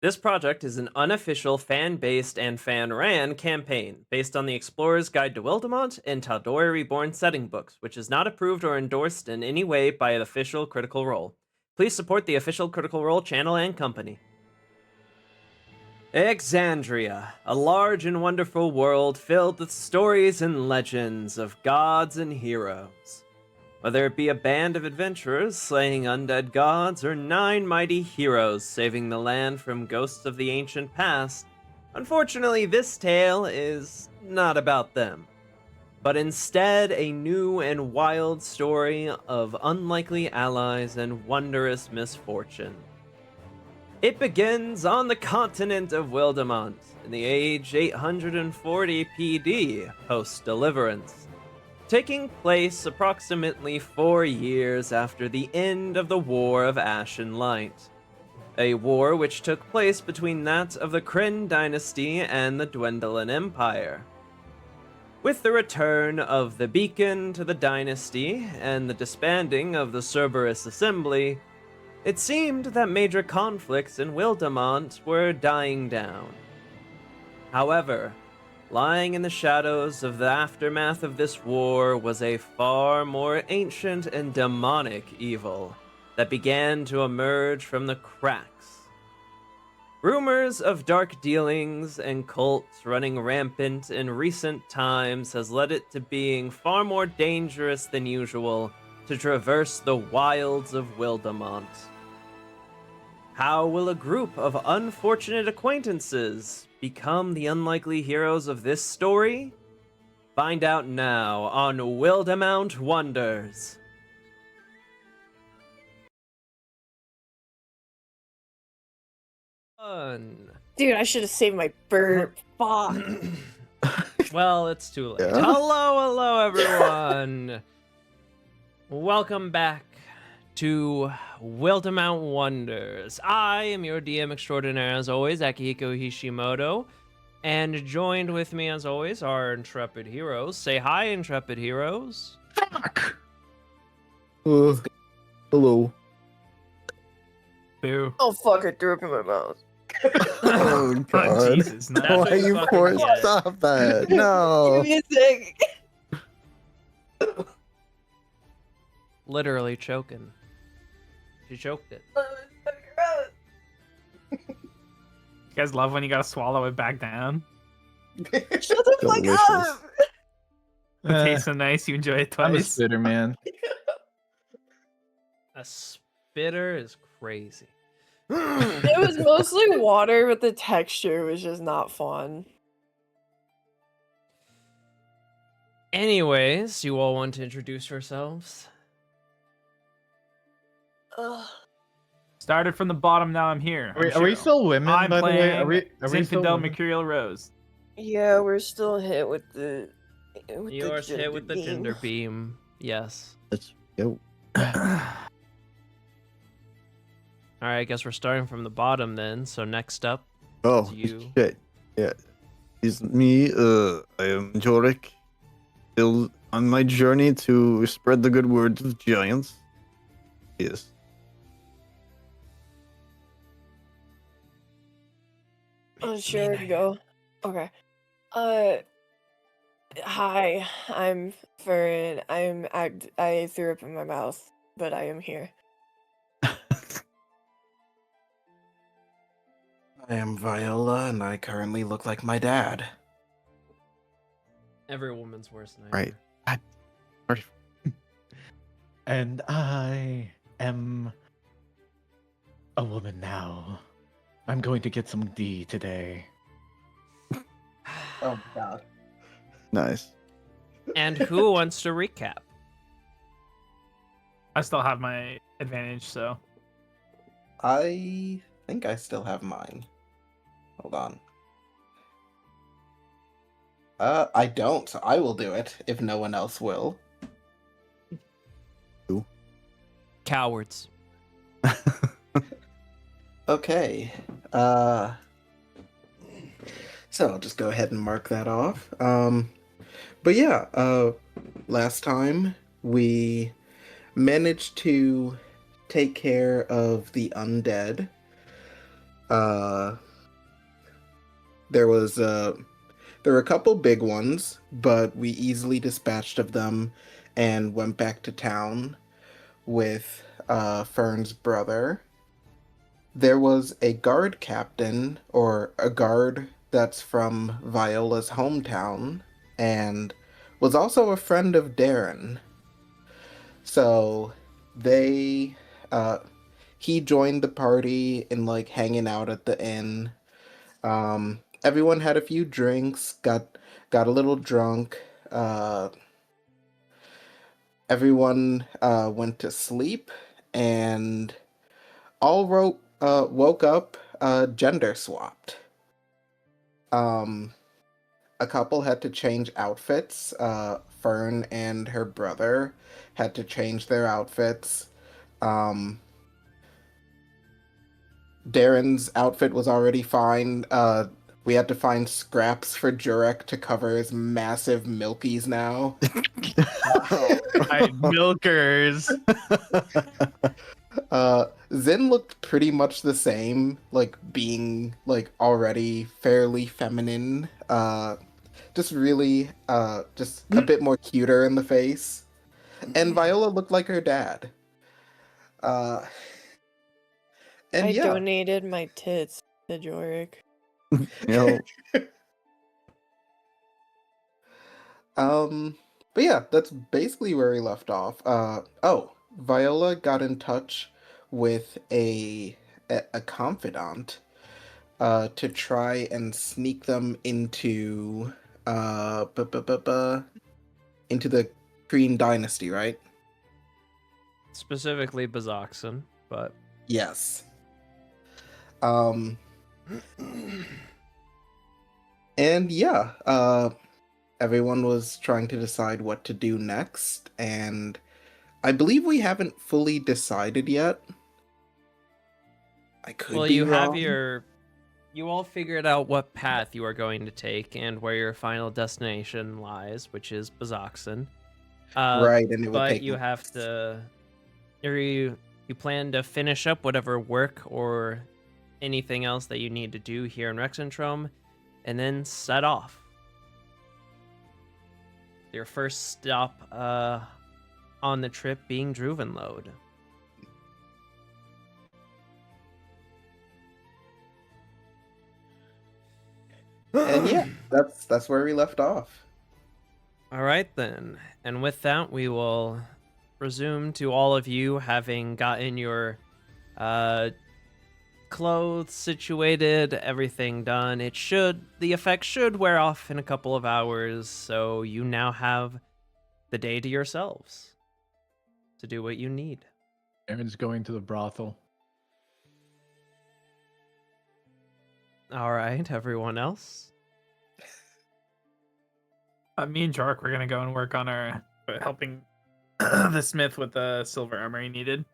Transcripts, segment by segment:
This project is an unofficial fan-based and fan-ran campaign based on the Explorer's Guide to Wildemount and Tal'dorei Reborn setting books, which is not approved or endorsed in any way by the official Critical Role. Please support the official Critical Role channel and company. Exandria, a large and wonderful world filled with stories and legends of gods and heroes. Whether it be a band of adventurers slaying undead gods or 9 mighty heroes saving the land from ghosts of the ancient past, unfortunately this tale is not about them, but instead a new and wild story of unlikely allies and wondrous misfortune. It begins on the continent of Wildemount in the age 840 PD, post-Deliverance, taking place approximately 4 years after the end of the War of Ash and Light, a war which took place between that of the Kryn dynasty and the Dwendalen Empire. With the return of the Beacon to the dynasty and the disbanding of the Cerberus Assembly, it seemed that major conflicts in Wildemount were dying down. However, lying in the shadows of the aftermath of this war was a far more ancient and demonic evil that began to emerge from the cracks. Rumors of dark dealings and cults running rampant in recent times has led it to being far more dangerous than usual to traverse the wilds of Wildemount. How will a group of unfortunate acquaintances become the unlikely heroes of this story? Find out now on Wildemount Wonders. Fun. Dude, I should have saved my burp. Fuck. Well, it's too late. Yeah. Hello, everyone. Welcome back to Wildemount Wonders. I am your DM extraordinaire, as always, Akihiko Hishimoto, and joined with me, as always, are Intrepid Heroes. Say hi, Intrepid Heroes. Fuck! Hello. Boo. Oh fuck, I threw up in my mouth. Oh god. Jesus, no. That's what Why you you fucking forced get. stop that? Give No. me a sec. Literally choking. She choked it. You guys love when you gotta swallow it back down. Shut the fuck Delicious. up! It tastes so nice, you enjoy it I'm a twice. spitter, man. A spitter is crazy. It was mostly water, but the texture was just not fun. Anyways, you all want to introduce yourselves? Ugh. Started from the bottom, now I'm here. Are we still women, I'm by the way? playing Are we still Zinfandel women? Mercurial Rose. Yeah, we're still hit with the. You are hit with the gender beam. Yes. Let's go. Alright, I guess we're starting from the bottom then. So next up, Oh, you. shit. Yeah. It's me. I am Jorik. Still on my journey to spread the good words of giants. Yes. Oh, sure, go. Okay. Hi, I'm Fern. I threw up in my mouth, but I am here. I am Viola, and I currently look like my dad. Every woman's worst nightmare. Right. And I am a woman now. I'm going to get some D today. Oh god. Nice. And who wants to recap? I still have my advantage, so. I think I still have mine. Hold on. I don't, so I will do it if no one else will. Cowards. Okay. So I'll just go ahead and mark that off. But yeah, last time we managed to take care of the undead. Uh, there were a couple big ones, but we easily dispatched of them and went back to town with Fern's brother. There was a guard captain, or a guard that's from Viola's hometown, and was also a friend of Darren. So they, he joined the party in like hanging out at the inn. Everyone had a few drinks, got a little drunk. Everyone went to sleep, and all woke up gender swapped. A couple had to change outfits. Fern and her brother had to change their outfits. Darren's outfit was already fine. We had to find scraps for Jurek to cover his massive milkies now. Right, milkers. Zin looked pretty much the same, like being like already fairly feminine. Just really, just a bit more cuter in the face. And Viola looked like her dad. And I yeah, donated my tits to Jorik. Yo, but yeah, that's basically where we left off. Viola got in touch with a confidant to try and sneak them into into the Kreen dynasty, right? Specifically Bazoxan, but Yes. And yeah, everyone was trying to decide what to do next, and I believe we haven't fully decided yet. I could well, be you have wrong. you all figured out what path you are going to take and where your final destination lies, which is Bazoxan. Right, and it would But take you have to, or you plan to finish up whatever work or anything else that you need to do here in Rexentrum, and then set off. Your first stop on the trip being Druvenlode. And yeah, that's where we left off. All right, then. And with that, we will resume to all of you having gotten your clothes situated, everything done. The effect should wear off in a couple of hours, so you now have the day to yourselves to do what you need. Aaron's going to the brothel. All right, everyone else? Me and Jork, we're gonna go and work on our helping the smith with the silver armor he needed.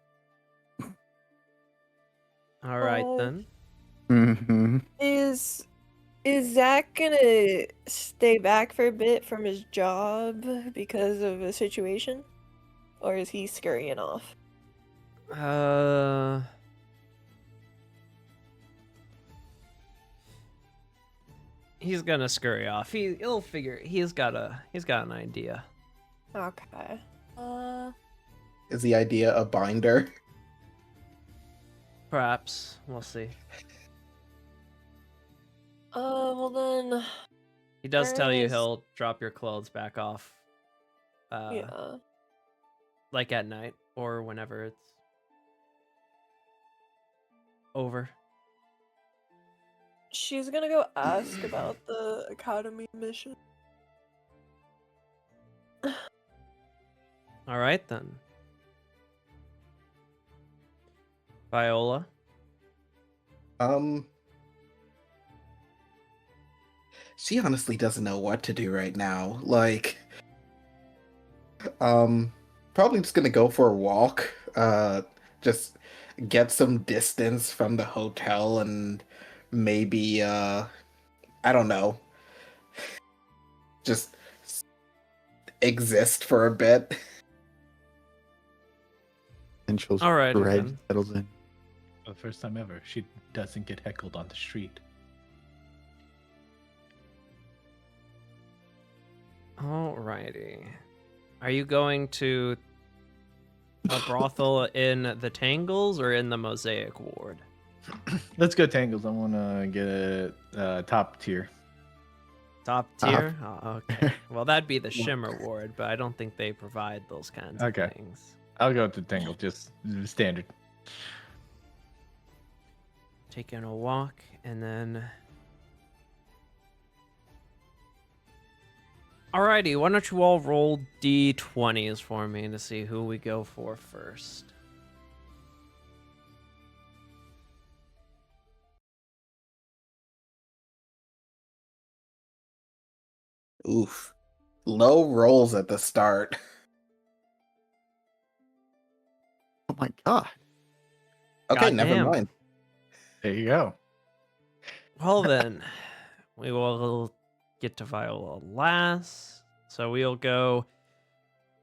All right, Oh. then. mm-hmm. Is Zach gonna stay back for a bit from his job because of a situation? Or is he scurrying off? He's gonna scurry off. He'll figure. He's got an idea. Okay. Is the idea a binder? Perhaps we'll see. Well then, He does tell you Ernest- he'll drop your clothes back off. yeah. Like at night or whenever it's over. She's gonna go ask about the academy mission. All right then. Viola. She honestly doesn't know what to do right now. Like, probably just gonna go for a walk. Just get some distance from the hotel and maybe, I don't know, just exist for a bit. Essentials Alrighty bread then. settles in. For the first time ever, she doesn't get heckled on the street. Alrighty. Are you going to a brothel in the Tangles or in the Mosaic Ward? Let's go Tangles. I want to get a top tier. Top tier? Oh, okay. Well, that'd be the Shimmer Ward, but I don't think they provide those kinds of Okay. things. I'll go to Tangle, just standard. Taking a walk, and then... Alrighty, why don't you all roll d20s for me to see who we go for first. Oof. Low rolls at the start. Oh my god. Okay, never Goddamn. mind. There you go. Well then, we will get to Viola last. So we'll go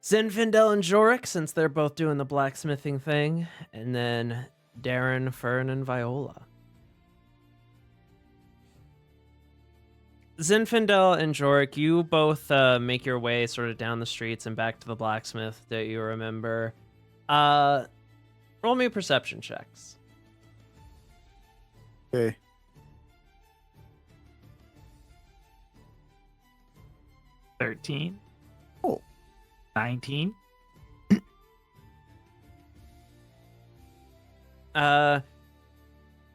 Zinfandel and Jorik, since they're both doing the blacksmithing thing. And then Darren, Fern, and Viola. Zinfandel and Jorik, you both make your way sort of down the streets and back to the blacksmith that you remember. Roll me perception checks. Okay. 13. Oh. 19.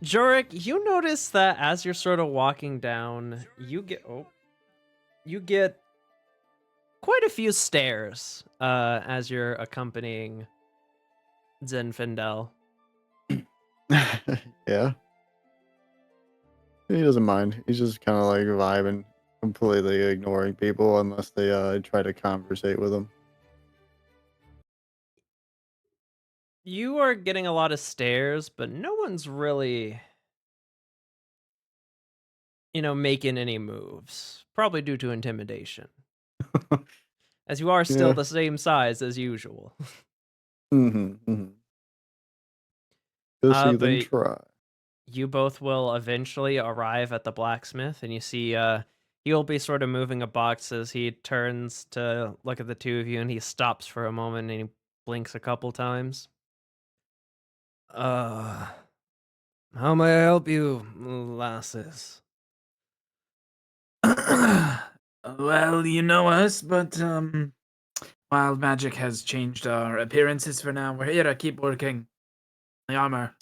Jorik, you notice that as you're sort of walking down, you get quite a few stares as you're accompanying Zinfandel. Yeah. He doesn't mind. He's just kind of like vibing, completely ignoring people unless they try to conversate with him. You are getting a lot of stares, but no one's really, making any moves. Probably due to intimidation. As you are still Yeah. the same size as usual. Mm-hmm. Just see them but try. you both will eventually arrive at the blacksmith, and you see he'll be sort of moving a box as he turns to look at the two of you, and he stops for a moment and he blinks a couple times. How may I help you, lasses? Well, you know us, but wild magic has changed our appearances for now. We're here to keep working the armor.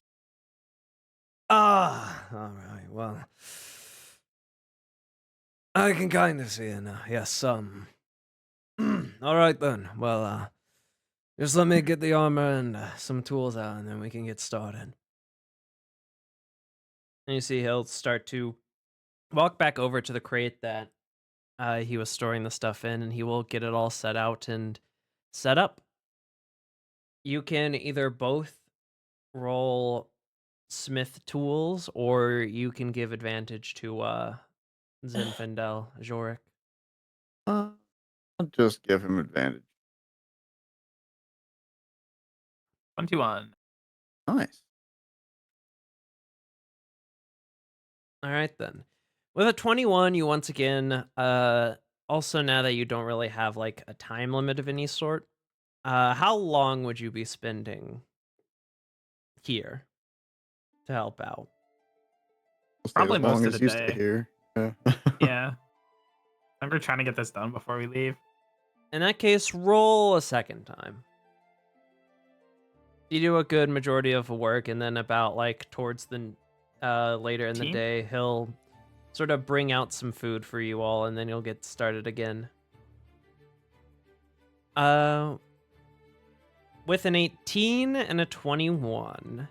All right, well, I can kind of see it now. Yes, all right then. Well, just let me get the armor and some tools out, and then we can get started. And you see he'll start to walk back over to the crate that he was storing the stuff in, and he will get it all set out and set up. You can either both roll smith tools, or you can give advantage to Zinfandel, Jorik. I'll just give him advantage. 21. Nice. All right then. With a 21, you once again, also now that you don't really have like a time limit of any sort, how long would you be spending here to help out? We'll stay Probably as long most of as the you stay day. here. Yeah. Yeah. We're trying to get this done before we leave. In that case, roll a second time. You do a good majority of the work, and then about like towards the later in the 18? day, he'll sort of bring out some food for you all, and then you'll get started again. With an 18 and a 21.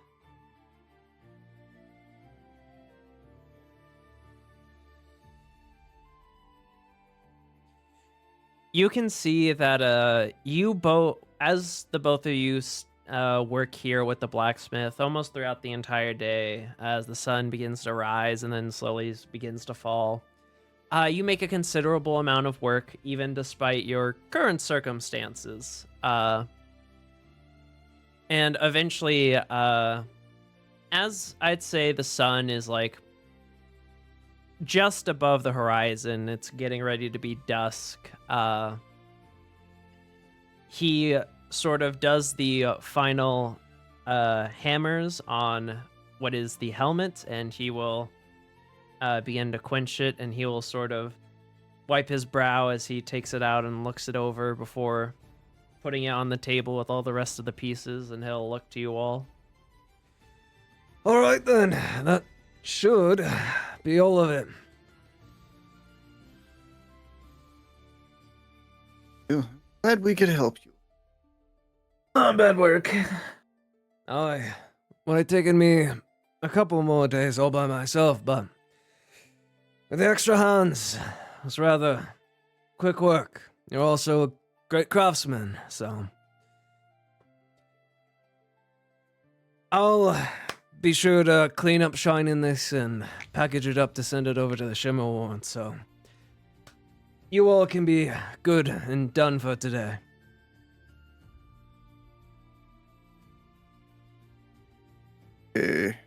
You can see that you both, as the both of you work here with the blacksmith almost throughout the entire day, as the sun begins to rise and then slowly begins to fall. You make a considerable amount of work, even despite your current circumstances. And eventually, as I'd say the sun is like just above the horizon, it's getting ready to be dusk. He sort of does the final hammers on what is the helmet, and he will begin to quench it, and he will sort of wipe his brow as he takes it out and looks it over before putting it on the table with all the rest of the pieces, and he'll look to you all. All right then, that should be all of it. Glad we could help you. Not bad work. Aye, would have taken me a couple more days all by myself, but with the extra hands, it was rather quick work. You're also a great craftsman, so I'll be sure to clean up shining this and package it up to send it over to the Shimmer Warrant, so you all can be good and done for today. Okay.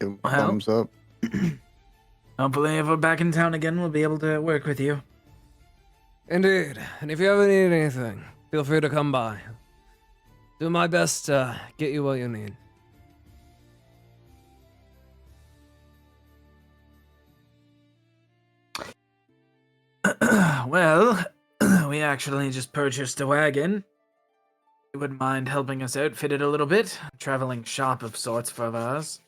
Give him a Well. thumbs up. Hopefully, if we're back in town again, we'll be able to work with you. Indeed, and if you ever need anything, feel free to come by. Do my best to get you what you need. Well, we actually just purchased a wagon. You wouldn't mind helping us outfit it a little bit? A traveling shop of sorts for us.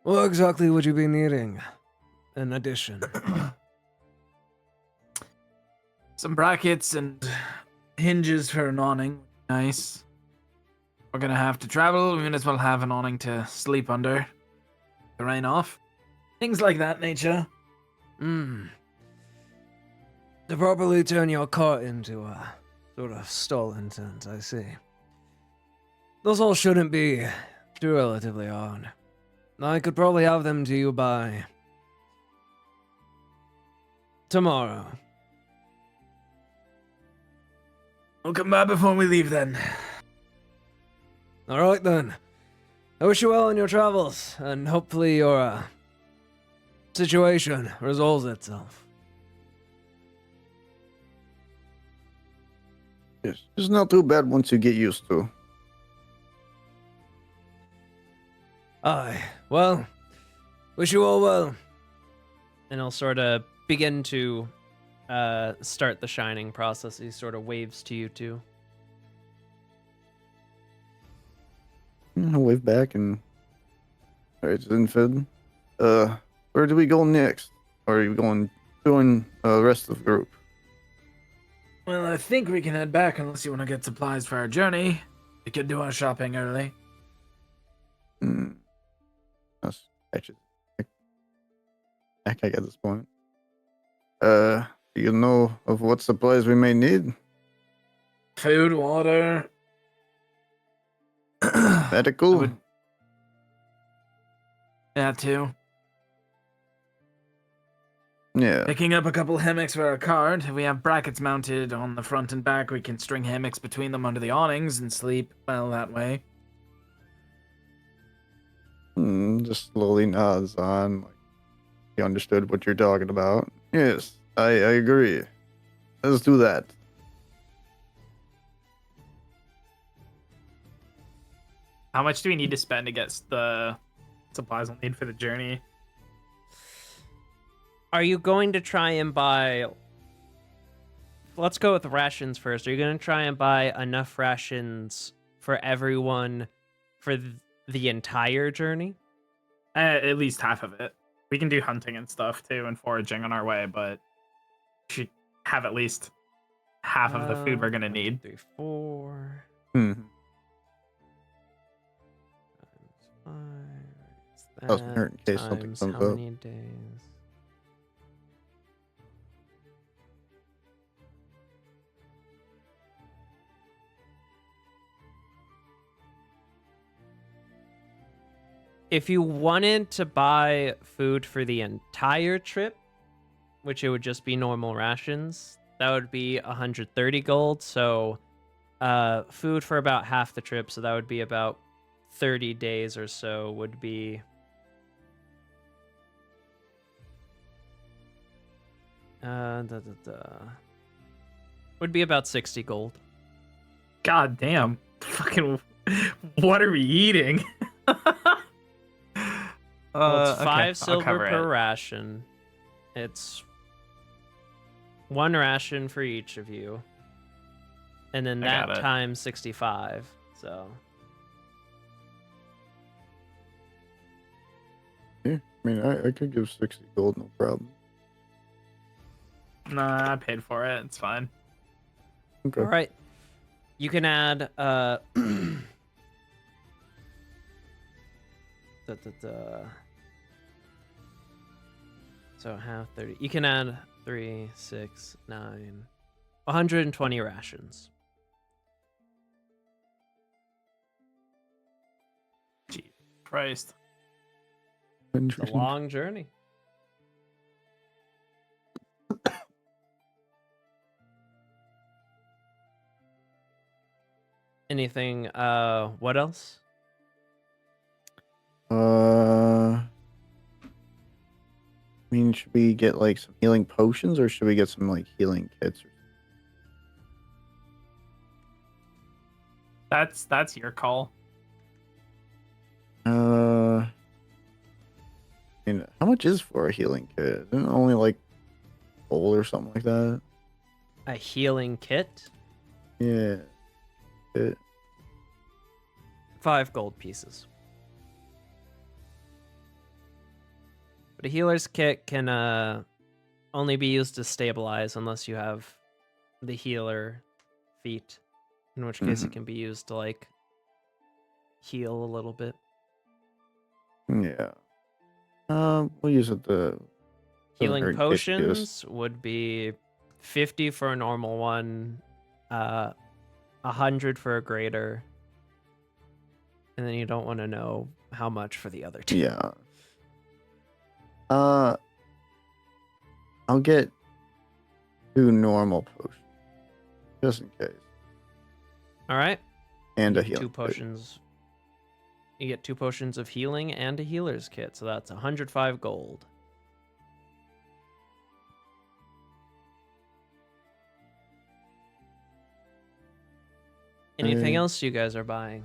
What exactly would you be needing in addition? Some brackets and hinges for an awning. Nice. We're gonna have to travel. We might as well have an awning to sleep under. The rain off. Things like that nature. To properly turn your cart into a sort of stolen tent, I see. Those all shouldn't be too relatively hard. I could probably have them to you by tomorrow. We'll come by before we leave then. All right then. I wish you well on your travels, and hopefully your situation resolves itself. Yes, it's not too bad once you get used to. Aye. Well, wish you all well. And he'll sort of begin to start the shining process. He sort of waves to you two. I'll wave back and alright, Zinfid. Where do we go next? Or are you going join the rest of the group? Well, I think we can head back unless you want to get supplies for our journey. We could do our shopping early. That's actually back at this point. Do you know of what supplies we may need? Food, water. Medical? That too. Yeah. Picking up a couple hammocks for our cart. If we have brackets mounted on the front and back, we can string hammocks between them under the awnings and sleep well that way. Just slowly nods on. Like, he understood what you're talking about. Yes, I agree. Let's do that. How much do we need to spend to get the supplies we'll need for the journey? Are you going to try and buy... Let's go with rations first. Are you going to try and buy enough rations for everyone for the entire journey? At least half of it. We can do hunting and stuff too and foraging on our way, but we should have at least half of the food we're going to need. 3, 4... Mm-hmm. 5, Doesn't hurt in case something times comes how up. many days? If you wanted to buy food for the entire trip, which it would just be normal rations, that would be 130 gold. So food for about half the trip, so that would be about 30 days or so would be would be about 60 gold. God damn. Fucking what are we eating? Well, it's Okay, 5 I'll silver cover per it. ration. It's 1 ration for each of you. And then I that got it. times 65. So Yeah, I mean, I could give 60 gold, no problem. Nah, I paid for it. It's fine. Okay. all right. You can add so half 30. You can add 3, 6, 9, 120 rations. Gee, Christ. It's a long journey. Anything what else? I mean, should we get like some healing potions, or should we get some like healing kits? That's your call. I mean, how much is for a healing kit? Isn't it only like gold or something like that? A healing kit? Yeah. 5 gold pieces. But a healer's kit can only be used to stabilize unless you have the healer feat, in which case it can be used to like heal a little bit. Yeah. We'll use it to Healing hurt potions would be 50 for a normal one, 100 for a greater, and then you don't want to know how much for the other two. Yeah. I'll get 2 normal potions, just in case, All right. and a You get healing 2 kit. potions. You get 2 potions of healing and a healer's kit, so that's 105 gold. Anything else you guys are buying?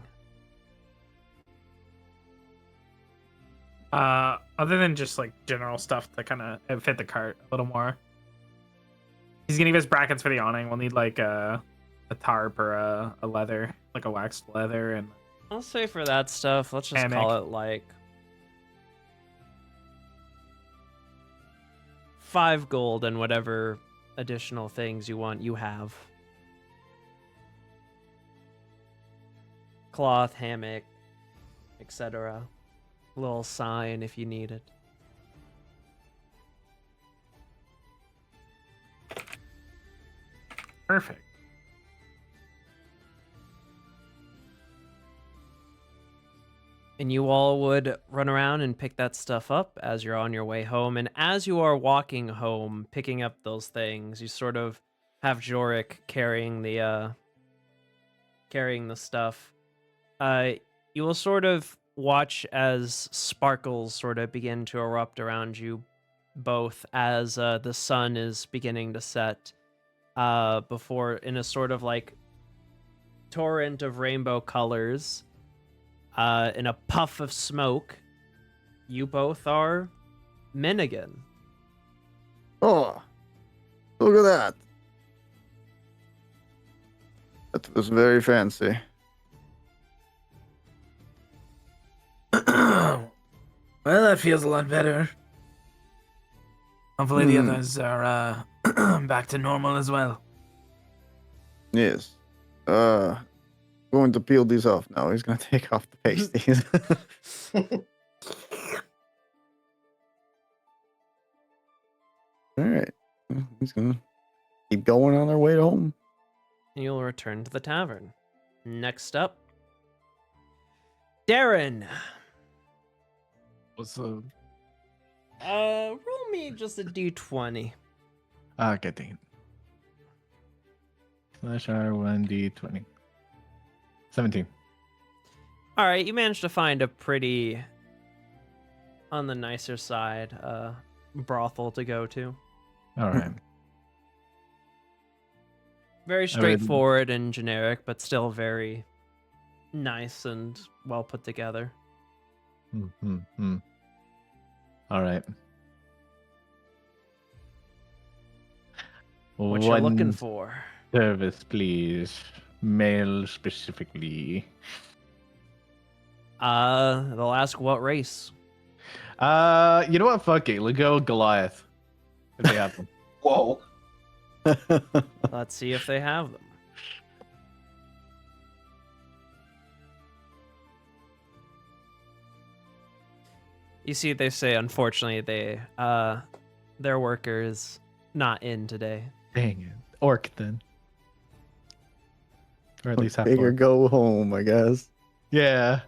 Other than just like general stuff to kind of fit the cart a little more. He's gonna give us brackets for the awning. We'll need like a tarp or a leather, like a waxed leather, and I'll say for that stuff, let's just Hammock. call it like 5 gold and whatever additional things you want, you have. Cloth, hammock, etc. Little sign if you need it. perfect. And you all would run around and pick that stuff up as you're on your way home. And as you are walking home, picking up those things, you sort of have Jorik carrying the stuff. You will sort of watch as sparkles sort of begin to erupt around you both as the sun is beginning to set before in a sort of like torrent of rainbow colors. In a puff of smoke, you both are men again. Oh, look at that. That was very fancy. Well, that feels a lot better. Hopefully the others are back to normal as well. Yes. Going to peel these off now. He's gonna take off the pasties. All right. He's gonna keep going on their way home. You'll return to the tavern. Next up, Darren. What's up? Roll me just a d20. Okay, dang it. /R1D20. 17. All right, you managed to find a pretty, on the nicer side, brothel to go to. All right. Very straightforward and generic, but still very nice and well put together. Mm-hmm. All right. What you looking for? Service, please. Male specifically. They'll ask what race. You know what? Fuck it. Let's go Goliath. If they have them. Whoa. Let's see if they have them. You see, they say, unfortunately, their worker is not in today. Dang it. Orc then. Or at least half Take or orc. go home, I guess. Yeah.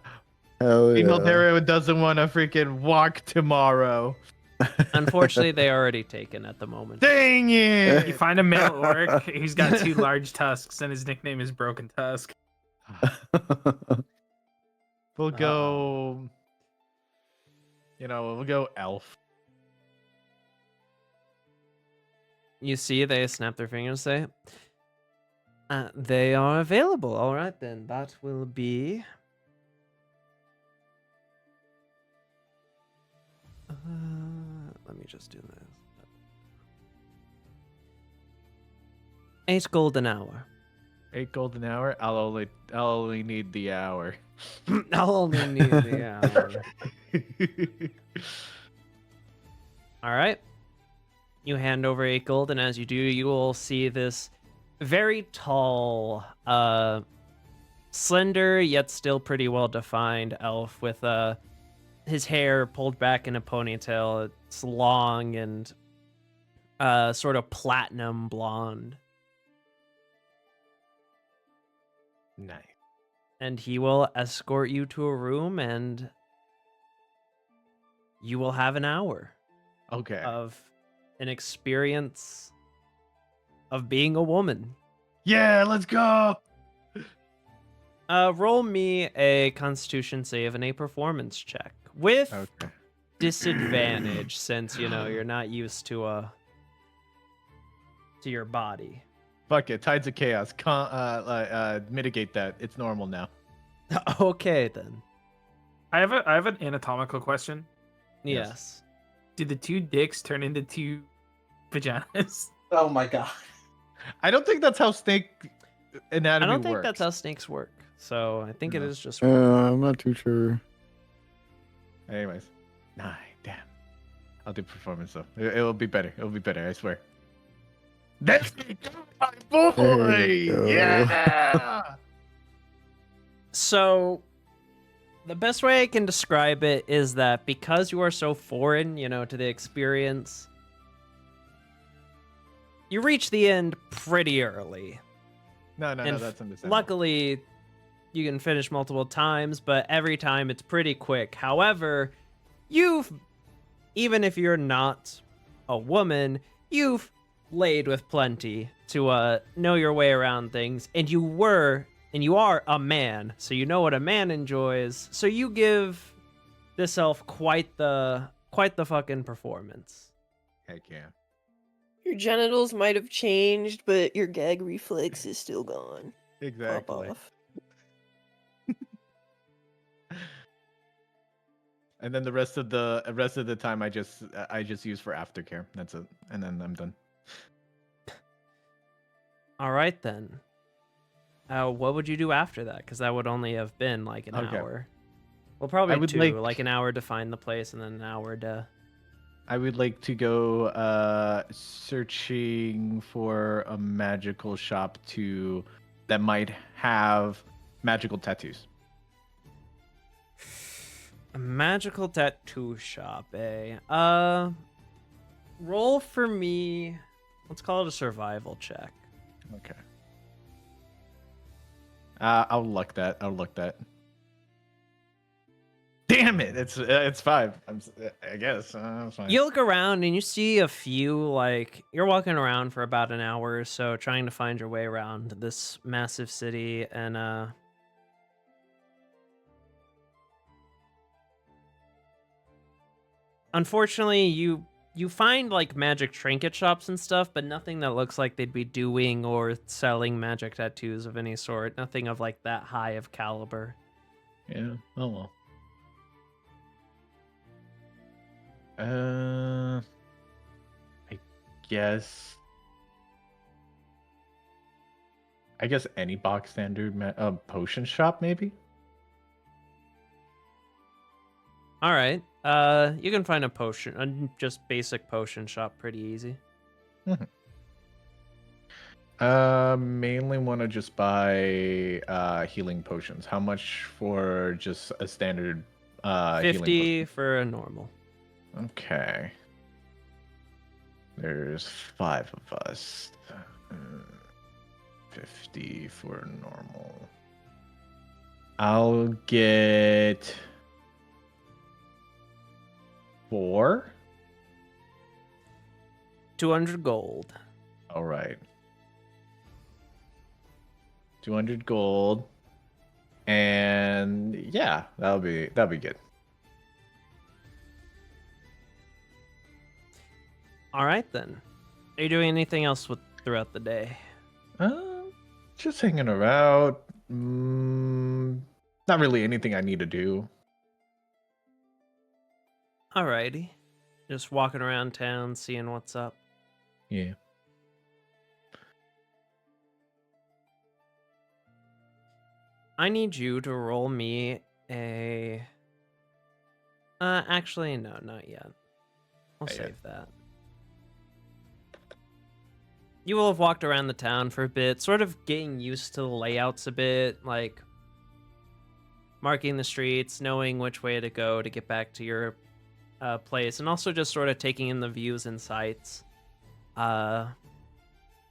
Hell Female yeah. Terror doesn't want to freaking walk tomorrow. Unfortunately, they are already taken at the moment. Dang You it! find a male orc who's got 2 large tusks, and his nickname is Broken Tusk. We'll go. We'll go elf. You see, they snap their fingers and say, they are available. All right, then. That will be... let me just do this. 8 gold an hour. 8 gold an hour. I'll only need the hour. I'll only need the hour. All right. You hand over 8 gold, and as you do, you will see this very tall, slender yet still pretty well defined elf with his hair pulled back in a ponytail. It's long and sort of platinum blonde. Nice. And he will escort you to a room, and you will have an hour Okay. of an experience of being a woman. Yeah, let's go. Roll me a Constitution save and a performance check with Okay. disadvantage, since you're not used to your body. Fuck it. Tides of chaos. Mitigate that. It's normal now. Okay then. I have an anatomical question. Yes. Did the 2 dicks turn into 2 vaginas? Oh my god. I don't think that's how snake I anatomy don't think works. that's how snakes work. So I think it No. is just. I'm not too sure. Anyways. Nah, damn. I'll do performance though. It'll be better. It'll be better, I swear. That's my boy! There you go. Yeah! So, the best way I can describe it is that because you are so foreign, to the experience, you reach the end pretty early. No, And that's understandable. Luckily, you can finish multiple times, but every time it's pretty quick. However, even if you're not a woman, you've laid with plenty to know your way around things, and you are a man, so you know what a man enjoys. So you give this elf quite the fucking performance. Heck yeah. Your genitals might have changed, but your gag reflex is still gone. Pop Exactly. off. And then the rest of the time I just use for aftercare. That's it. And then I'm done. All right then. What would you do after that? Because that would only have been like an Okay. hour. Well, probably I would 2, like- like an hour to find the place, and then an hour to. I would like to go searching for a magical shop that might have magical tattoos. A magical tattoo shop, eh? Roll for me. Let's call it a survival check. Okay. I'll luck that. Damn it! It's 5. I guess. It's fine. You look around and you see a few, you're walking around for about an hour or so, trying to find your way around this massive city, and unfortunately, you find like magic trinket shops and stuff, but nothing that looks like they'd be doing or selling magic tattoos of any sort. Nothing of like that high of caliber. Yeah. Oh well. I guess. Any box standard potion shop, maybe. All right. You can find a just basic potion shop pretty easy. Mainly want to just buy healing potions. How much for just a standard 50 healing for a normal. potion? Okay. There's 5 of us. 50 for normal. I'll get 4. 200 gold. All right. 200 gold. And yeah, that'll be good. All right then. Are you doing anything else throughout the day? Just hanging around. Not really anything I need to do. Alrighty. Just walking around town, seeing what's up. Yeah. I need you to roll me a... actually, no, not yet. I'll Not yet. save that. You will have walked around the town for a bit, sort of getting used to the layouts a bit, like marking the streets, knowing which way to go to get back to your place, and also just sort of taking in the views and sights. And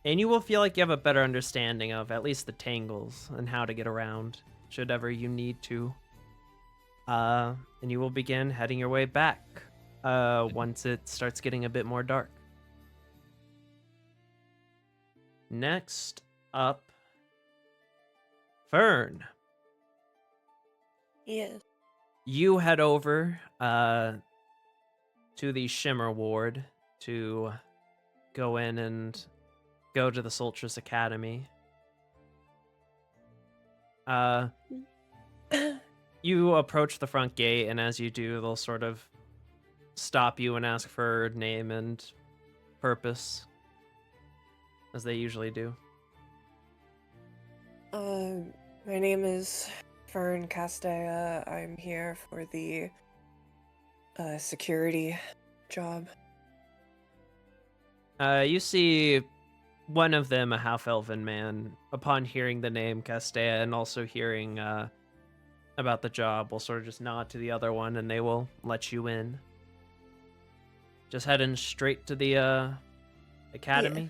you will feel like you have a better understanding of at least the tangles and how to get around, should ever you need to. And you will begin heading your way back once it starts getting a bit more dark. Next up, Fern. Yes. You head over to the Shimmer Ward to go in and go to the Solstice Academy. You approach the front gate, and as you do, they'll sort of stop you and ask for name and purpose, as they usually do. My name is Fern Castea. I'm here for the security job. You see one of them, a half-elven man, upon hearing the name Castea and also hearing about the job, will sort of just nod to the other one and they will let you in. Just heading straight to the academy. Yeah.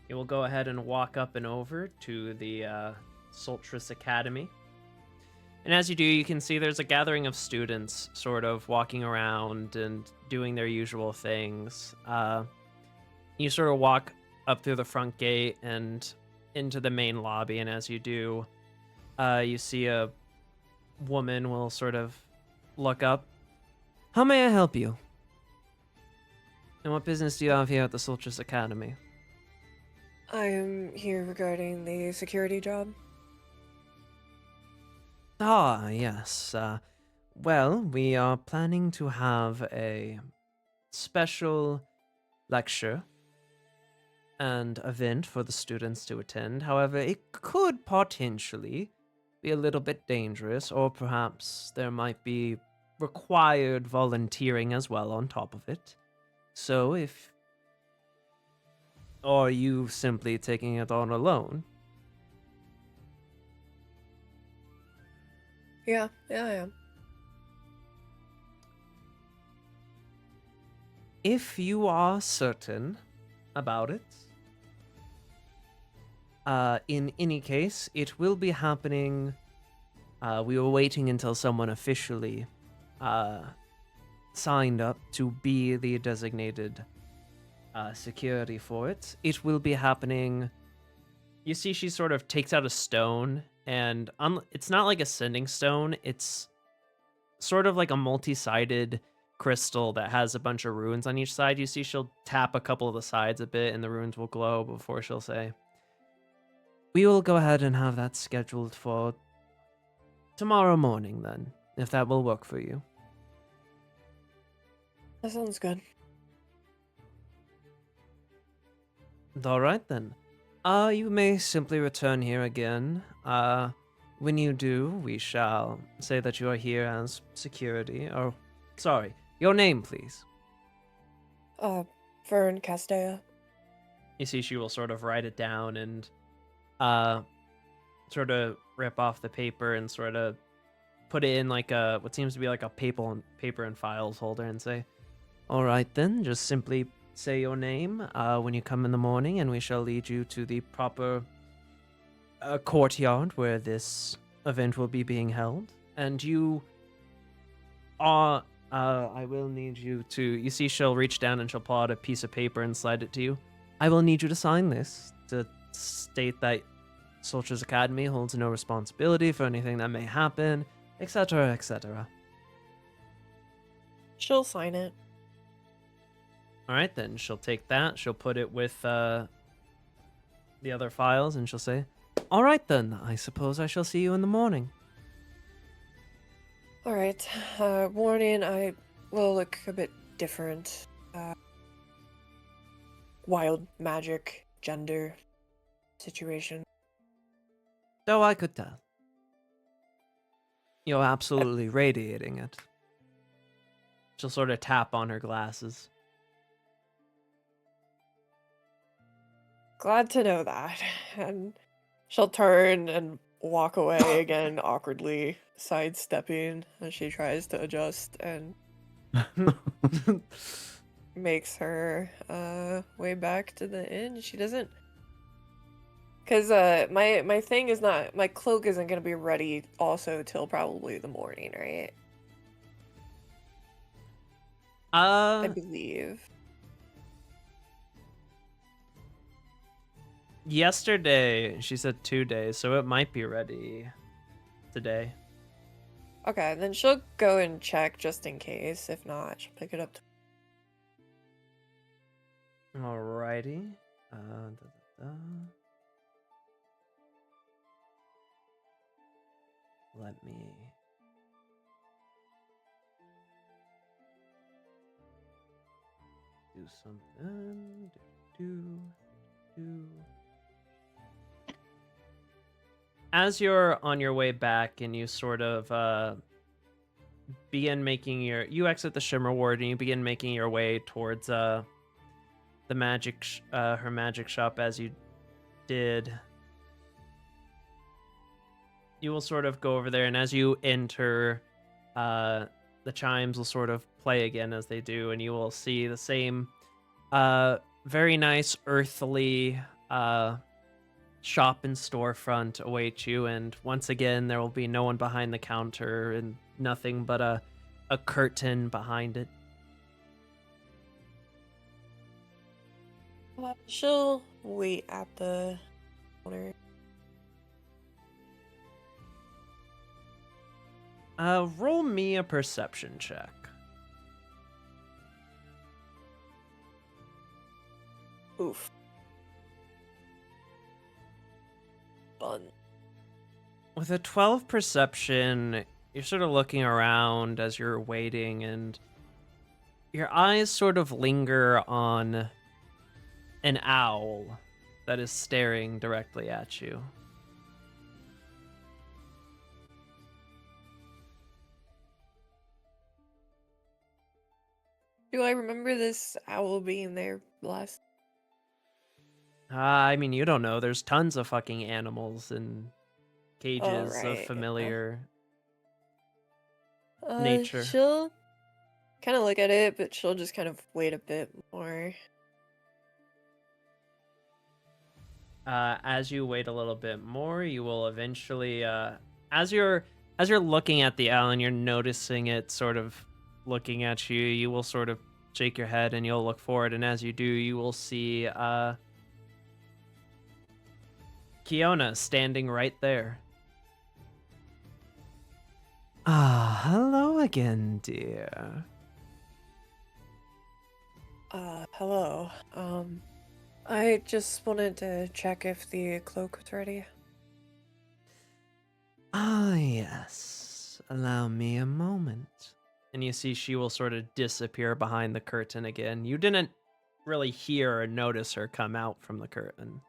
You will go ahead and walk up and over to the Solstice Academy. And as you do, you can see there's a gathering of students sort of walking around and doing their usual things. You sort of walk up through the front gate and into the main lobby, and as you do, you see a woman will sort of look up. How may I help you? And what business do you have here at the Solstice Academy? I am here regarding the security job. Ah, yes. Well, we are planning to have a special lecture and event for the students to attend. However, it could potentially be a little bit dangerous, or perhaps there might be required volunteering as well on top of it. So if... Or are you simply taking it on alone? Yeah, I am. If you are certain about it, in any case, it will be happening. We were waiting until someone officially signed up to be the designated security for it. It will be happening. You see, she sort of takes out a stone and it's not like a sending stone. It's sort of like a multi-sided crystal that has a bunch of runes on each side. You see she'll tap a couple of the sides a bit and the runes will glow before she'll say, "We will go ahead and have that scheduled for tomorrow morning then, if that will work for you." That sounds good. All right then. You may simply return here again. When you do, we shall say that you are here as security. Or, sorry, your name, please. Fern Castea. You see, she will sort of write it down and, sort of rip off the paper and sort of put it in like what seems to be like a paper and files holder and say, "All right then, just simply say your name when you come in the morning, and we shall lead you to the proper courtyard where this event will be being held. And you are, I will need you to," you see she'll reach down and she'll pull out a piece of paper and slide it to you. "I will need you to sign this to state that Soldiers Academy holds no responsibility for anything that may happen, etc., etc." She'll sign it. All right, then she'll take that. She'll put it with the other files, and she'll say, "All right, then. I suppose I shall see you in the morning." All right. Morning, I will look a bit different. Wild magic, gender situation. So I could tell. You're absolutely radiating it. She'll sort of tap on her glasses. Glad to know that. And she'll turn and walk away again, awkwardly sidestepping as she tries to adjust and makes her way back to the inn. She doesn't, because my thing is not, my cloak isn't gonna be ready also till probably the morning, right? I believe. Yesterday, she said 2 days, so it might be ready today. Okay, then she'll go and check just in case. If not, she'll pick it up. Alrighty. Let me do something. As you're on your way back and you sort of begin making you exit the Shimmer Ward and you begin making your way towards the magic her magic shop as you did, you will sort of go over there, and as you enter, the chimes will sort of play again as they do, and you will see the same very nice earthly shop and storefront await you, and once again there will be no one behind the counter and nothing but a curtain behind it. She'll wait at the counter. Roll me a perception check. Oof. Fun. With a 12 perception, you're sort of looking around as you're waiting, and your eyes sort of linger on an owl that is staring directly at you. Do I remember this owl being there last? I mean, you don't know. There's tons of fucking animals and cages right, of yeah. familiar nature. She'll kind of look at it, but she'll just kind of wait a bit more. As you wait a little bit more, you will eventually, as you're looking at the owl and you're noticing it sort of looking at you, you will sort of shake your head and you'll look forward, and as you do, you will see Kiona standing right there. Ah, hello again, dear. Hello. I just wanted to check if the cloak was ready. Ah, yes. Allow me a moment. And you see she will sort of disappear behind the curtain again. You didn't really hear or notice her come out from the curtain.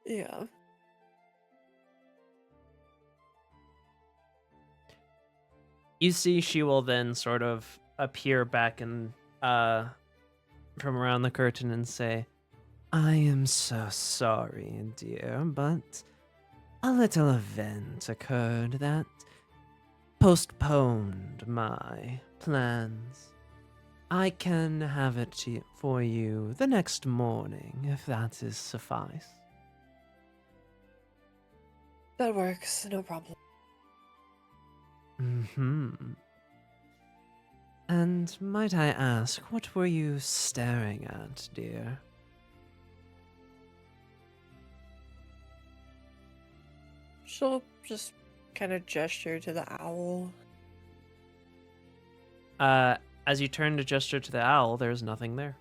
Yeah. You see she will then sort of appear back and from around the curtain and say, I am so sorry, dear, but a little event occurred that postponed my plans. I can have it for you the next morning, if that is suffice. That works, no problem. Mm-hmm. And might I ask, what were you staring at, dear? She'll just kind of gesture to the owl. As you turn to gesture to the owl, there's nothing there.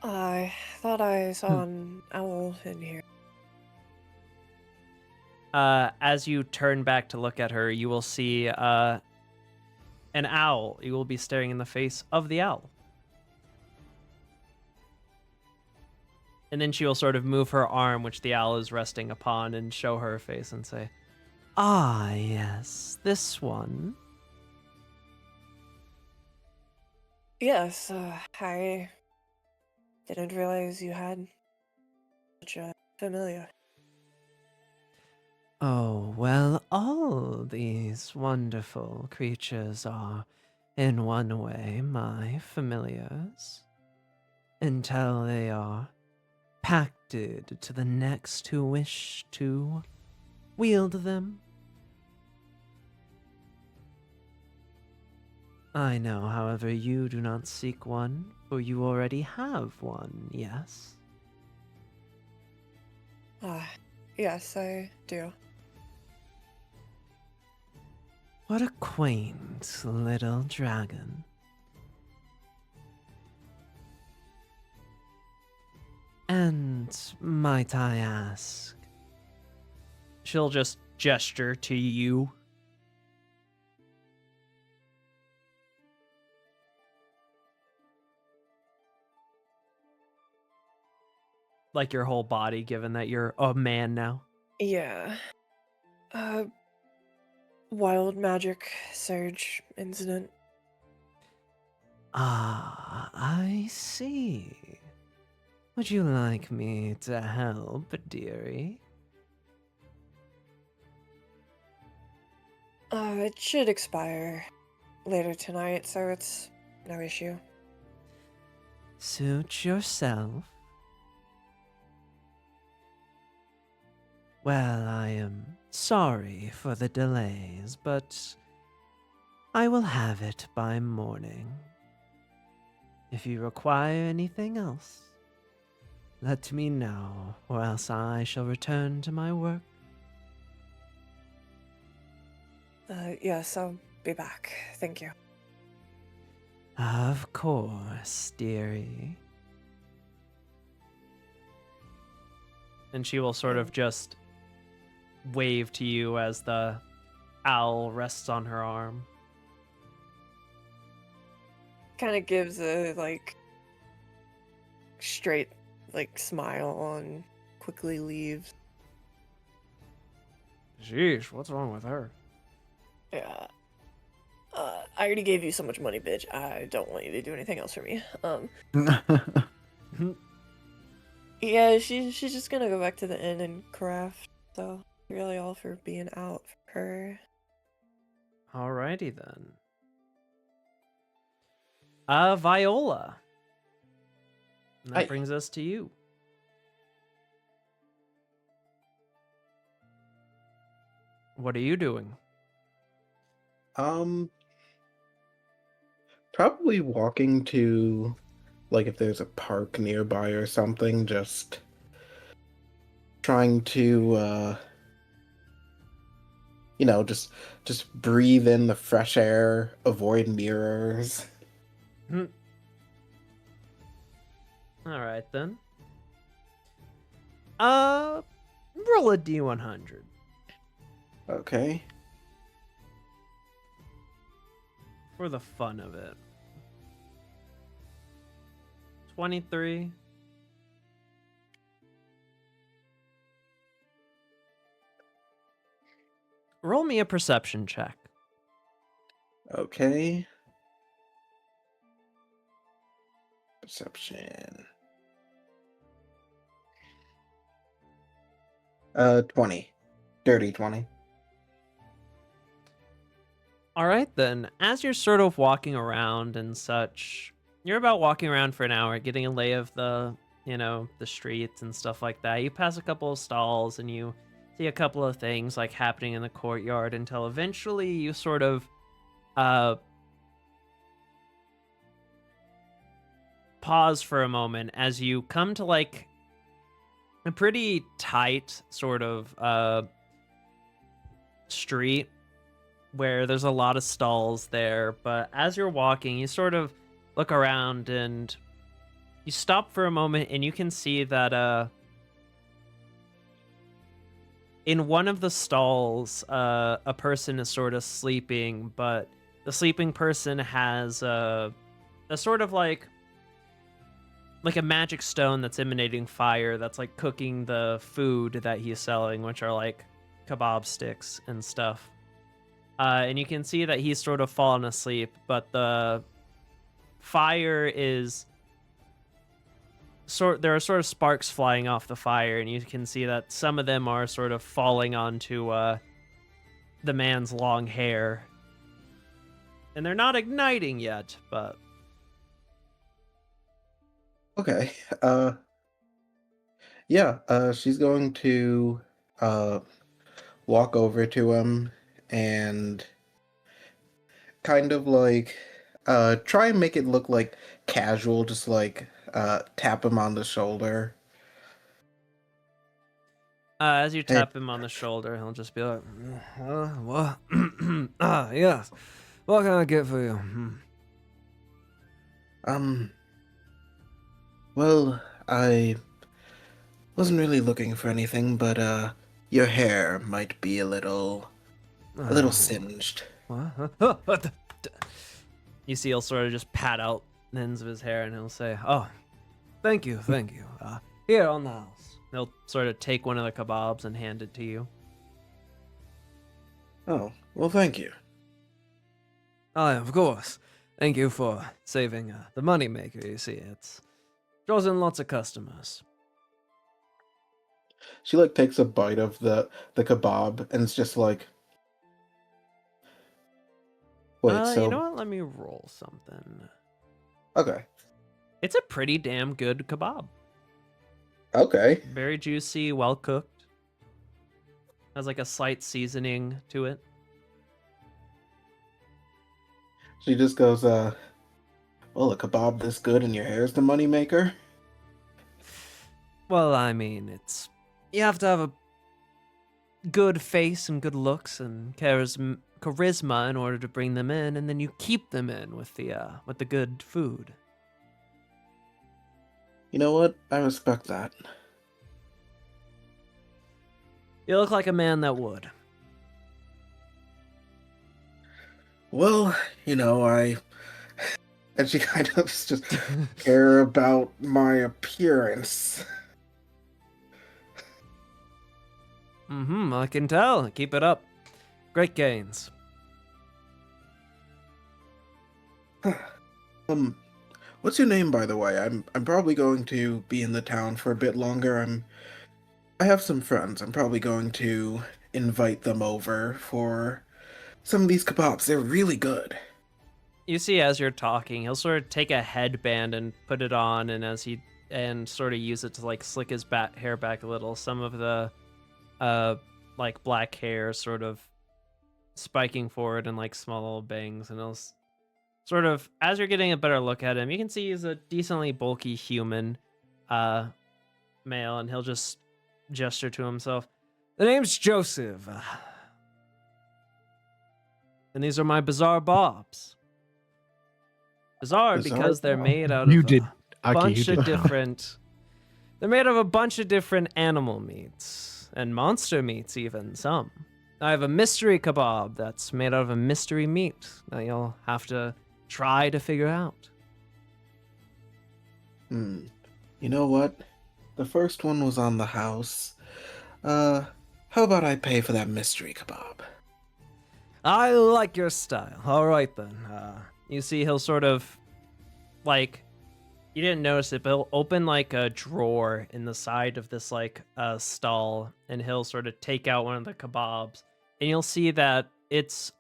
I thought I saw an owl in here. As you turn back to look at her, you will see an owl. You will be staring in the face of the owl. And then she will sort of move her arm, which the owl is resting upon, and show her face and say, Ah, yes, this one. Yes, I didn't realize you had such a familiar. Oh, well, all these wonderful creatures are, in one way, my familiars. Until they are pacted to the next who wish to wield them. I know, however, you do not seek one, for you already have one, yes? Yes, I do. What a quaint little dragon. And might I ask? She'll just gesture to you. Like your whole body, given that you're a man now. Yeah. Wild magic surge incident. Ah, I see. Would you like me to help, dearie? It should expire later tonight, so it's no issue. Suit yourself. Well, I am sorry for the delays, but I will have it by morning. If you require anything else, let me know, or else I shall return to my work. Yes, I'll be back. Thank you. Of course, dearie. And she will sort of just wave to you as the owl rests on her arm. Kind of gives a, straight, smile and quickly leaves. Sheesh, what's wrong with her? Yeah. I already gave you so much money, bitch. I don't want you to do anything else for me. Yeah, she's just gonna go back to the inn and craft. So really all for being out for her. Alrighty then. Viola. And that Hi. brings us to you. What are you doing? Probably walking to, if there's a park nearby or something, just trying to just breathe in the fresh air, avoid mirrors. All right then. Roll a D100. Okay. For the fun of it. 23. Roll me a perception check. Okay. Perception. 20. Dirty 20. All right, then. As you're sort of walking around and such, you're about walking around for an hour, getting a lay of the, the streets and stuff like that. You pass a couple of stalls and you see a couple of things like happening in the courtyard until eventually you sort of pause for a moment as you come to like a pretty tight sort of street where there's a lot of stalls there, but as you're walking, you sort of look around and you stop for a moment and you can see that in one of the stalls, a person is sort of sleeping, but the sleeping person has a sort of like a magic stone that's emanating fire that's like cooking the food that he's selling, which are like kebab sticks and stuff. And you can see that he's sort of fallen asleep, but the fire is there are sort of sparks flying off the fire, and you can see that some of them are sort of falling onto the man's long hair. And they're not igniting yet, but Okay. Yeah, she's going to walk over to him and kind of like try and make it look like casual, just like tap him on the shoulder. as you tap him on the shoulder, he'll just be like, what? Yes. What can I get for you? Well, I wasn't really looking for anything, but your hair might be a little singed. What? You see, he'll sort of just pat out the ends of his hair, and he'll say, "Oh, thank you. Here on the house." He'll sort of take one of the kebabs and hand it to you. Oh, well, thank you. Of course. Thank you for saving the moneymaker. You see, it's draws in lots of customers. She like takes a bite of the kebab and it's just like, wait, so You know what? Let me roll something. okay, It's a pretty damn good kebab. okay. Very juicy, well cooked. Has like a slight seasoning to it. She just goes, well, a kebab this good and your hair's the moneymaker? Well, I mean, you have to have a good face and good looks and charisma in order to bring them in, and then you keep them in with the good food. You know what? I respect that. You look like a man that would. Well, and she kind of just care about my appearance. I can tell. Keep it up. Great gains. What's your name, by the way? I'm probably going to be in the town for a bit longer. I have some friends. I'm probably going to invite them over for some of these kebabs. They're really good. You see, as you're talking, he'll sort of take a headband and put it on, and sort of use it to like slick his hair back a little. Some of the like black hair sort of spiking forward in like small little bangs, and he'll sort of, as you're getting a better look at him, you can see he's a decently bulky human male, and he'll just gesture to himself. The name's Joseph. And these are my bizarre bobs. Bizarre because they're made out You of did. a Okay, you bunch did of not. different... They're made of a bunch of different animal meats. And monster meats, even, some. I have a mystery kebab that's made out of a mystery meat that you'll have to try to figure out. You know what? The first one was on the house. How about I pay for that mystery kebab? I like your style. All right, then. You see he'll sort of, like, you didn't notice it, but he'll open, like, a drawer in the side of this, like, stall, and he'll sort of take out one of the kebabs, and you'll see that it's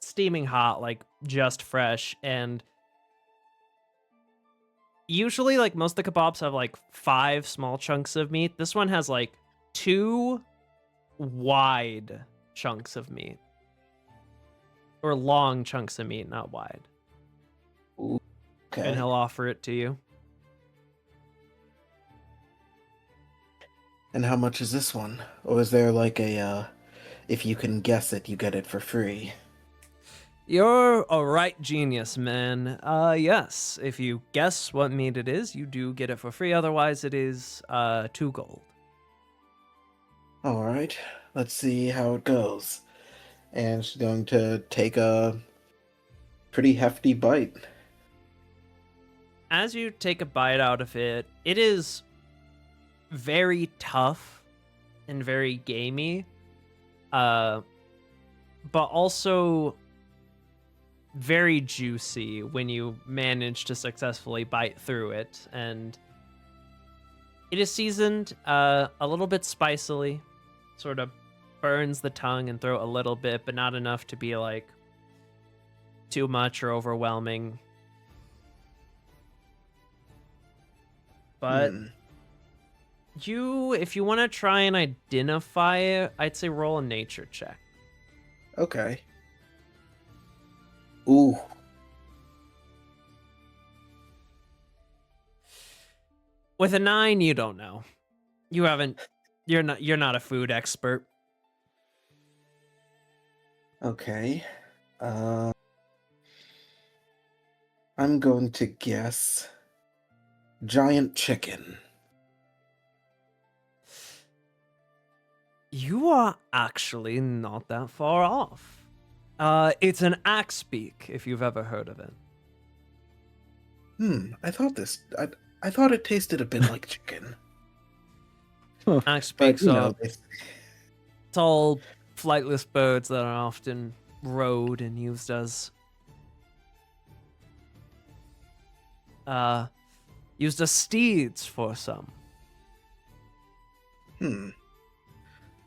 steaming hot, like, just fresh, and usually, like, most of the kebabs have, like, 5 small chunks of meat. This one has, like, 2 wide chunks of meat. Or long chunks of meat, not wide. Okay. And he'll offer it to you. And how much is this one? Or is there like a, if you can guess it, you get it for free? You're a right genius, man. Yes. If you guess what meat it is, you do get it for free. Otherwise, it is 2 gold. Alright, let's see how it goes. And she's going to take a pretty hefty bite. As you take a bite out of it, it is very tough and very gamey. But also very juicy when you manage to successfully bite through it. And it is seasoned a little bit spicily, sort of burns the tongue and throat a little bit, but not enough to be like too much or overwhelming. But if you want to try and identify it, I'd say roll a nature check. Okay. Ooh. With a 9, you don't know. You're not a food expert. Okay. I'm going to guess giant chicken. You are actually not that far off. It's an axe beak, if you've ever heard of it. I thought it tasted a bit like chicken. Axe But, beaks you are know, tall, flightless birds that are often rode and used as steeds for some.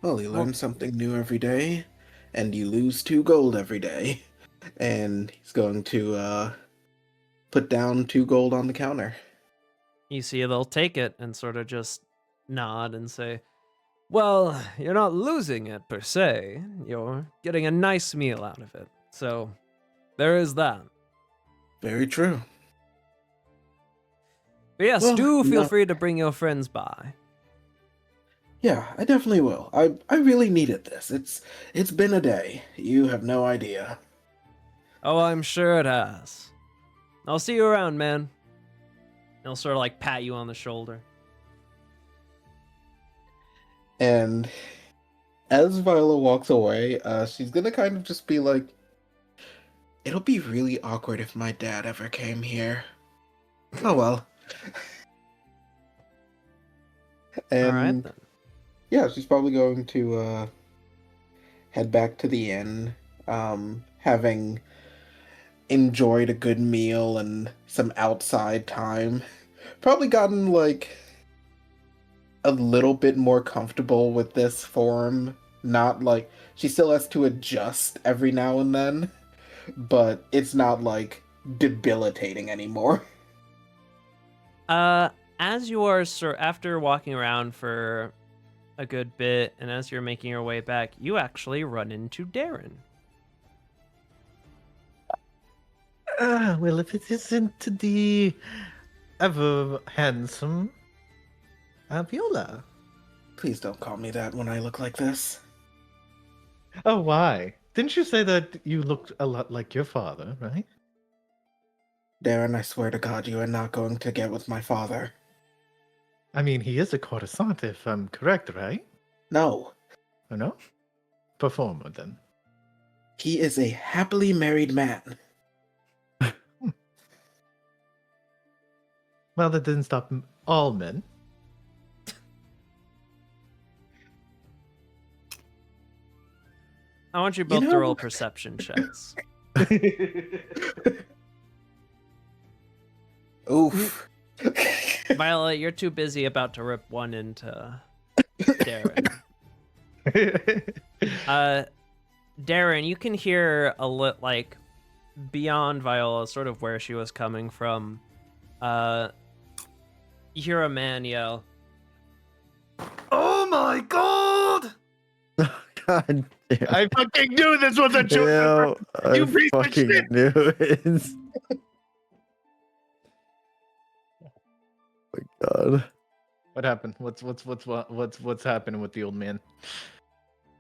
Well, you learn something new every day, and you lose 2 gold every day. And he's going to put down 2 gold on the counter. You see they'll take it and sort of just nod and say, well, you're not losing it per se. You're getting a nice meal out of it. So there is that. Very true. But yes, Well, do feel no. free to bring your friends by. Yeah, I definitely will. I really needed this. It's been a day. You have no idea. Oh, I'm sure it has. I'll see you around, man. He'll sort of like pat you on the shoulder. And as Viola walks away, she's gonna kind of just be like, it'll be really awkward if my dad ever came here. Oh well. And All right, then. yeah, she's probably going to head back to the inn, having enjoyed a good meal and some outside time. Probably gotten like a little bit more comfortable with this form. Not like she still has to adjust every now and then, but it's not like debilitating anymore. As you are after walking around for a good bit, and as you're making your way back, you actually run into Darren. Well, if it isn't the ever handsome Viola. Please don't call me that when I look like this. Oh, why? Didn't you say that you looked a lot like your father, right? Darren, I swear to God, you are not going to get with my father. I mean, he is a courtesan, if I'm correct, right? No, Or no? Performer, then. he is a happily married man. Well, that didn't stop all men. I want you both to know- roll perception checks. Oof. Violet, you're too busy about to rip one into Darren. Darren, you can hear a like beyond Viola, sort of where she was coming from. You hear a man yell, "Oh my god!" God damn. I fucking knew this was a joke! I You piece of fucking shit. knew it. Oh my god. What happened? What's happening with the old man?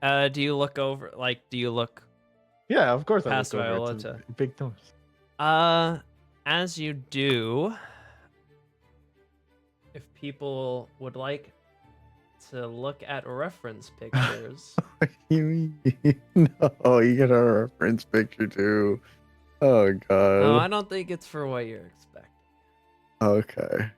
Do you look over? Like, do you look? Yeah, of course I Past look over. Viola It's a to- big noise. As you do, if people would like to look at reference pictures, You mean? No, you get a reference picture too. Oh god. no, I don't think it's for what you're expecting. Okay.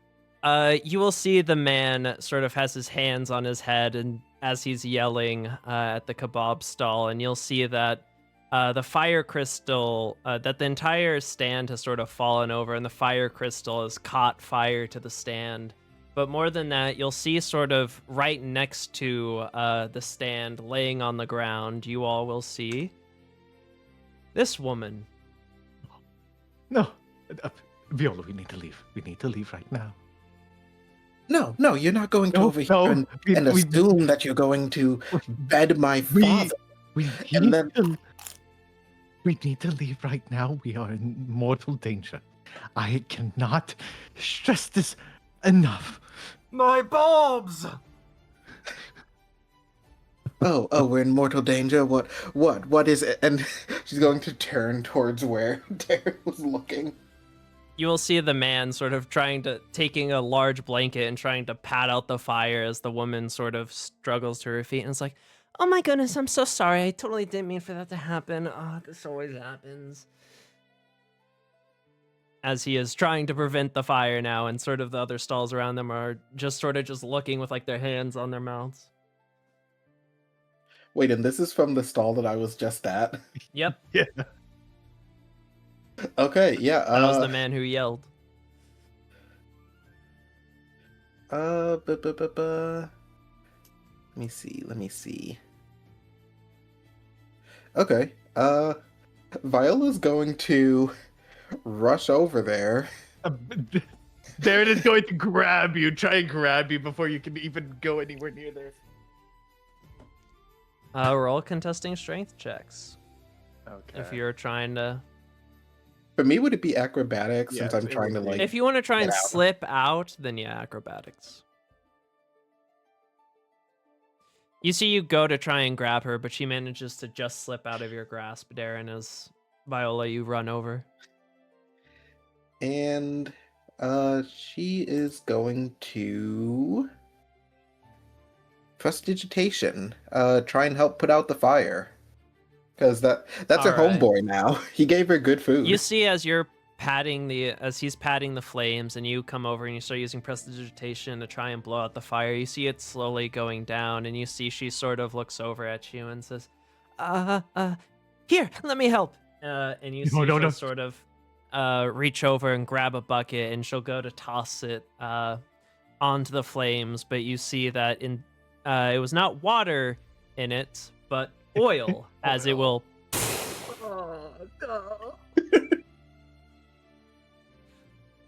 You will see the man sort of has his hands on his head, and as he's yelling at the kebab stall, and you'll see that the fire crystal, that the entire stand has sort of fallen over, and the fire crystal has caught fire to the stand. But more than that, you'll see sort of right next to the stand, laying on the ground, you all will see this woman. No. Viola, we need to leave. We need to leave right now. No, you're not going to No, over here and we- assume that you're going to bed my We- father. We And need, then- we need to leave right now. We are in mortal danger. I cannot stress this enough. My bobs! Oh, we're in mortal danger. What is it? And she's going to turn towards where Darren was looking. You will see the man sort of taking a large blanket and trying to pat out the fire as the woman sort of struggles to her feet, and it's like, "Oh my goodness, I'm so sorry. I totally didn't mean for that to happen. Oh, this always happens." As he is trying to prevent the fire now, and sort of the other stalls around them are just sort of just looking with like their hands on their mouths. Wait, and this is from the stall that I was just at. Yep, Okay, yeah. that was the man who yelled. Let me see. Okay. Viola's going to rush over there. Darren is going to grab you, try and grab you before you can even go anywhere near there. Roll contesting strength checks Okay. if you're trying to. For me, would it be acrobatics since Yes, I'm it trying to would be. like? If you want to try and get out. slip out, then yeah, acrobatics. You see, you go to try and grab her, but she manages to just slip out of your grasp, Darren, as Viola, you run over. And she is going to prestidigitation. Try and help put out the fire. Because that's her Alright. homeboy now. He gave her good food. You see, as he's patting the flames, and you come over and you start using prestidigitation to try and blow out the fire. You see it slowly going down, and you see she sort of looks over at you and says, "Here, let me help." And you see No, she'll no. sort of reach over and grab a bucket, and she'll go to toss it onto the flames. But you see that it was not water in it, but oil, as it will.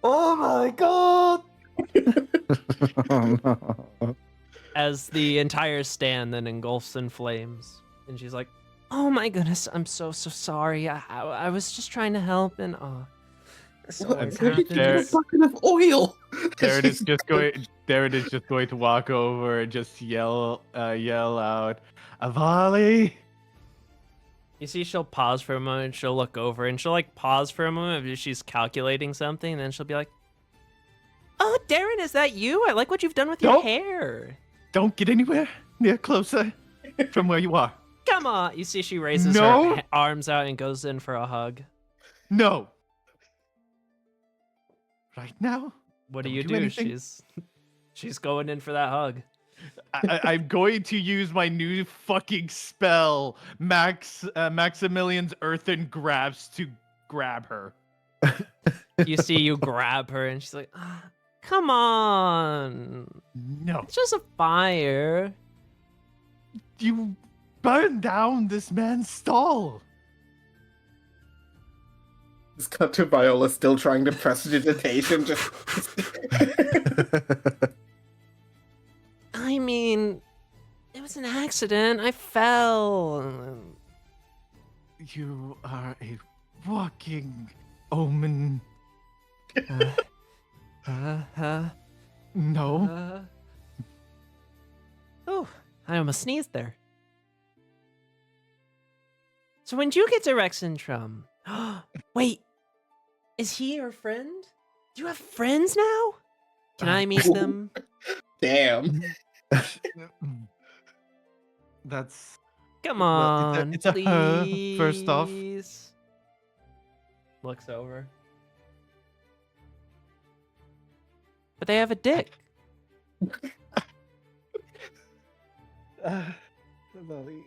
Oh my god! Oh no. As the entire stand then engulfs in flames, and she's like, "Oh my goodness, I'm so sorry. I was just trying to help, and this What? always Where did you get a happens." bucket of oil? Darren is just going. Darren is just going to walk over and just yell out, "Avali!" You see, she'll pause for a moment. She'll look over and she'll like pause for a moment if she's calculating something. And then she'll be like, "Oh, Darren, is that you? I like what you've done with your Nope. hair." Don't get anywhere near closer from where you are. Come on. You see, she raises No. her arms out and goes in for a hug. No. Right now, What do Don't you do do? anything. She's going in for that hug. I'm going to use my new fucking spell, Maximilian's Earthen Grabs, to grab her. You see, you grab her, and she's like, "Come on, No. it's just a fire." You burned down this man's stall. It's cut to Viola still trying to prestidigitation. Just I mean, it was an accident. I fell. You are a walking omen. No. Oh, I almost sneezed there. So when you get to Rexentrum, wait, is he your friend? Do you have friends now? Can I meet them? damn. That's Come Well, on, it's a her, first off. please. Looks over. But they have a dick. Lily,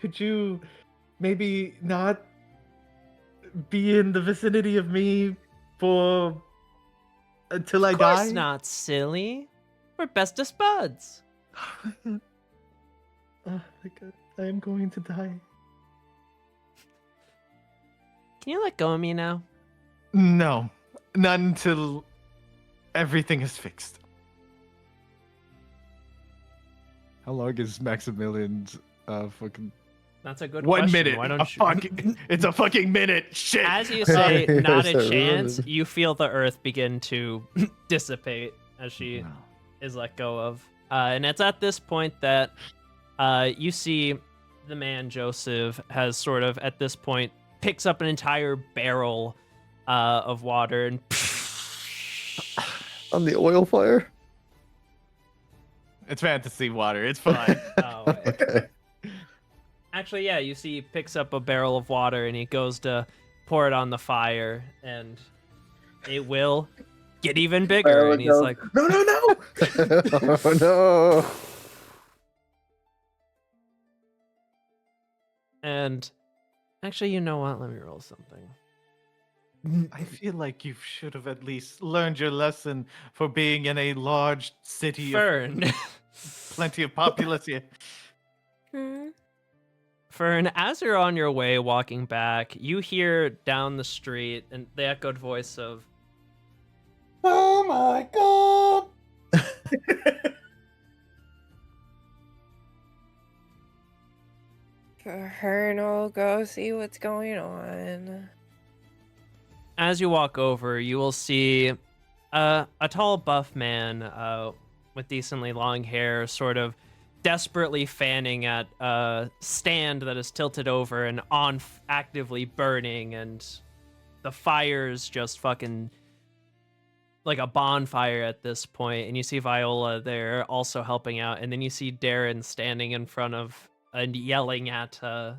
could you maybe not be in the vicinity of me for until I Of course die? not, silly. We're bestest buds. Oh my god, I am going to die. Can you let go of me now? No, not until everything is fixed. How long is Maximilian's fucking That's a good 1 question. minute? Why A don't you? fucking, it's a fucking minute. Shit. As you say, not a Start chance, running. you feel the earth begin to dissipate as she is let go of. And it's at this point that you see the man Joseph has sort of at this point picks up an entire barrel of water and On the oil fire? It's fantasy water. It's fine. oh, Okay. actually, yeah, you see he picks up a barrel of water and he goes to pour it on the fire and it will get even bigger. There we And he's go. like, No, no, no! Oh no. and actually, you know what? Let me roll something. I feel like you should have at least learned your lesson for being in a large city of Fern. plenty of populace here. Hmm? Fern, as you're on your way walking back, you hear down the street and the echoed voice of, Oh my god! Colonel, go see what's going on. as you walk over, you will see a tall, buff man with decently long hair, sort of desperately fanning at a stand that is tilted over and actively burning, and the fire's just fucking like a bonfire at this point. And you see Viola there also helping out, and then you see Darren standing in front of and yelling at the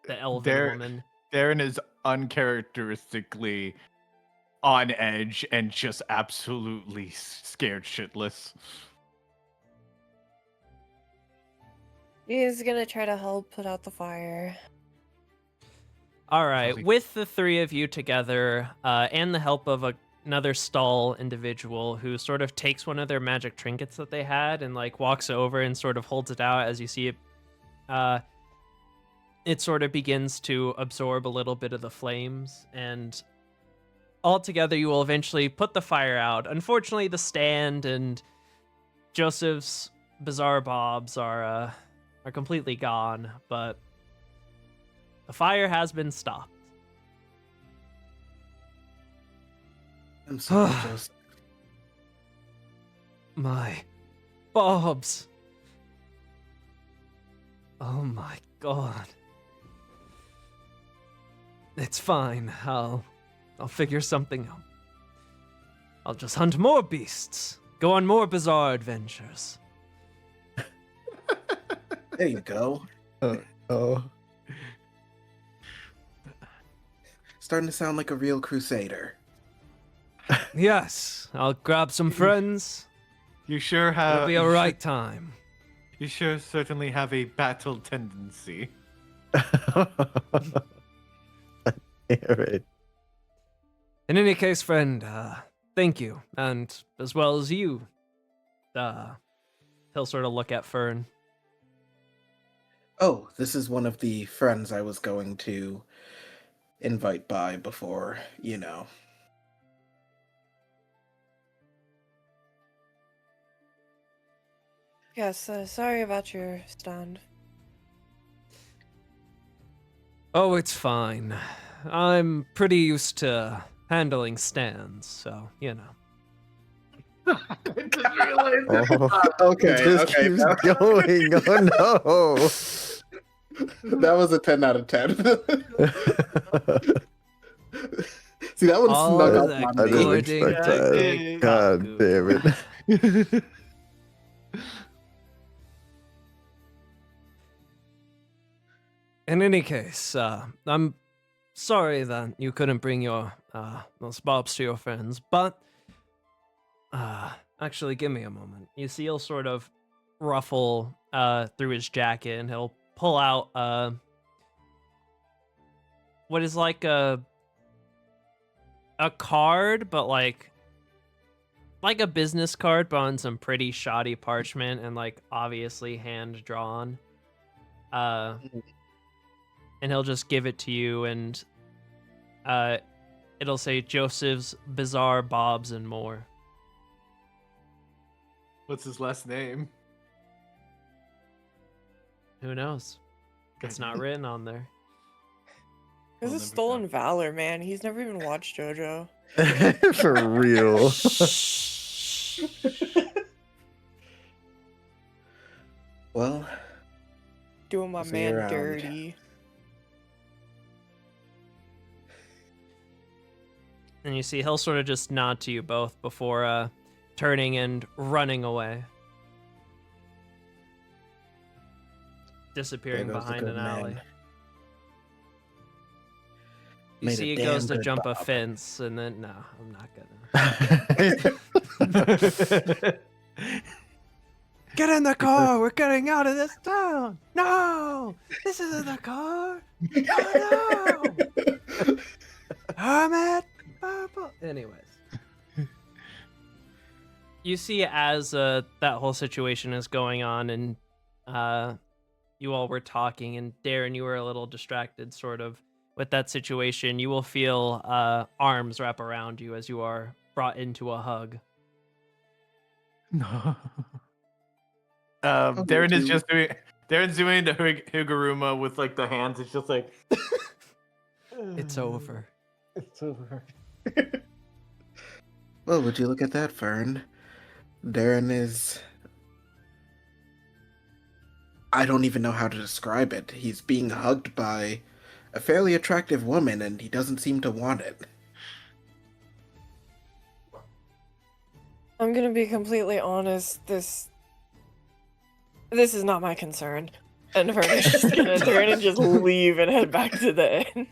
elven woman. Darren is uncharacteristically on edge and just absolutely scared shitless. He's gonna try to help put out the fire. All right, Lovely. with the three of you together, and the help of another stall individual who sort of takes one of their magic trinkets that they had and like walks over and sort of holds it out as you see it. It sort of begins to absorb a little bit of the flames, and altogether you will eventually put the fire out. Unfortunately, the stand and Joseph's bizarre bobs are completely gone, but the fire has been stopped. I'm sorry, Joseph. my Bobs. Oh my god. It's fine. I'll figure something out. I'll just hunt more beasts. Go on more bizarre adventures. There you go. Oh. Starting to sound like a real crusader. Yes, I'll grab some friends. You sure have. It'll be a right time. You sure certainly have a battle tendency. Right. In any case, friend, thank you. And as well as you, he'll sort of look at Fern. Oh, this is one of the friends I was going to invite by before, you know. Yes, sorry about your stand. Oh, it's fine. I'm pretty used to handling stands, so, you know. I just realized Oh, Okay, it just okay. keeps going. Oh no. That was a 10 out of 10. See, that one All snuck that up I on didn't me. expect Good. that. God damn it. In any case, I'm sorry that you couldn't bring your those bobs to your friends, but actually, give me a moment. You see, he'll sort of ruffle through his jacket, and he'll pull out what is like a card, but like a business card, but on some pretty shoddy parchment and like obviously hand drawn. And he'll just give it to you, and it'll say Joseph's Bizarre Bobs and More. What's his last name? Who knows? It's not written on there. This We'll is never stolen know. valor, man. He's never even watched JoJo. For real. Well, Doing my See you man around. dirty. And you see he'll sort of just nod to you both before turning and running away. Disappearing There goes the behind good an alley. man. You Made a see he damn goes to good jump a Bob. fence, and then, no, I'm not gonna. Get in the car! We're getting out of this town! No! This isn't the car! Oh no! Hermit! Purple! Anyways. You see as that whole situation is going on, and you all were talking, and Darren, you were a little distracted, sort of, with that situation. You will feel arms wrap around you as you are brought into a hug. No. Oh, Darren is dude. just doing. Darren's doing the Higuruma with like the hands. It's just like. It's over. It's over. Well, would you look at that, Fern? Darren is... I don't even know how to describe it. He's being hugged by a fairly attractive woman, and he doesn't seem to want it. I'm gonna be completely honest. This is not my concern. And Fern is just gonna turn and just leave and head back to the inn.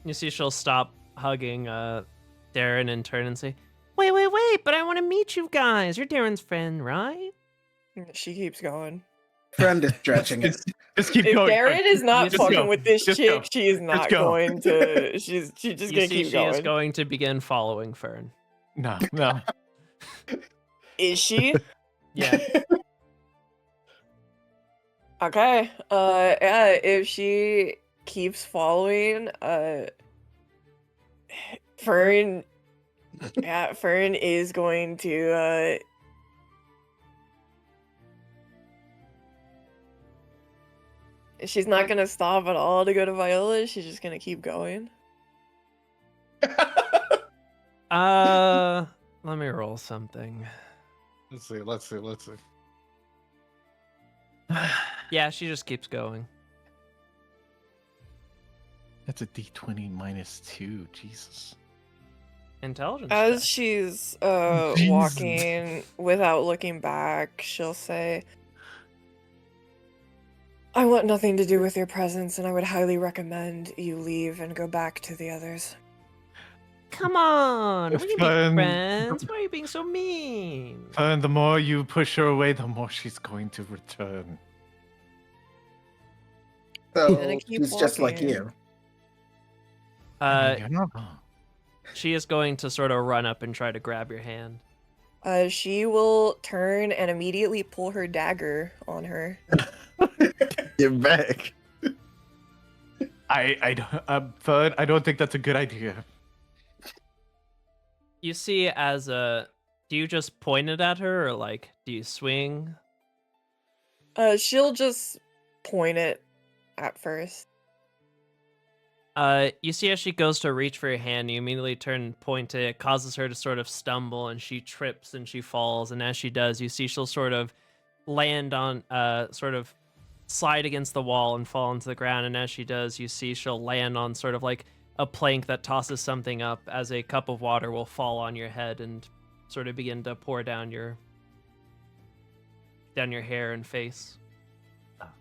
You see she'll stop hugging Darren and turn and say, wait, but I want to meet you guys. You're Darren's friend, right? She keeps going. Friend is stretching it. Just keep If going. Darren is not Just fucking go. with this Just chick, go. she is not go. going to. She's just You gonna see keep she going. is going to begin following Fern. No, no. Is she? Yeah. Okay. Yeah. If she keeps following, Fern. Yeah, Fern is going to. She's not gonna stop at all to go to Viola. She's just gonna keep going. Let me roll something. Let's see. Yeah, she just keeps going. That's a D20 -2. Jesus. Intelligence. As check. she's Jesus. walking without looking back, she'll say, I want nothing to do with your presence, and I would highly recommend you leave and go back to the others. Come on, we can be Fun. friends. Why are you being so mean? And the more you push her away, the more she's going to return. So gonna keep she's just like walking. you. You're not wrong. She is going to sort of run up and try to grab your hand. She will turn and immediately pull her dagger on her. Get back. Fern, I don't think that's a good idea. You see, do you just point it at her, or like, do you swing? She'll just point it at first. You see as she goes to reach for your hand, you immediately turn and point it. It causes her to sort of stumble, and she trips and she falls. And as she does, you see she'll sort of land on, sort of slide against the wall and fall into the ground. And as she does, you see she'll land on sort of like a plank that tosses something up, as a cup of water will fall on your head and sort of begin to pour down your hair and face.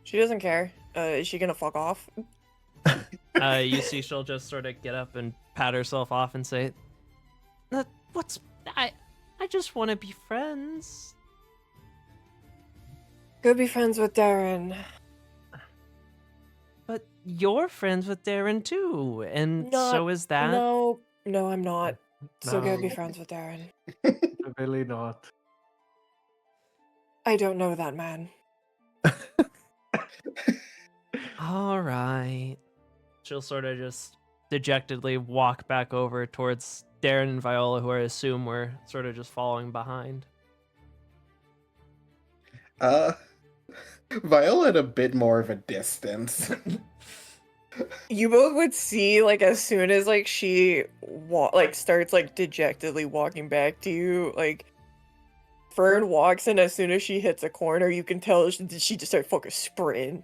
She doesn't care. Is she gonna fuck off? You see she'll just sort of get up and pat herself off and say, I just want to be friends. Go be friends with Darren. But you're friends with Darren too, and Not- so is that. No, I'm not. So go be No. friends with Darren. Really not. I don't know that man. All right. She'll sort of just dejectedly walk back over towards Darren and Viola, who I assume were sort of just following behind. Viola at a bit more of a distance. You both would see, like, as soon as, like, she starts, like, dejectedly walking back to you, like, Fern walks, and as soon as she hits a corner, you can tell she just starts fucking sprinting.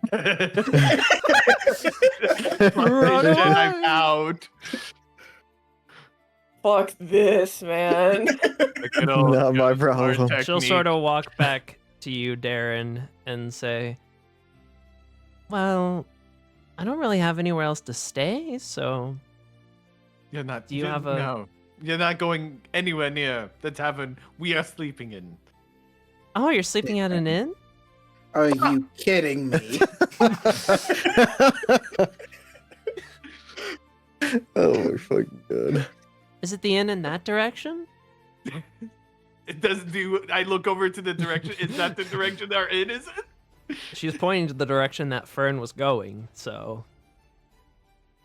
I'm out. Fuck this, man. Not my problem. She'll sort of walk back to you, Darren, and say, well, I don't really have anywhere else to stay, so You're not. Do you have a- No, you're not going anywhere near the tavern we are sleeping in. Oh, you're sleeping at an inn? Are you kidding me? Oh my fucking god. Is it the inn in that direction? It doesn't do. I look over to the direction. Is that the direction our inn is in? She's pointing to the direction that Fern was going, so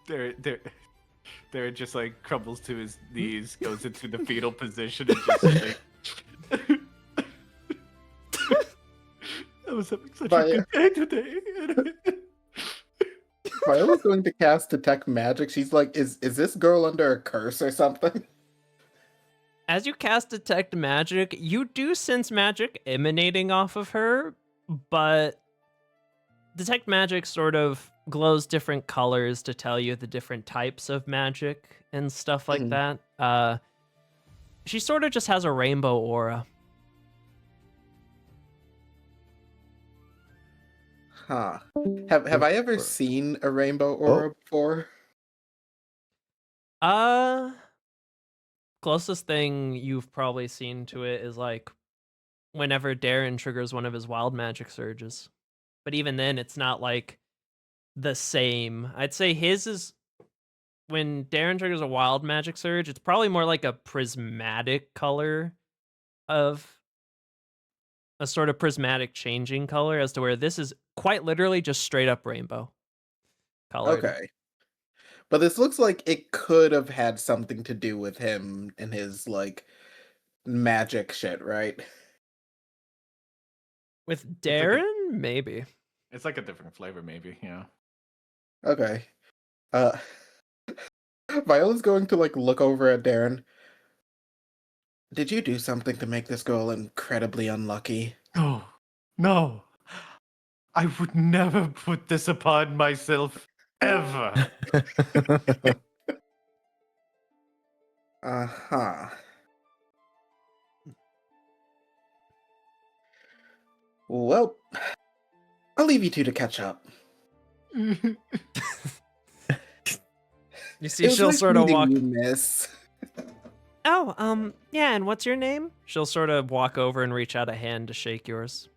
There just like crumbles to his knees, goes into the fetal position, and just like. I was having such a good day today. Viola's going to cast Detect Magic. She's like, is this girl under a curse or something? as you cast Detect Magic, you do sense magic emanating off of her, but Detect Magic sort of glows different colors to tell you the different types of magic and stuff like that. She sort of just has a rainbow aura. Huh. Have I ever seen a rainbow aura before? Closest thing you've probably seen to it is like whenever Darren triggers one of his wild magic surges. But even then, it's not like the same. I'd say his is when Darren triggers a wild magic surge, it's probably more like a prismatic color of a sort of prismatic changing color, as to where this is quite literally just straight up rainbow colored. Okay. But this looks like it could have had something to do with him and his, like, magic shit, right? With like Darren, maybe. It's like a different flavor, maybe. Yeah. Okay. Viola's going to, like, look over at Darren. Did you do something to make this girl incredibly unlucky? Oh, no. I would never put this upon myself ever. Uh-huh. Well, I'll leave you two to catch up. You see, It was she'll nice sort of meeting walk. you, miss. Oh, yeah, and what's your name? She'll sort of walk over and reach out a hand to shake yours.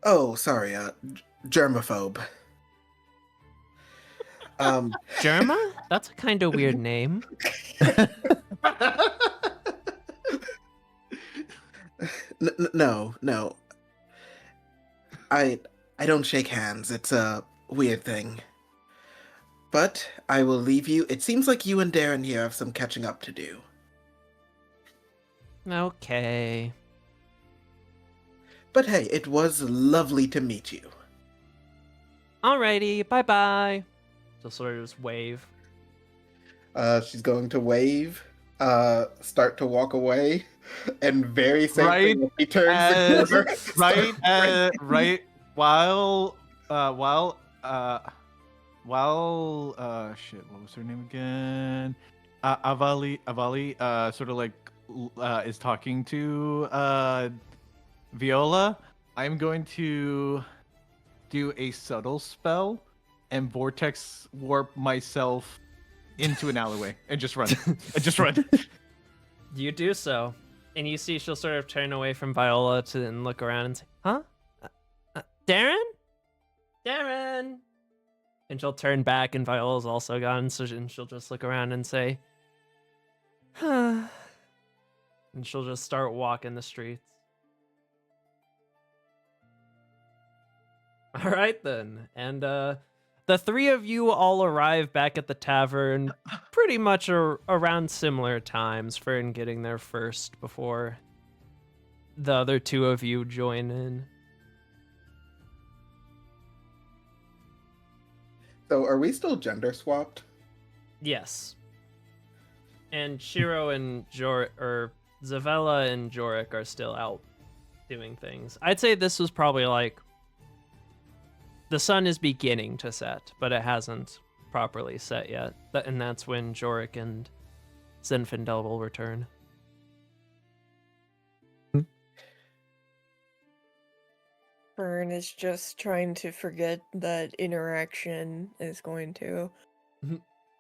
Oh, sorry, germaphobe. Germa? That's a kind of weird name. No. I don't shake hands. It's a weird thing. But I will leave you. It seems like you and Darren here have some catching up to do. Okay. But hey, it was lovely to meet you. Alrighty, bye-bye. She'll sort of just wave. She's going to wave, start to walk away, and very same Right thing, he turns the corner. right while shit, what was her name again? Avali sort of like is talking to Viola. I'm going to do a subtle spell and vortex warp myself into an alleyway and just run. You do so. And you see she'll sort of turn away from Viola and look around and say, huh? Darren? Darren! And she'll turn back and Viola's also gone, so she'll just look around and say, huh. And she'll just start walking the streets. All right, then. And the three of you all arrive back at the tavern pretty much around similar times, Fern getting there first before the other two of you join in. So are we still gender swapped? Yes. And Shiro and Zevalia and Jorik are still out doing things. I'd say this was probably like the sun is beginning to set, but it hasn't properly set yet. And that's when Jorik and Zinfandel will return. Fern is just trying to forget that interaction is going to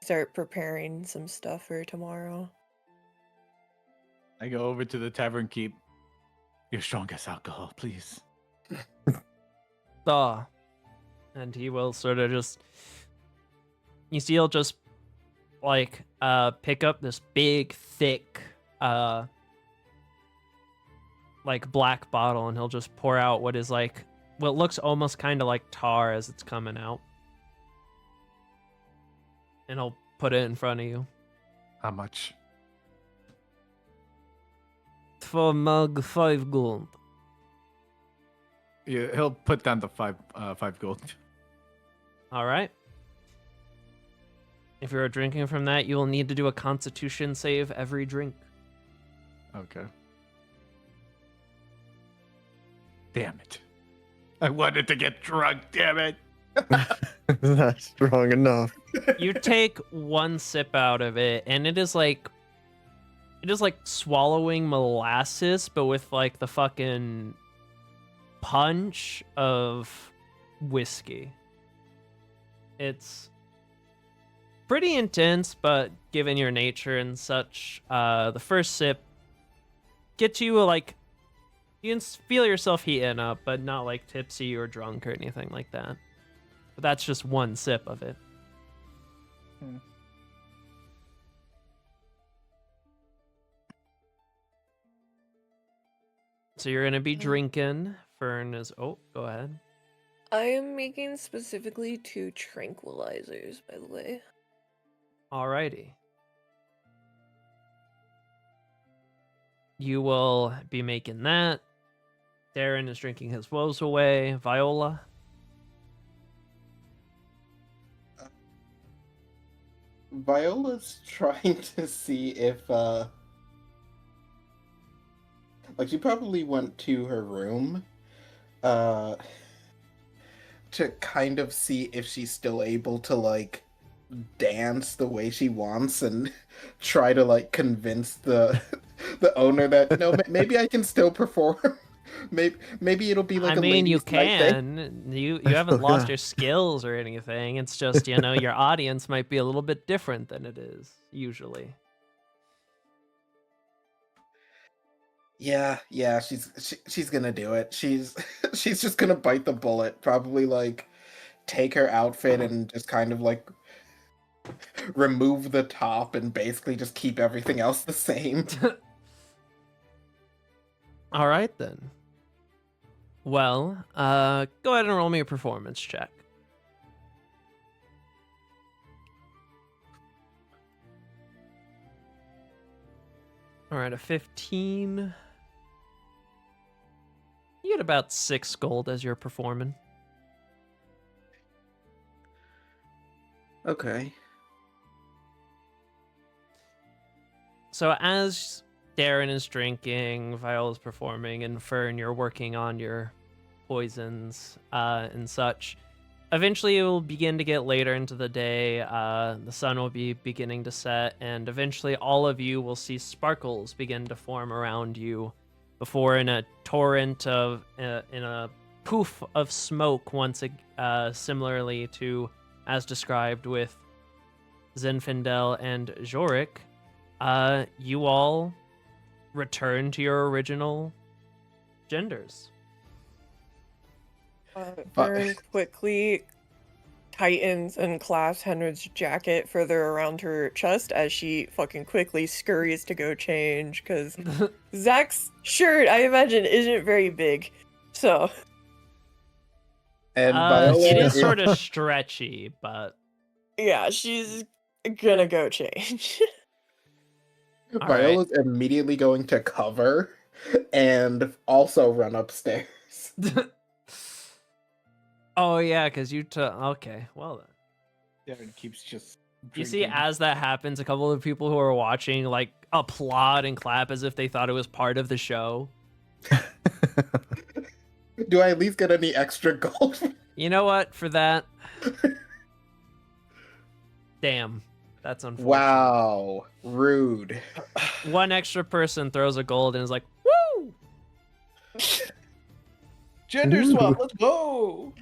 start preparing some stuff for tomorrow. I go over to the tavern keep. Your strongest alcohol, please. And he will sort of just, you see, he'll just like pick up this big, thick, like black bottle, and he'll just pour out what is like what looks almost kind of like tar as it's coming out, and he'll put it in front of you. How much? For mug 5 gold. Yeah, he'll put down the five gold. All right. If you're drinking from that, you will need to do a Constitution save every drink. Okay. Damn it. I wanted to get drunk, damn it. Not strong enough. You take one sip out of it, and it is like swallowing molasses, but with like the fucking punch of whiskey. It's pretty intense, but given your nature and such, the first sip gets you like, you can feel yourself heating up, but not like tipsy or drunk or anything like that. But that's just one sip of it. So you're gonna be drinking. Fern is. Oh, go ahead. I am making specifically 2 tranquilizers, by the way. Alrighty. You will be making that. Darren is drinking his woes away. Viola. Viola's trying to see if Like, she probably went to her room uh, to kind of see if she's still able to, like, dance the way she wants and try to, like, convince the the owner that, no, maybe I can still perform. Maybe it'll be like I a mean, you ladies' night thing. can. You haven't lost your skills or anything. It's just, your audience might be a little bit different than it is usually. Yeah, she's gonna do it. She's she's just gonna bite the bullet. Probably like take her outfit and just kind of like remove the top and basically just keep everything else the same. All right then. Well, go ahead and roll me a performance check. All right, a 15. You get about 6 gold as you're performing. Okay. So as Darren is drinking, Viola's performing, and Fern, you're working on your poisons and such. Eventually, it will begin to get later into the day. The sun will be beginning to set, and eventually, all of you will see sparkles begin to form around you. Before, in a torrent of, in a poof of smoke, similarly to as described with Zinfandel and Jorik, you all return to your original genders. Fern quickly tightens and clasps Henry's jacket further around her chest as she fucking quickly scurries to go change, because Zach's shirt, I imagine, isn't very big. So. And Viola it is sort of stretchy, but Yeah, she's gonna go change. Viola's immediately going to cover and also run upstairs. Oh yeah, because you took. Okay, well then. Darren keeps just. You see, drinking. as that happens, a couple of people who are watching like applaud and clap as if they thought it was part of the show. Do I at least get any extra gold? You know what? For that, damn, that's unfortunate. Wow, rude. One extra person throws a gold and is like, "Woo!" Gender swap, let's go!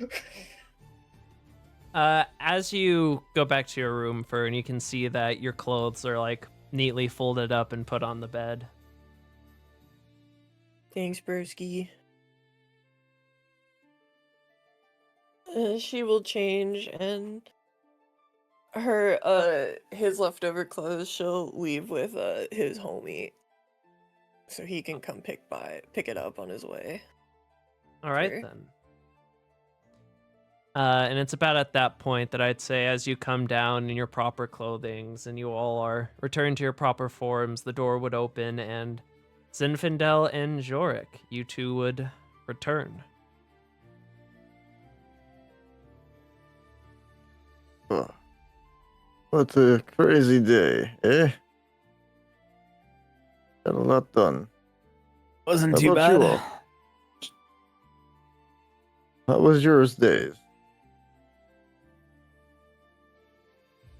As you go back to your room, Fern, you can see that your clothes are like neatly folded up and put on the bed. Thanks, broski. She will change, and his leftover clothes she'll leave with his homie, so he can come pick it up on his way. All right Sure. then. And it's about at that point that I'd say, as you come down in your proper clothings and you all are returned to your proper forms, the door would open and Zinfandel and Jorik, you two would return. Oh, what a crazy day, eh? Got a lot done. Wasn't How too about you bad. all? How was yours days?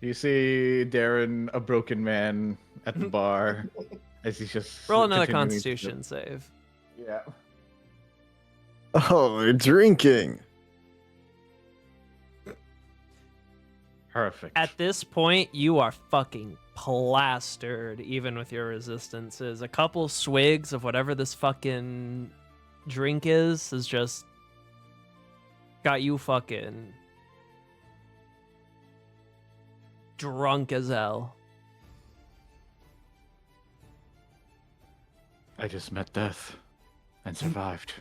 You see Darren, a broken man, at the bar, as he's just Roll another continuing to- Constitution save. Yeah. Oh, we're drinking. Perfect. At this point, you are fucking plastered, even with your resistances. A couple swigs of whatever this fucking drink is just got you fucking drunk as hell. I just met death and survived.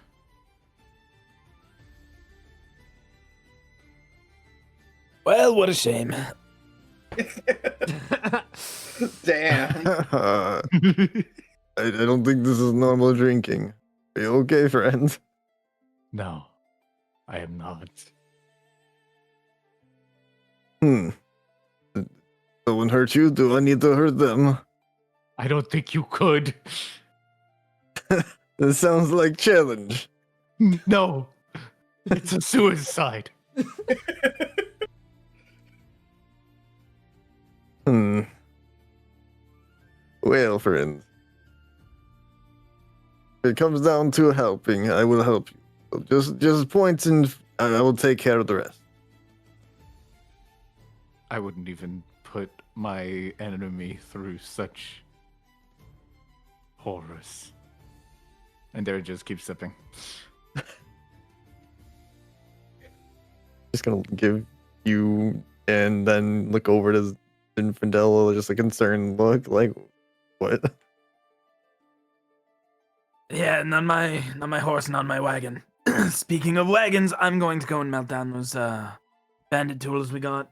Well, what a shame. Damn. I don't think this is normal drinking. Are you okay, friend? No, I am not. Someone hurt you? Do I need to hurt them? I don't think you could. This sounds like challenge. No, it's a suicide. Well, friend. If it comes down to helping, I will help you. So just point and I will take care of the rest. I wouldn't even put my enemy through such horrors. And there, just keep sipping. Just gonna give you and then look over to Zinfandel, just a concerned look, like, what? Yeah, not my horse, not my wagon. Speaking of wagons, I'm going to go and melt down those bandit tools we got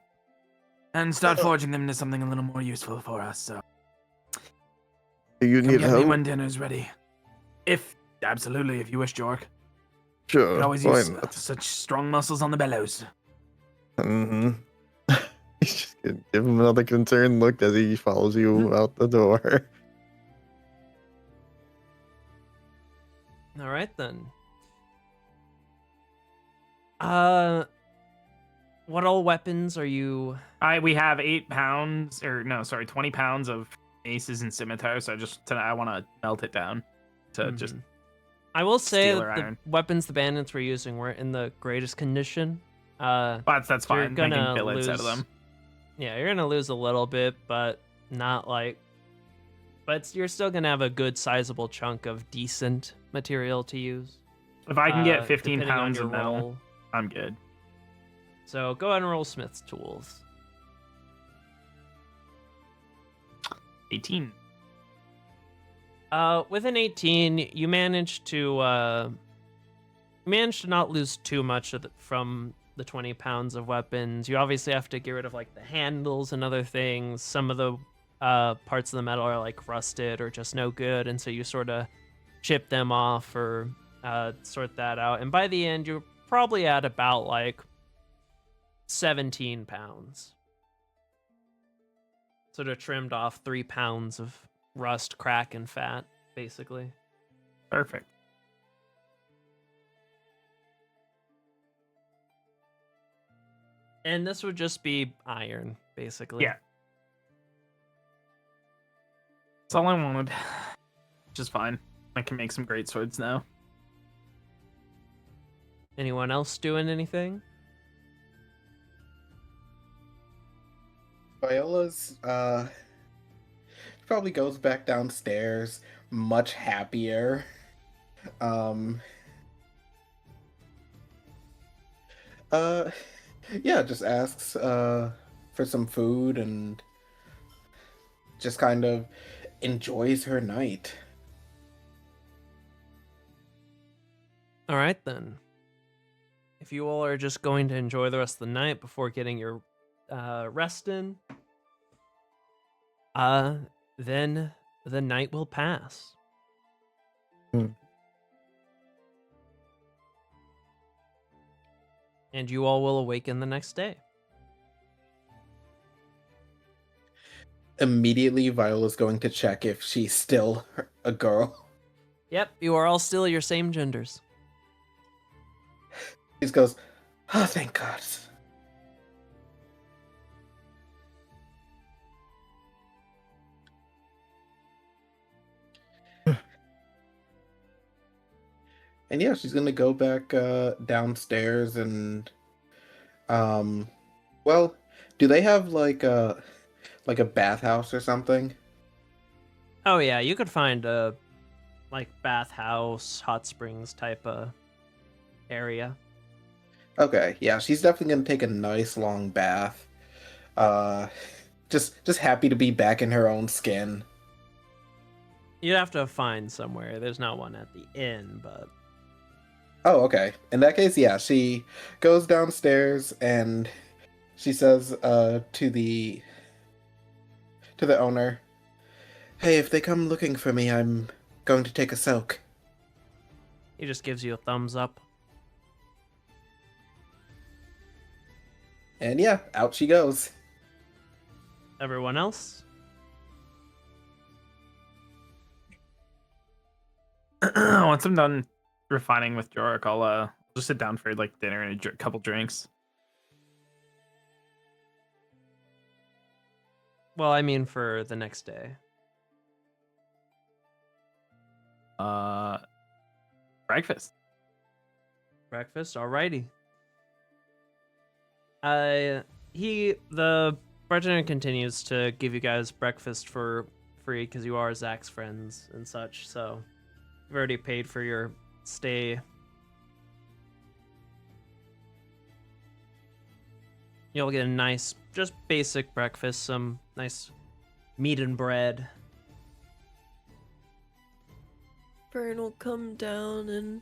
and start forging them into something a little more useful for us. So Do you come need get me help? when dinner's ready. If absolutely, if you wish, Jork. Sure, Could always why use not? such strong muscles on the bellows. Mm-hmm. He's just gonna give him another concerned look as he follows you out the door. All right then. What all weapons are you? We have 8 pounds, or no, sorry, 20 pounds of maces and scimitars. So I want to melt it down to just. I will say steel that or the iron. weapons the bandits were using weren't in the greatest condition. But that's You're fine. gonna Making billets out of lose- them. Yeah, you're gonna lose a little bit, but not like. But you're still gonna have a good sizable chunk of decent material to use. If I can get 15 depending on pounds your of metal, roll. I'm good. So go ahead and roll Smith's tools. 18. With an 18, you manage to not lose too much from the 20 pounds of weapons. You obviously have to get rid of like the handles and other things. Some of the parts of the metal are like rusted or just no good, and so you sort of chip them off or sort that out. And by the end, you're probably at about like 17 pounds. Sort of trimmed off 3 pounds of rust, crack, and fat, basically. Perfect. And this would just be iron, basically. Yeah. That's all I wanted. Which is fine. I can make some great swords now. Anyone else doing anything? Viola's probably goes back downstairs, much happier. Yeah, just asks for some food and just kind of enjoys her night. All right, then. If you all are just going to enjoy the rest of the night before getting your rest in, then the night will pass. And you all will awaken the next day. Immediately, Viola's going to check if she's still a girl. Yep, you are all still your same genders. She just goes, "Oh, thank God." And yeah, she's gonna go back downstairs and, well, do they have like a bathhouse or something? Oh yeah, you could find a like bathhouse, hot springs type of area. Okay, yeah, she's definitely gonna take a nice long bath. Just happy to be back in her own skin. You'd have to find somewhere. There's not one at the inn, but Oh, okay. In that case, yeah, she goes downstairs and she says to the owner, "Hey, if they come looking for me, I'm going to take a soak." he just gives you a thumbs up. And yeah, out she goes. Everyone else? once I'm done refining with Jorik, I'll just sit down for like dinner and a couple drinks. Well, I mean for the next day. Breakfast. Breakfast, alrighty. The bartender continues to give you guys breakfast for free because you are Zach's friends and such. So you've already paid for your stay. You'll get a nice, just basic breakfast, some nice meat and bread. Fern will come down and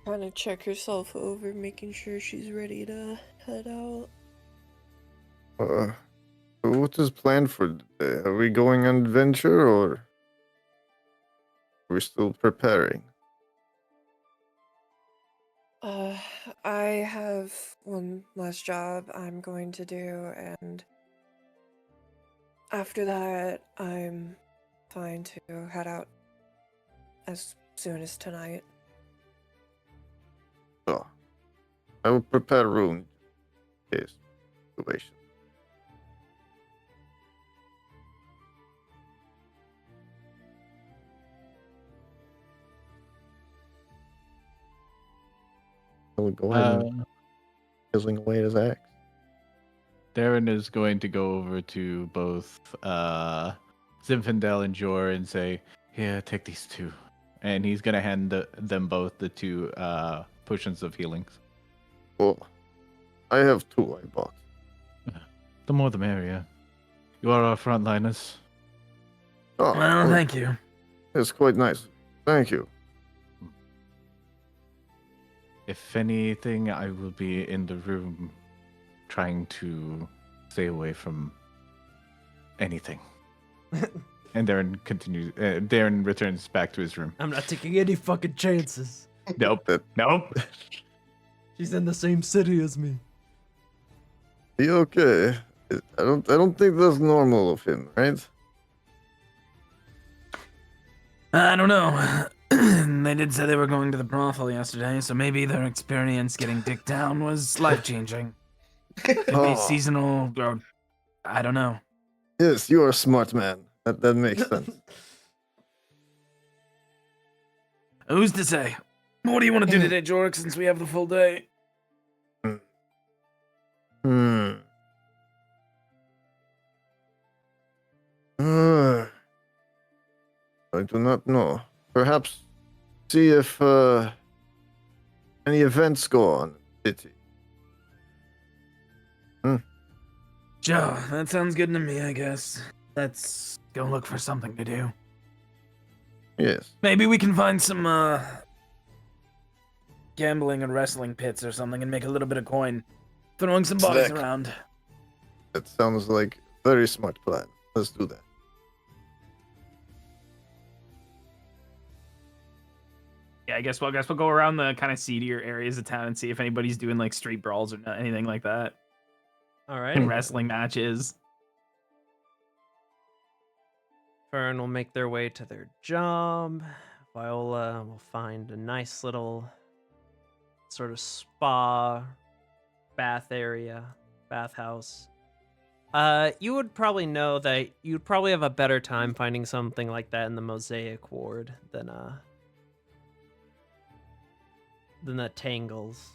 kind of check herself over, making sure she's ready to head out. What is planned for the day? Are we going on adventure or are we still preparing? I have one last job I'm going to do, and after that, I'm fine to head out as soon as tonight. Oh, I will prepare room in case situation. I will go ahead and fizzling away his axe. Darren is going to go over to both Zinfandel and Jor and say, "Here, take these two," and he's gonna hand them both the two potions of healings. Well, I have two I bought. The more the merrier. You are our frontliners. Oh, Well, thank you. it's quite nice. Thank you. If anything, I will be in the room trying to stay away from anything. And Darren returns back to his room. I'm not taking any fucking chances. Nope. Nope. She's in the same city as me. Be okay. I don't think that's normal of him, right? I don't know. They did say they were going to the brothel yesterday, so maybe their experience getting dicked down was life-changing. Could be seasonal, or I don't know. Yes, you are a smart man. That makes sense. Who's to say? What do you want to do today, Jorik, since we have the full day? I do not know. Perhaps see if any events go on in the city. Joe, that sounds good to me, I guess. Let's go look for something to do. Yes. Maybe we can find some gambling and wrestling pits or something and make a little bit of coin. Throwing some bodies Sick. around. That sounds like a very smart plan. Let's do that. Yeah, I guess we'll go around the kind of seedier areas of town and see if anybody's doing like street brawls or anything like that. All right. And wrestling matches. Fern will make their way to their job. Viola will find a nice little sort of spa, bathhouse. You would probably know that you'd probably have a better time finding something like that in the Mosaic Ward than the Tangles.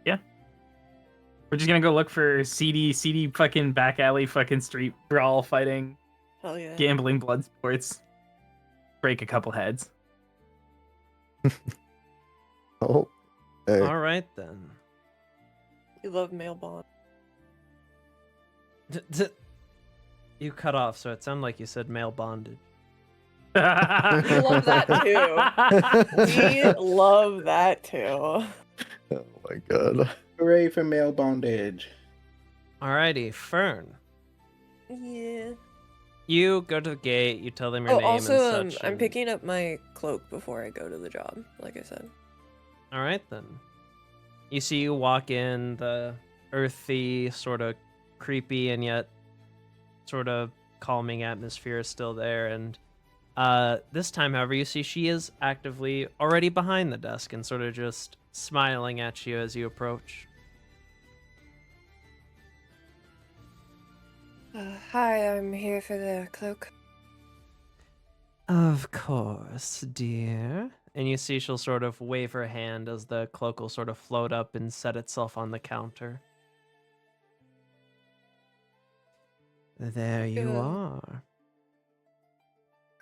Yeah. We're just gonna go look for seedy fucking back alley fucking street brawl fighting, Hell yeah. gambling, blood sports. Break a couple heads. Oh. Hey. All right then. You love male bond. You cut off, so it sounded like you said male bondage. We love that too. We love that too. Oh my god. Hooray for male bondage. Alrighty, Fern. Yeah. You go to the gate, you tell them your Oh, name also, and such. I'm and- picking up my cloak before I go to the job, like I said. Alright then. You see you walk in, the earthy, sort of creepy and yet sort of calming atmosphere is still there, and This time, however, you see she is actively already behind the desk and sort of just smiling at you as you approach. Hi, I'm here for the cloak. Of course, dear. And you see she'll sort of wave her hand as the cloak will sort of float up and set itself on the counter. There you Yeah. are.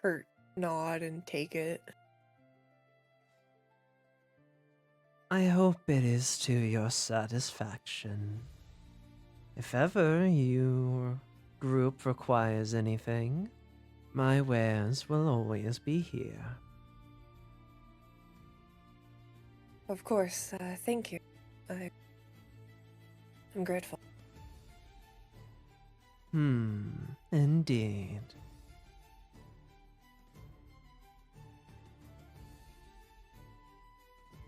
Kurt nod and take it. I hope it is to your satisfaction. If ever your group requires anything, my wares will always be here. Of course, thank you. I'm grateful. Indeed.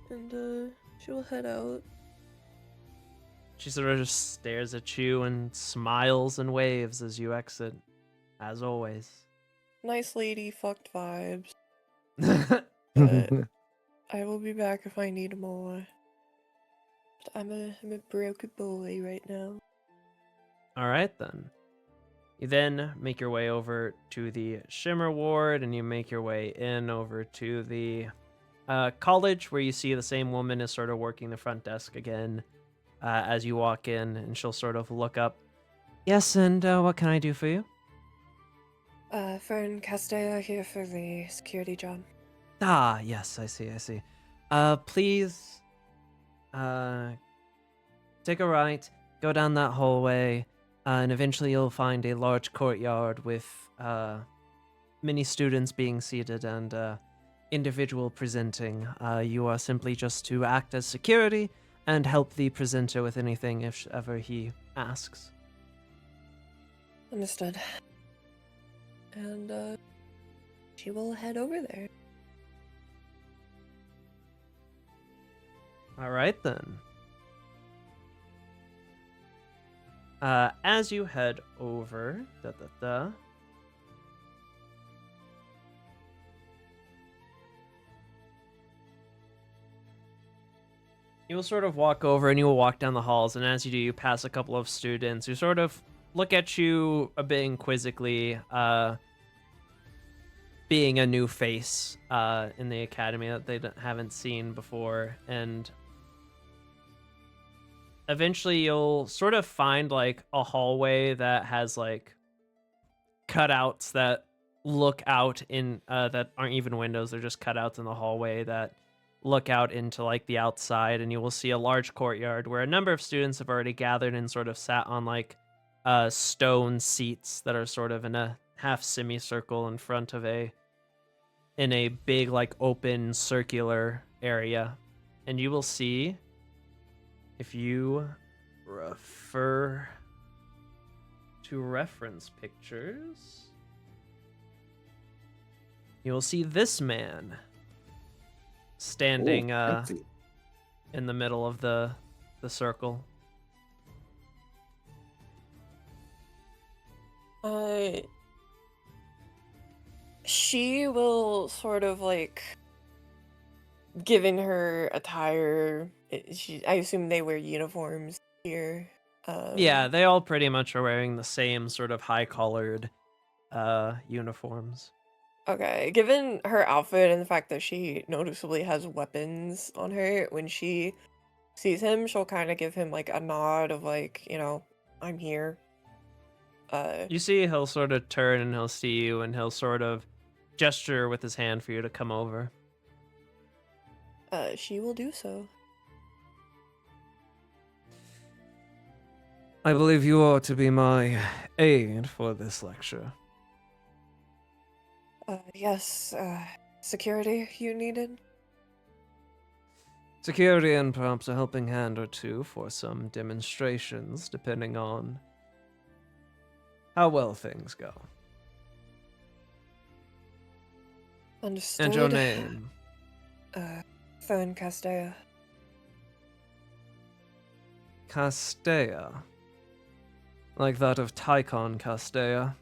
And, she'll head out. She sort of just stares at you and smiles and waves as you exit, as always. Nice lady, fucked vibes. All I will be back if I need more. But I'm a broken boy right now. right, then. You then make your way over to the Shimmer Ward, and you make your way in over to the college, where you see the same woman is sort of working the front desk again as you walk in, and she'll sort of look up. Yes, and what can I do for you? Fern Castea here for the security job. Ah, yes, I see. Please, take a right, go down that hallway, and eventually you'll find a large courtyard with many students being seated and individual presenting. You are simply just to act as security and help the presenter with anything if ever he asks. Understood. And, she will head over there. All right, then. As you head over, you will sort of walk over and you will walk down the halls, and as you do, you pass a couple of students who sort of look at you a bit inquisitively, being a new face in the academy that they haven't seen before, and eventually you'll sort of find like a hallway that has like cutouts that look out in that aren't even windows, they're just cutouts in the hallway that look out into like the outside, and you will see a large courtyard where a number of students have already gathered and sort of sat on like stone seats that are sort of in a half semicircle in front of a big like open circular area. And you will see, if you refer to reference pictures, you will see this man standing Fancy. in the middle of the circle. She will sort of like, given her attire, I assume they wear uniforms here. Yeah, they all pretty much are wearing the same sort of high-collared uniforms. Okay, given her outfit and the fact that she noticeably has weapons on her, when she sees him, she'll kind of give him like a nod of like, I'm here. You see he'll sort of turn and he'll see you, and he'll sort of gesture with his hand for you to come over. She will do so. I believe you are to be my aide for this lecture. Yes, security you needed? Security and perhaps a helping hand or two for some demonstrations, depending on how well things go. Understood. And your name? Fern Castea. Castea. Like that of Tychon Castea.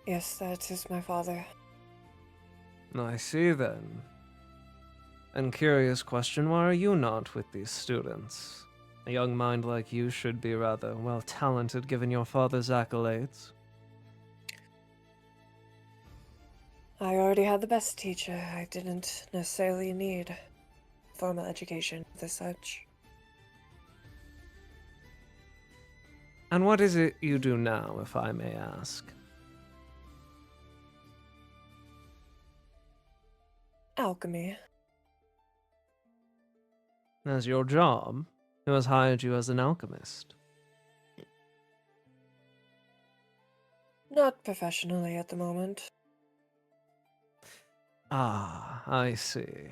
Yes, that is my father. I see then. And curious question, why are you not with these students? A young mind like you should be rather well talented given your father's accolades. I already had the best teacher. I didn't necessarily need formal education as such. And what is it you do now, if I may ask? Alchemy. As your job? Who has hired you as an alchemist? Not professionally at the moment. Ah, I see.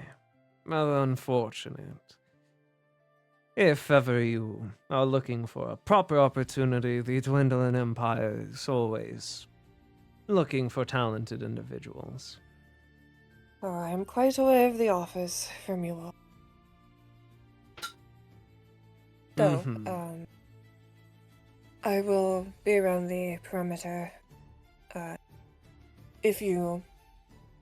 Well, unfortunate. If ever you are looking for a proper opportunity, the Dwindling Empire is always looking for talented individuals. Oh, I am quite aware of the office from you all. So, Mhm. I will be around the perimeter. If you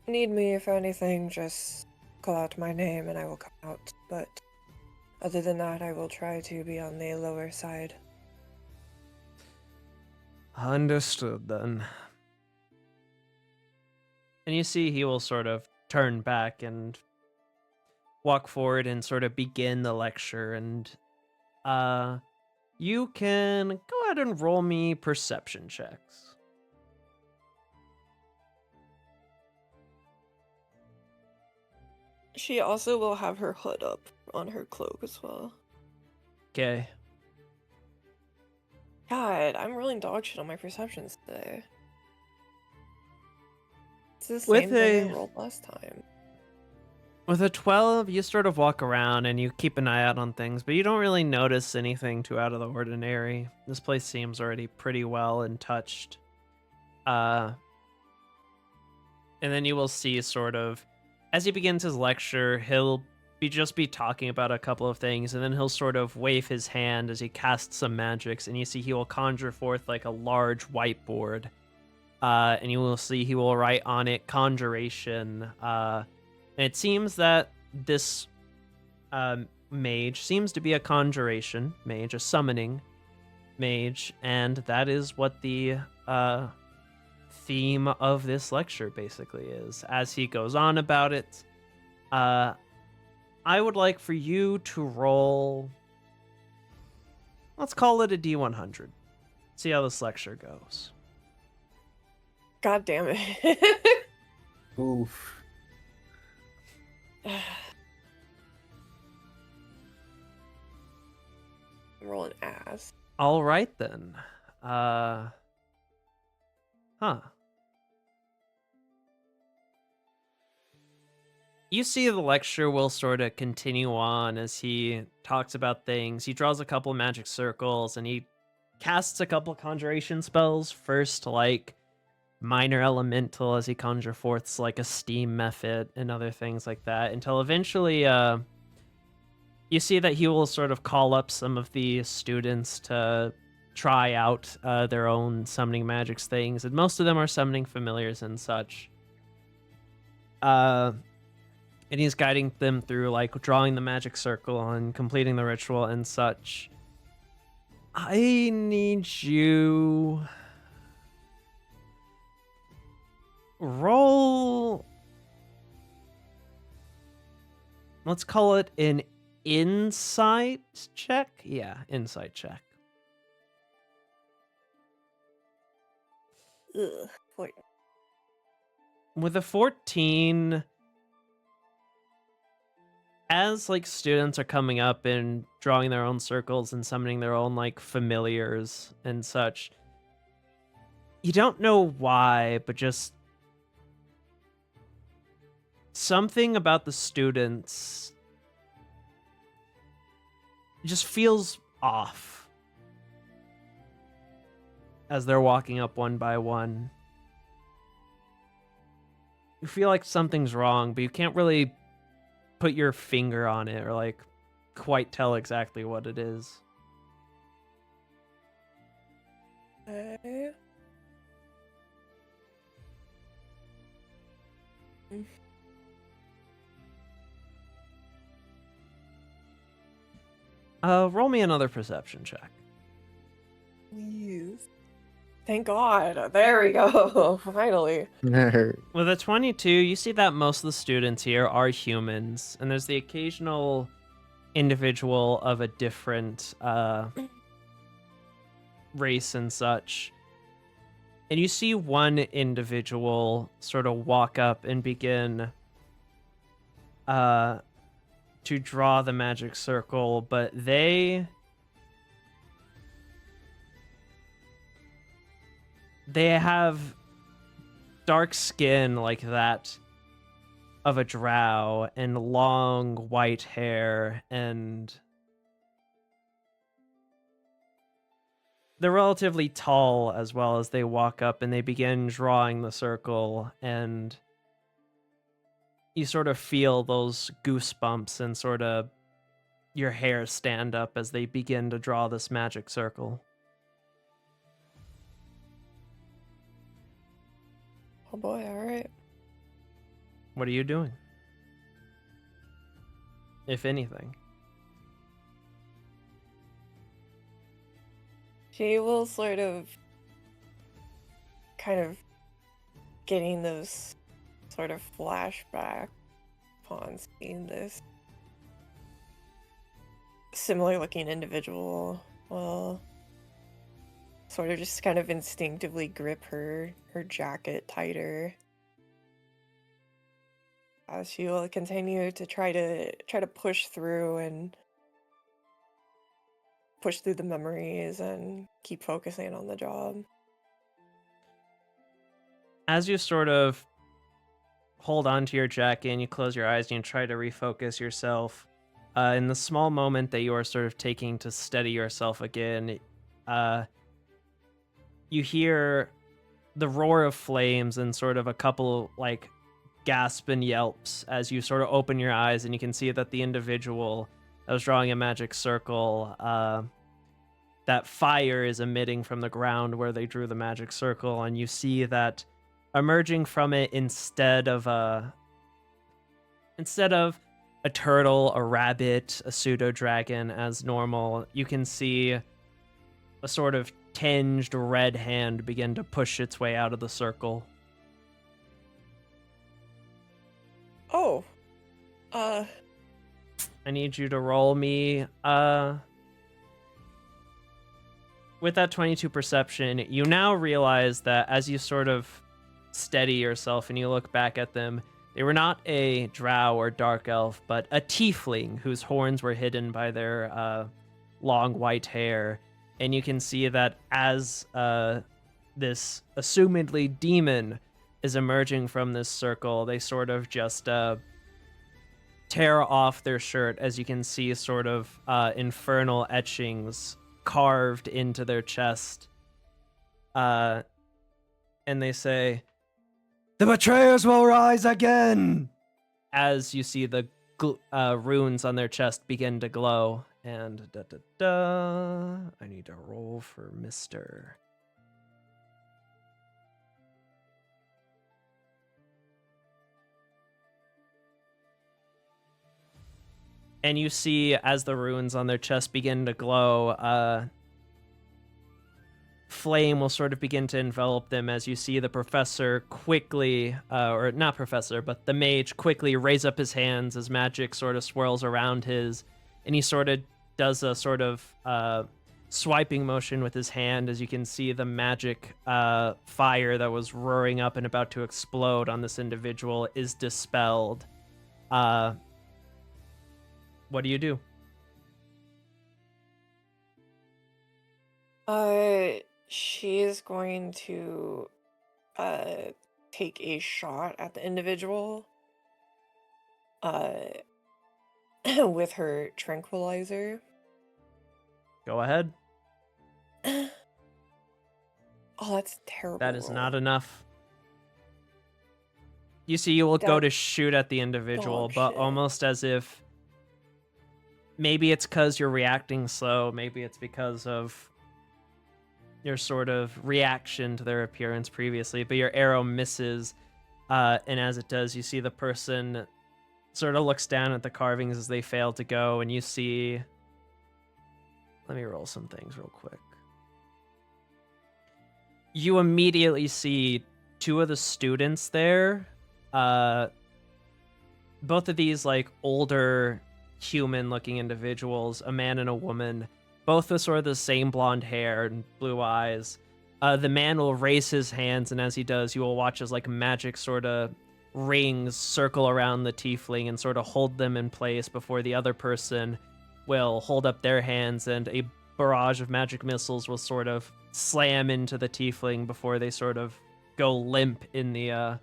need me for anything, just call out my name and I will come out. But other than that, I will try to be on the lower side. Understood then. And you see he will sort of turn back and walk forward and sort of begin the lecture. And you can go ahead and roll me perception checks. She also will have her hood up on her cloak as well. Okay. God, I'm rolling dog shit on my perceptions today. It's the With same thing a- I rolled last time. With a 12, you sort of walk around and you keep an eye out on things, but you don't really notice anything too out of the ordinary. This place seems already pretty well untouched. And then you will see sort of, as he begins his lecture, he'll just be talking about a couple of things, and then he'll sort of wave his hand as he casts some magics, and you see he will conjure forth like a large whiteboard. And you will see he will write on it conjuration. And it seems that this mage seems to be a conjuration mage, a summoning mage, and that is what the theme of this lecture basically is. As he goes on about it, I would like for you to roll, let's call it a D100. See how this lecture goes. God damn it. Oof. I'm rolling ass. All right then. You see the lecture will sort of continue on as he talks about things. He draws a couple magic circles and he casts a couple conjuration spells. First, like minor elemental as he conjure forths like a steam method and other things like that, until eventually you see that he will sort of call up some of the students to try out their own summoning magics things, and most of them are summoning familiars and such. And he's guiding them through like drawing the magic circle and completing the ritual and such. I need you roll, let's call it an insight check. Yeah, insight check. Ugh. Wait. With a 14, as like students are coming up and drawing their own circles and summoning their own like familiars and such, you don't know why, but just something about the students just feels off as they're walking up one by one. You feel like something's wrong, but you can't really put your finger on it or like quite tell exactly what it is. Okay. Roll me another perception check. Please. Thank God. There we go. Finally. With a 22, you see that most of the students here are humans, and there's the occasional individual of a different race and such. And you see one individual sort of walk up and begin to draw the magic circle, but they have dark skin like that of a drow and long white hair, and they're relatively tall as well. As they walk up and they begin drawing the circle, and you sort of feel those goosebumps and sort of your hair stand up as they begin to draw this magic circle. Oh boy, alright. What are you doing? If anything. She will sort of kind of getting those sort of flashback upon seeing this similar looking individual. Well, sort of just kind of instinctively grip her jacket tighter. As she will continue to try to push through and push through the memories and keep focusing on the job. As you sort of hold on to your jacket and you close your eyes and you try to refocus yourself, in the small moment that you are sort of taking to steady yourself again, you hear the roar of flames and sort of a couple like gasp and yelps as you sort of open your eyes, and you can see that the individual that was drawing a magic circle, that fire is emitting from the ground where they drew the magic circle, and you see that emerging from it, instead of a turtle, a rabbit, a pseudo dragon as normal, you can see a sort of tinged red hand begin to push its way out of the circle. Oh. I need you to roll me with that 22 perception. You now realize that as you sort of steady yourself and you look back at them, they were not a drow or dark elf, but a tiefling whose horns were hidden by their long white hair. And you can see that as this assumedly demon is emerging from this circle, they sort of just tear off their shirt, as you can see sort of infernal etchings carved into their chest. And they say, "The betrayers will rise again!" As you see the runes on their chest begin to glow. And I need to roll for Mr. And you see, as the runes on their chest begin to glow, flame will sort of begin to envelop them, as you see the professor quickly, or not professor, but the mage quickly raise up his hands as magic sort of swirls around his, and he sort of does a sort of swiping motion with his hand, as you can see the magic fire that was roaring up and about to explode on this individual is dispelled. What do you do? She is going to take a shot at the individual with her tranquilizer. Go ahead. Oh, that's terrible. That is roll. not enough. You see, you will go to shoot at the individual, Dog but shit. almost as if maybe it's because you're reacting slow, maybe it's because of your sort of reaction to their appearance previously, but your arrow misses, and as it does, you see the person sort of looks down at the carvings as they fail to go, and you see let me roll some things real quick. You immediately see two of the students there. Both of these like older human-looking individuals, a man and a woman, both with sort of the same blonde hair and blue eyes. The man will raise his hands, and as he does, you will watch as like magic sort of rings circle around the tiefling and sort of hold them in place before the other person will hold up their hands, and a barrage of magic missiles will sort of slam into the tiefling before they sort of go limp in the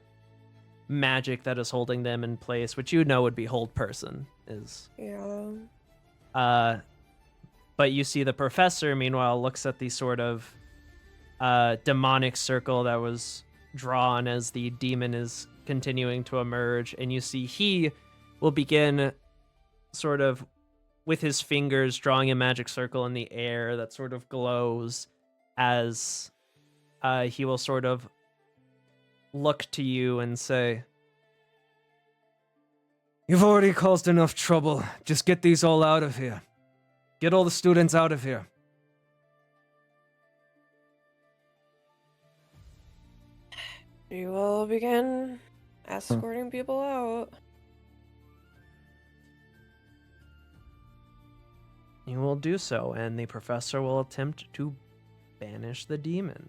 magic that is holding them in place, which you know would be hold person is. Yeah. But you see the professor, meanwhile, looks at the sort of demonic circle that was drawn as the demon is continuing to emerge, and you see he will begin sort of with his fingers drawing a magic circle in the air that sort of glows as he will sort of look to you and say, "You've already caused enough trouble. Just get these all out of here. Get all the students out of here." We will begin escorting people out. you will do so, and the professor will attempt to banish the demon.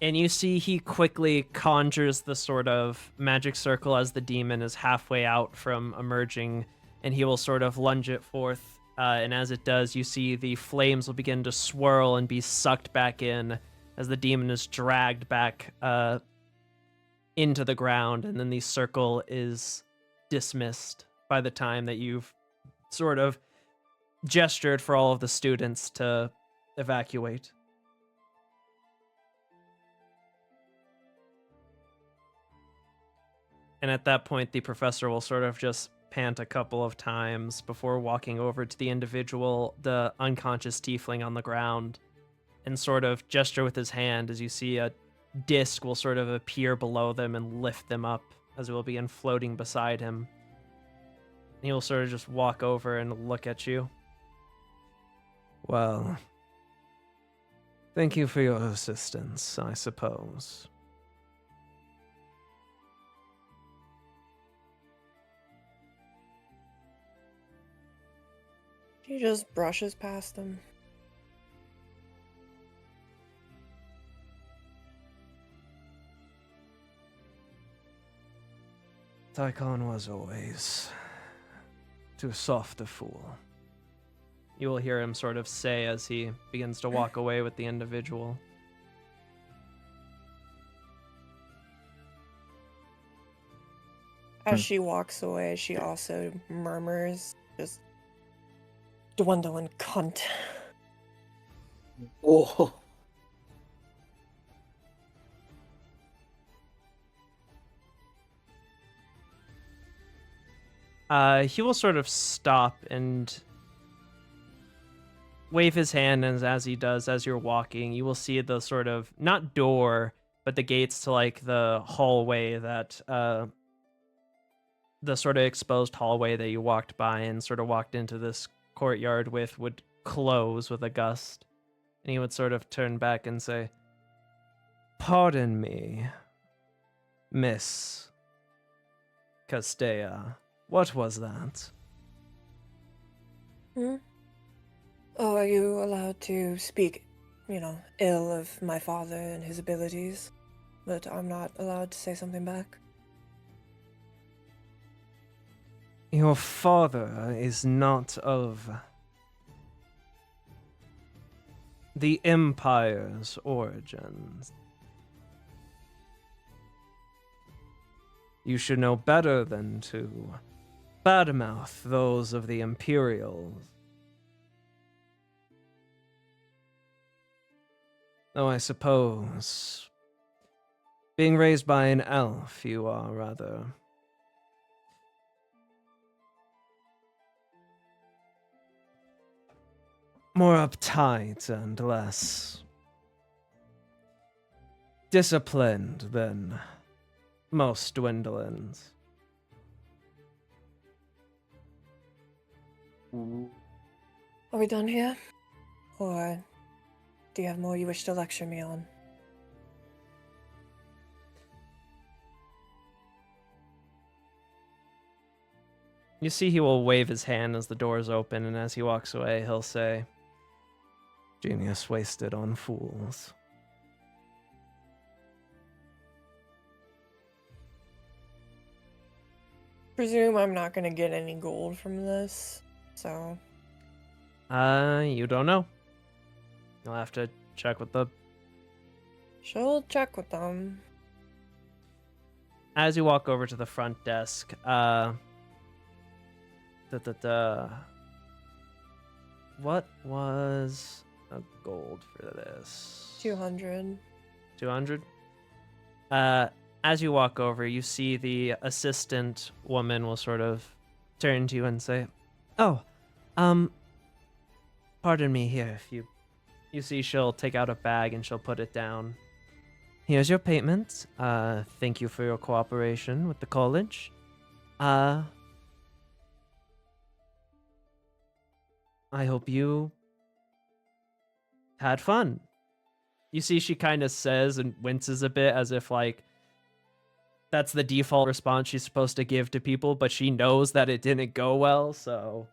And you see he quickly conjures the sort of magic circle as the demon is halfway out from emerging, and he will sort of lunge it forth. And as it does, you see the flames will begin to swirl and be sucked back in as the demon is dragged back into the ground, and then the circle is dismissed by the time that you've sort of gestured for all of the students to evacuate. And at that point, the professor will sort of just pant a couple of times before walking over to the unconscious tiefling on the ground, and sort of gesture with his hand as you see a disc will sort of appear below them and lift them up as it will begin floating beside him. And he will sort of just walk over and look at you. Well, thank you for your assistance, I suppose. He just brushes past them. Tychon was always too soft a fool. You will hear him sort of say as he begins to walk away with the individual. As she walks away, she also murmurs, just, dwindling cunt. Oh. He will sort of stop and wave his hand, and as he does, as you're walking, you will see the sort of, not door, but the gates to like the hallway that, the sort of exposed hallway that you walked by and sort of walked into this courtyard with would close with a gust. And he would sort of turn back and say, "Pardon me, Miss Castella. What was that?" Hmm? Oh, are you allowed to speak, ill of my father and his abilities? But I'm not allowed to say something back? Your father is not of the Empire's origins. You should know better than to badmouth those of the Imperials. Though I suppose, being raised by an elf, you are rather more uptight and less disciplined than most dwindlings. Are we done here? Or do you have more you wish to lecture me on? You see he will wave his hand as the doors open, and as he walks away, he'll say, "Genius wasted on fools." Presume I'm not gonna get any gold from this, so... You don't know. You'll have to check with the... She'll check with them. As you walk over to the front desk, what was a gold for this? 200. 200? As you walk over, you see the assistant woman will sort of turn to you and say, "Oh, pardon me here." If you see she'll take out a bag and she'll put it down. "Here's your payment. Thank you for your cooperation with the college. I hope you had fun." You see she kind of says and winces a bit as if like that's the default response she's supposed to give to people, but she knows that it didn't go well, so...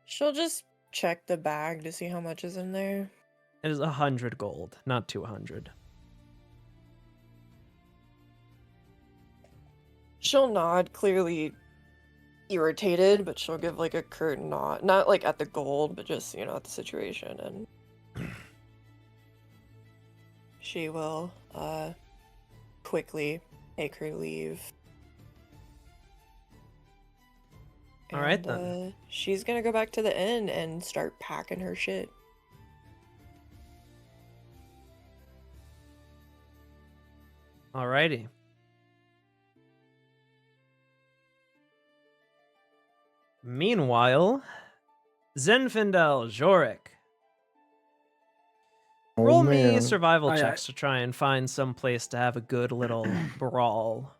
She'll just check the bag to see how much is in there. It is 100 gold, not 200. She'll nod, clearly irritated, but she'll give like a curt nod. Not like at the gold, but just, at the situation. And she will quickly take her leave. All right, then. She's gonna go back to the inn and start packing her shit. Alrighty. Meanwhile, Zenfindel, Jorik. Roll me survival Aye, checks aye. to try and find some place to have a good little brawl.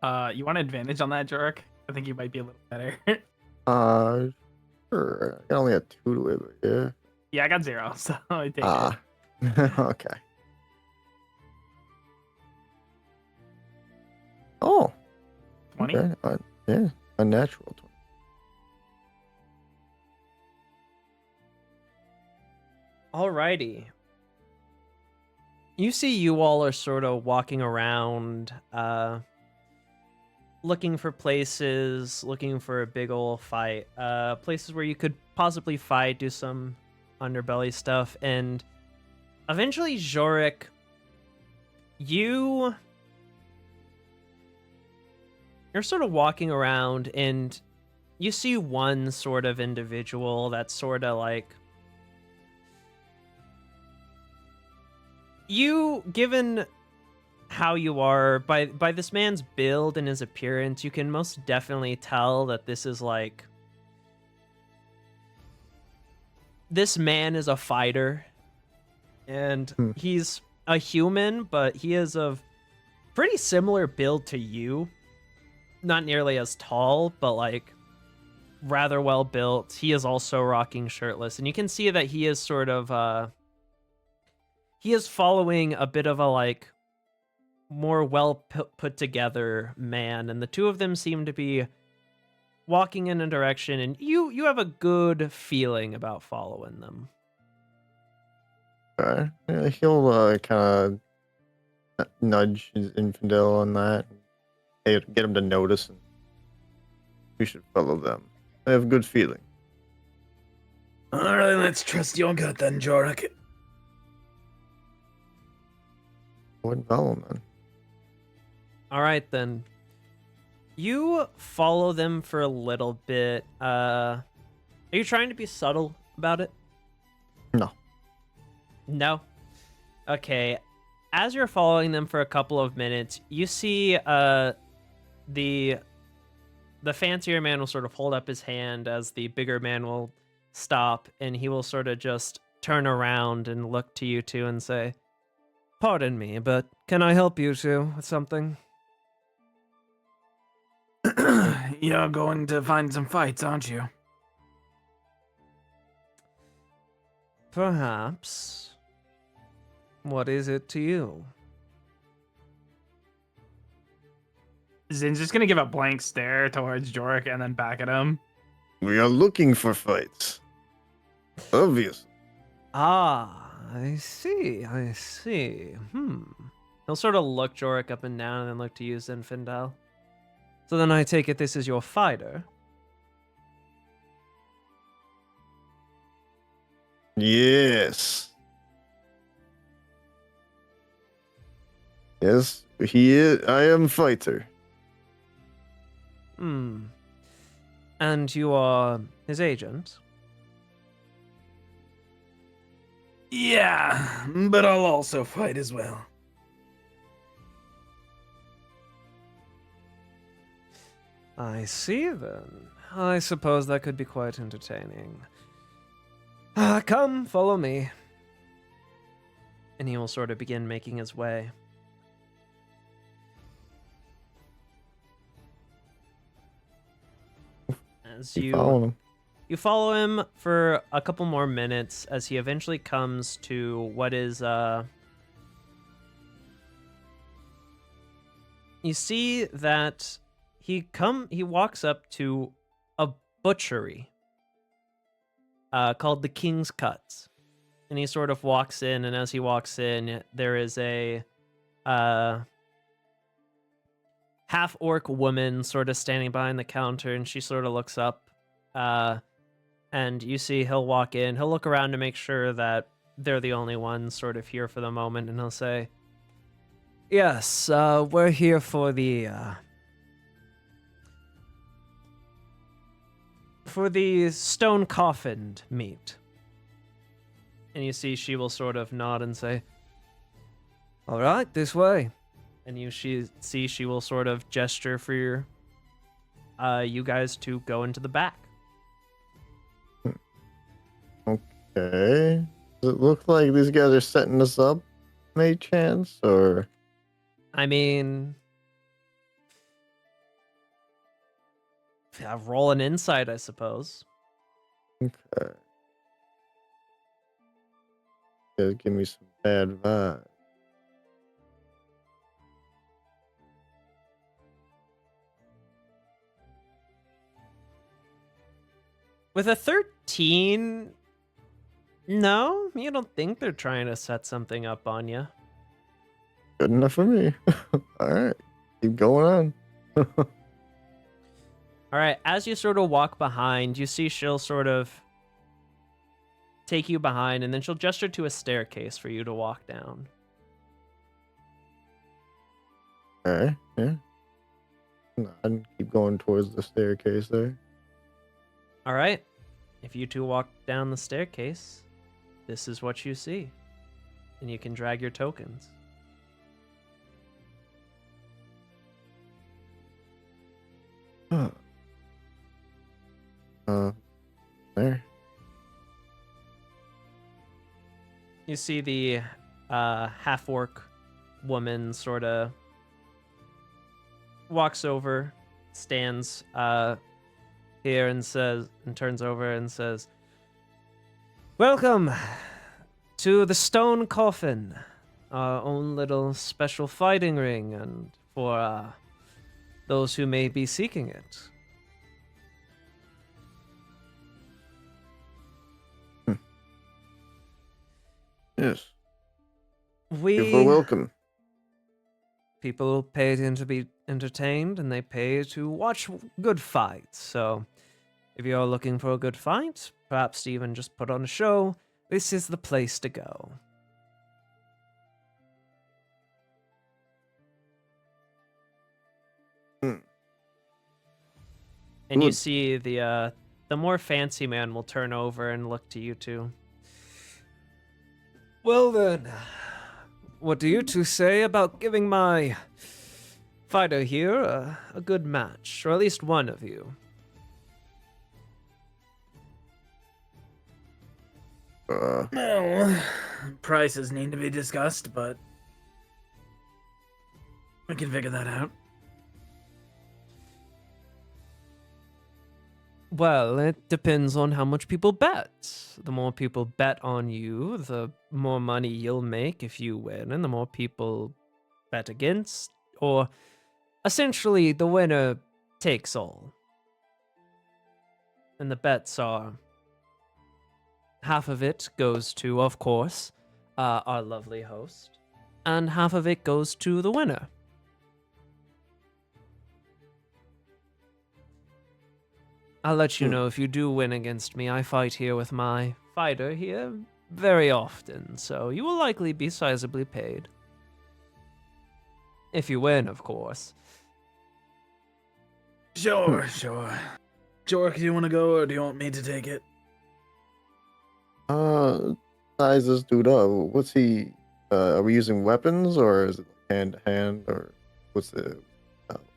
You want advantage on that, Jorik? I think you might be a little better. Sure. I only had 2 to it, but yeah. Yeah, I got 0, so I take it. Okay. Oh. 20? Okay. Yeah, a natural 20. Alrighty. You see you all are sort of walking around, looking for places, looking for a big ol' fight, places where you could possibly fight, do some underbelly stuff, and eventually, Jorik, you're sort of walking around, and you see one sort of individual that's sort of like, you, given how you are, by this man's build and his appearance, you can most definitely tell that this is like, this man is a fighter, and he's a human, but he is of pretty similar build to you. Not nearly as tall, but like rather well built. He is also rocking shirtless, and you can see that he is sort of he is following a bit of a like more well put together man, and the two of them seem to be walking in a direction, and you have a good feeling about following them. Okay. Yeah, he'll kind of nudge his infidel on that. Get him to notice, and we should follow them. I have a good feeling. All right, let's trust your gut then, Jorik. What follow then? All right, then. You follow them for a little bit. Are you trying to be subtle about it? No. No? Okay. As you're following them for a couple of minutes, you see the fancier man will sort of hold up his hand as the bigger man will stop, and he will sort of just turn around and look to you two and say, "Pardon me, but can I help you two with something?" you're going to find some fights, aren't you? Perhaps. What is it to you? Zin's just gonna give a blank stare towards Jorik and then back at him. We are looking for fights. Obvious. Ah, I see. He'll sort of look Jorik up and down and then look to you, Zinfandel. So then I take it this is your fighter. Yes. Yes, he is. I am fighter. And you are his agent? Yeah, but I'll also fight as well. I see then. I suppose that could be quite entertaining. Come, follow me. And he will sort of begin making his way. As You follow him. you follow him for a couple more minutes as he eventually comes to what is you see that he walks up to a butchery called the King's Cuts. And he sort of walks in, and as he walks in, there is a half-orc woman sort of standing behind the counter, and she sort of looks up, and you see he'll walk in. He'll look around to make sure that they're the only ones sort of here for the moment, and he'll say, "Yes, we're here for the stone coffined meat." And you see she will sort of nod and say, "All right, this way." And she will sort of gesture for you guys to go into the back. Okay. Does it look like these guys are setting us up, may chance, or? I mean, yeah, roll an insight, I suppose. Okay. Guys, give me some bad vibes. With a 13, no, you don't think they're trying to set something up on you. Good enough for me. All right. Keep going on. All right, as you sort of walk behind, you see she'll sort of take you behind, and then she'll gesture to a staircase for you to walk down. All right. Yeah. And keep going towards the staircase there. All right, if you two walk down the staircase, this is what you see. And you can drag your tokens. Huh. There. You see the half-orc woman sort of walks over, stands here and turns over and says, "Welcome to the Stone Coffin, our own little special fighting ring, and for those who may be seeking it." Yes. We You're welcome. people pay to be entertained, and they pay to watch good fights. So, if you're looking for a good fight, perhaps to even just put on a show, this is the place to go. Hmm. And you Good. see the more fancy man will turn over and look to you two. Well then, what do you two say about giving my fighter here a good match, or at least one of you? Well, prices need to be discussed, but we can figure that out. Well, it depends on how much people bet. The more people bet on you, the more money you'll make if you win, and the more people bet against, or essentially the winner takes all. And the bets are half of it goes to, of course, our lovely host, and half of it goes to the winner. I'll let you know if you do win against me. I fight here with my fighter here very often, so you will likely be sizably paid. If you win, of course. Sure. Jork, do you want to go or do you want me to take it? Size this dude up. What's he? Are we using weapons or is it hand to hand or what's the?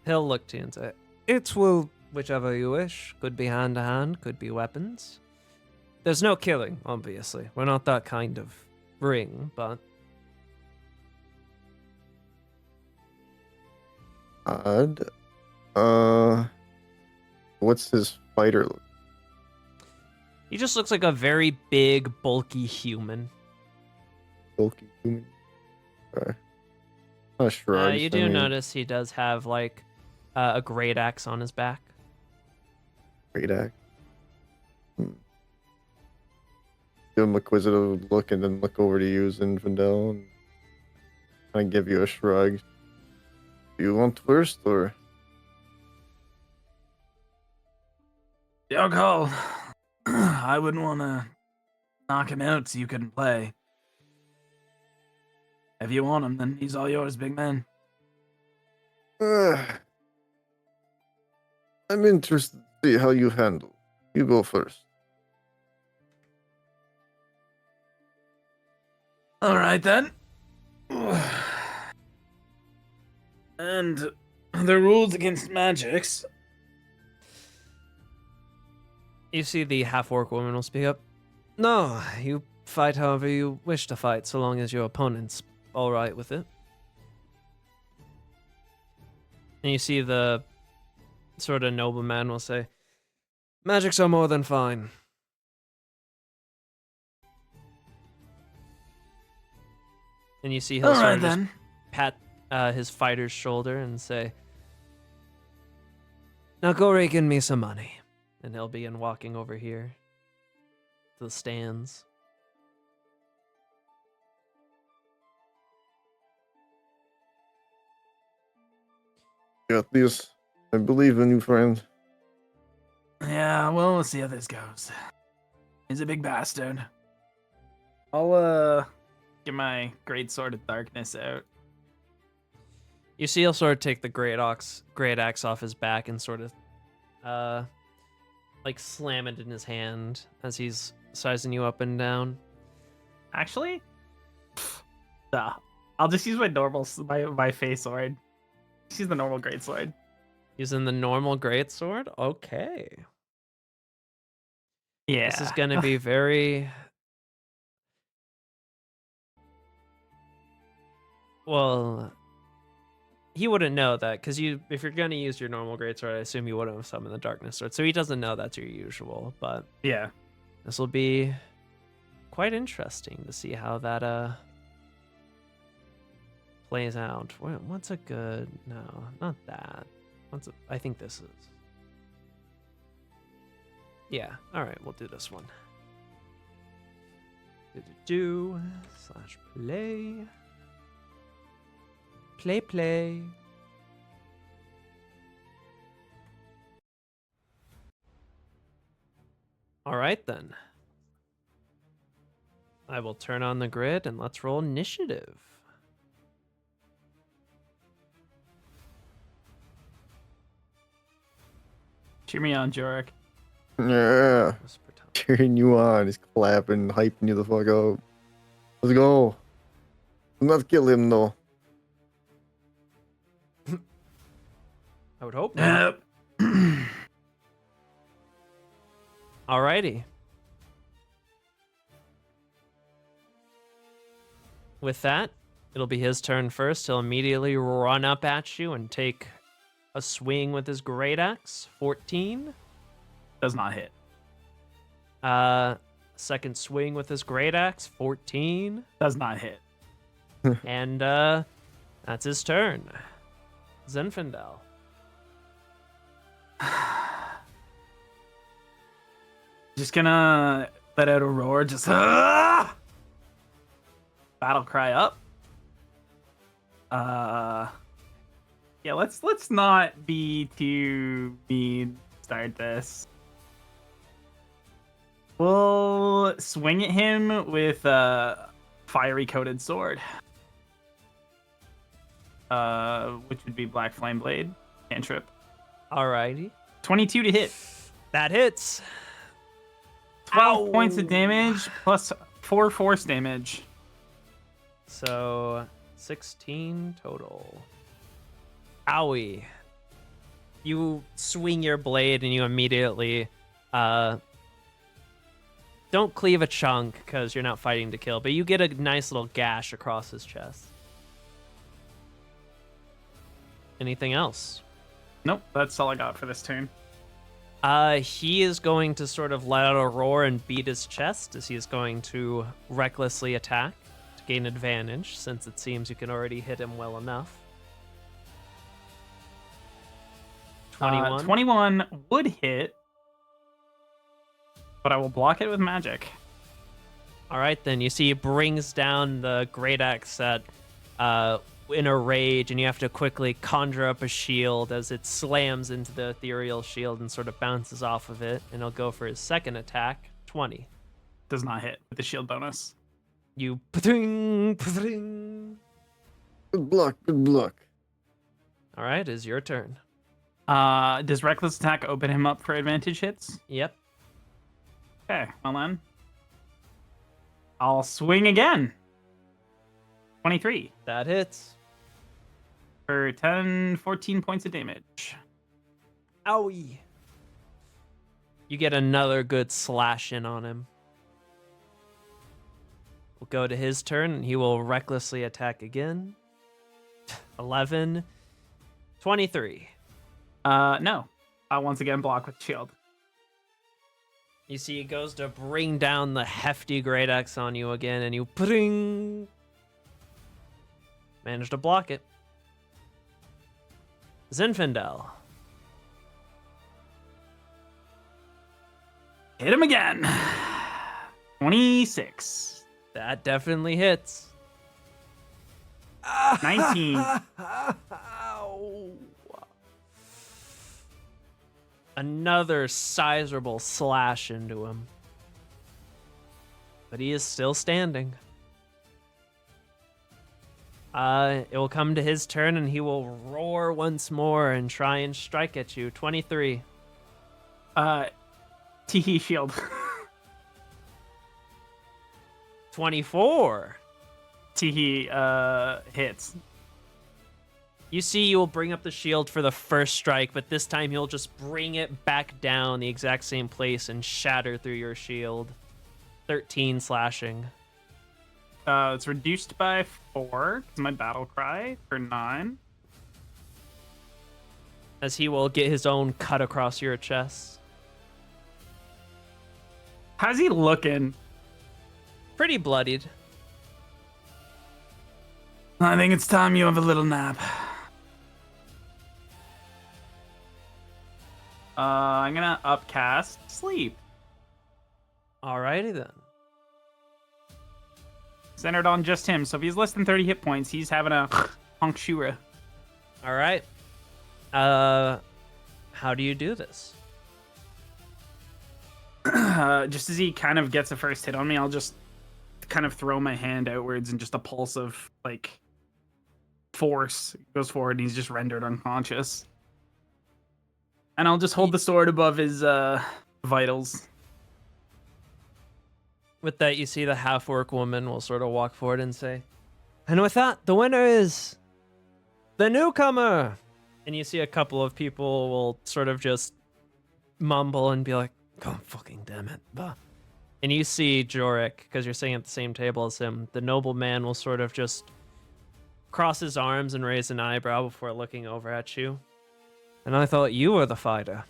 He'll look to you and say, "It will, whichever you wish. Could be hand to hand, could be weapons. There's no killing, obviously. We're not that kind of ring, but." Odd. What's his fighter look? He just looks like a very big, bulky human. Bulky human. Sorry. Not sure. You do notice he does have, like, a great axe on his back. Great act. Give him a inquisitive look and then look over to you, Zinfandel, and kind of give you a shrug. Do you want first, or? Your call. I wouldn't want to knock him out so you couldn't play. If you want him, then he's all yours, big man. I'm interested to see how you handle. You go first. All right, then. And the rules against magics. You see the half-orc woman will speak up. No, you fight however you wish to fight, so long as your opponent's all right with it. And you see the sort of nobleman will say, magics are more than fine. And you see he'll sort of just pat his fighter's shoulder and say, now go rake in me some money. And he'll begin walking over here to the stands. Got this. I believe in you, friend. Yeah, well, we'll see how this goes. He's a big bastard. I'll, get my great sword of darkness out. You see he'll sort of take the great axe off his back and sort of, like slam it in his hand as he's sizing you up and down. Actually, I'll just use my normal, my face sword. Just use the normal greatsword. Using the normal greatsword? Okay. Yeah. This is gonna be very... Well, he wouldn't know that, because if you're gonna use your normal greatsword, I assume you wouldn't have summoned the darkness sword. So he doesn't know that's your usual, but Yeah. this will be quite interesting to see how that plays out. What's a good... No, not that. I think this is... Yeah, alright, we'll do this one. /play. Play. Alright then. I will turn on the grid and let's roll initiative. Cheer me on, Jorik. Yeah. Cheering you on. He's clapping, hyping you the fuck up. Let's go. Do not kill him, though. I would hope not. Alrighty. With that, it'll be his turn first. He'll immediately run up at you and take a swing with his great axe. 14. Does not hit. Second swing with his great axe, 14. Does not hit. And that's his turn. Zinfandel. Just gonna let out a roar. Just battle cry up. Yeah, let's not be too mean. Start this. We'll swing at him with a fiery coated sword. Which would be Black Flame Blade. Cantrip. Alrighty. 22 to hit. That hits. 12 points of damage plus 4 force damage. So 16 total. Owie. You swing your blade and you immediately don't cleave a chunk because you're not fighting to kill, but you get a nice little gash across his chest. Anything else? Nope, that's all I got for this turn. He is going to sort of let out a roar and beat his chest as he is going to recklessly attack to gain advantage, since it seems you can already hit him well enough. 21. 21 would hit, but I will block it with magic. All right, then. You see he brings down the great axe set in a rage, and you have to quickly conjure up a shield as it slams into the ethereal shield and sort of bounces off of it, and he'll go for his second attack. 20. Does not hit with the shield bonus. You pa-ding, pa-ding. Good luck. Good luck. All right, is your turn. Does reckless attack open him up for advantage hits? Yep. Okay, well then. I'll swing again. 23 That hits. for 14 points of damage. Owie. You get another good slash in on him. We'll go to his turn, and he will recklessly attack again. 11. 23. No. Once again, block with shield. You see, he goes to bring down the hefty great axe on you again, and you pring. Manage to block it. Zinfandel. Hit him again. 26. That definitely hits. 19. Ow. Another sizable slash into him. But he is still standing. It will come to his turn, and he will roar once more and try and strike at you. 23. Teehee shield. 24. Teehee hits. You see, you will bring up the shield for the first strike, but this time he'll just bring it back down the exact same place and shatter through your shield. 13 slashing. It's reduced by 4. It's my battle cry for 9. As he will get his own cut across your chest. How's he looking? Pretty bloodied. I think it's time you have a little nap. I'm gonna upcast sleep. Alrighty then. Centered on just him, so if he's less than 30 hit points, he's having a honk shura. Alright. How do you do this? Just as he kind of gets a first hit on me, I'll just kind of throw my hand outwards and just a pulse of, like, force goes forward, and he's just rendered unconscious. And I'll just hold the sword above his vitals. With that, you see the half-orc woman will sort of walk forward and say, and with that, the winner is the newcomer. And you see a couple of people will sort of just mumble and be like, oh, fucking damn it. Bah. And you see Jorik, because you're sitting at the same table as him, the nobleman will sort of just cross his arms and raise an eyebrow before looking over at you. And I thought you were the fighter.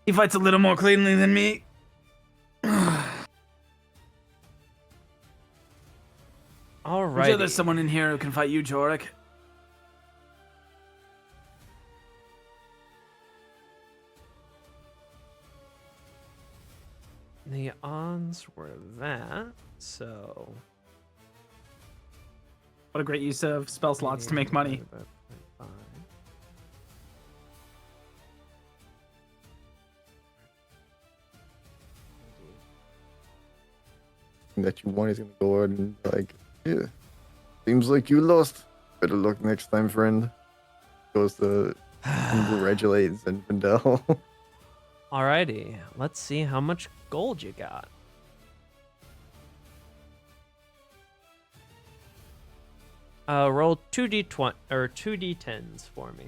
He fights a little more cleanly than me. All I'm sure there's right. someone in here who can fight you, Jorik. The odds were that, so What a great use of spell slots to make money. divided by 0.5. That you want, he's gonna go ahead and be like, yeah, seems like you lost. Better luck next time, friend. Goes to congratulate Zinfandel. Alrighty, let's see how much gold you got. Roll 2d20 or 2d10s for me.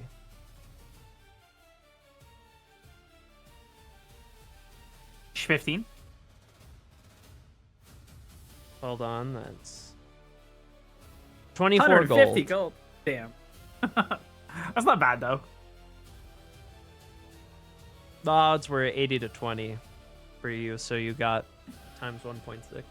Each 15. Hold on, that's 24 150 gold. gold. Damn. That's not bad though. The odds were 80 to 20 for you, so you got times 1.6.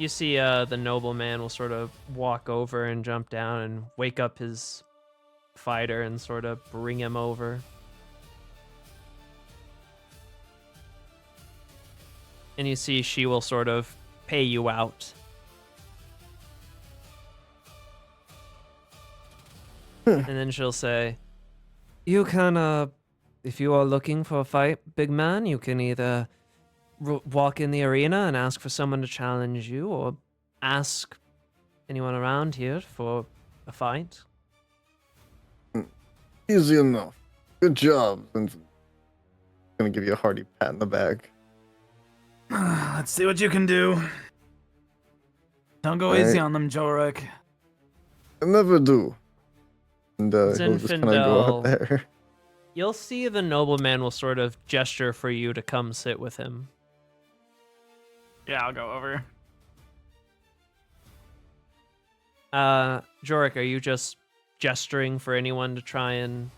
You see the nobleman will sort of walk over and jump down and wake up his fighter and sort of bring him over. And you see she will sort of pay you out. And then she'll say, you can, if you are looking for a fight, big man, you can either walk in the arena and ask for someone to challenge you, or ask anyone around here for a fight. Easy enough. Good job. And gonna give you a hearty pat in the back. Let's see what you can do. Don't go All easy right. on them, Jorik. I never do. And he'll just kind of go out Zinfandel. there. You'll see the nobleman will sort of gesture for you to come sit with him. Yeah, I'll go over. Jorik, are you just gesturing for anyone to try and...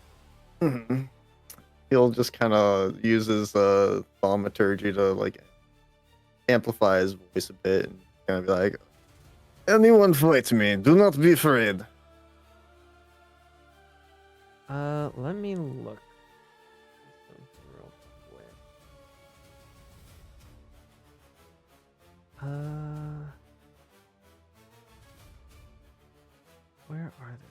Mhm. He'll just kind of use his thaumaturgy to like amplify his voice a bit and kind of be like, anyone fight me, do not be afraid. Let me look. Something real quick. Where are they?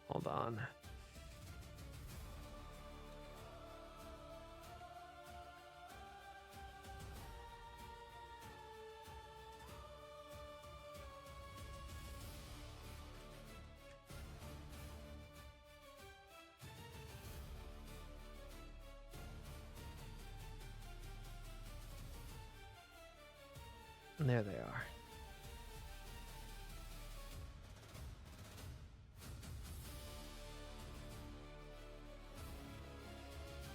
Hold on. There they are.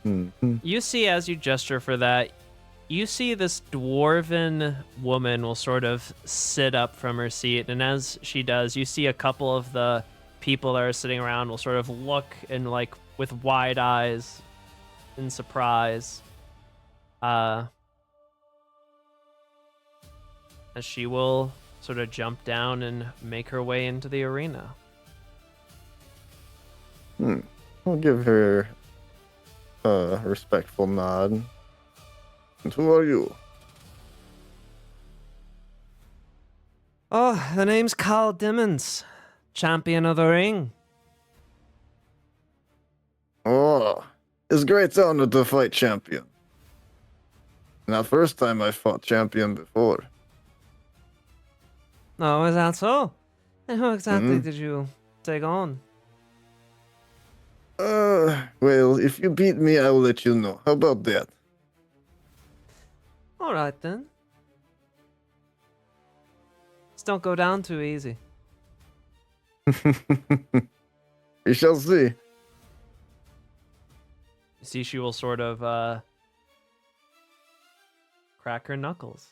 Mhm. You see, as you gesture for that, you see this dwarven woman will sort of sit up from her seat, and as she does, you see a couple of the people that are sitting around will sort of look and like with wide eyes in surprise. As she will sort of jump down and make her way into the arena. I'll give her a respectful nod. And who are you? Oh, the name's Carl Dimmons, champion of the ring. Oh, it's great honor to fight champion. Not first time I fought champion before. Oh, is that so? And who exactly did you take on? Well, if you beat me, I will let you know. How about that? All right then. Just don't go down too easy. We shall see. You see, she will sort of crack her knuckles.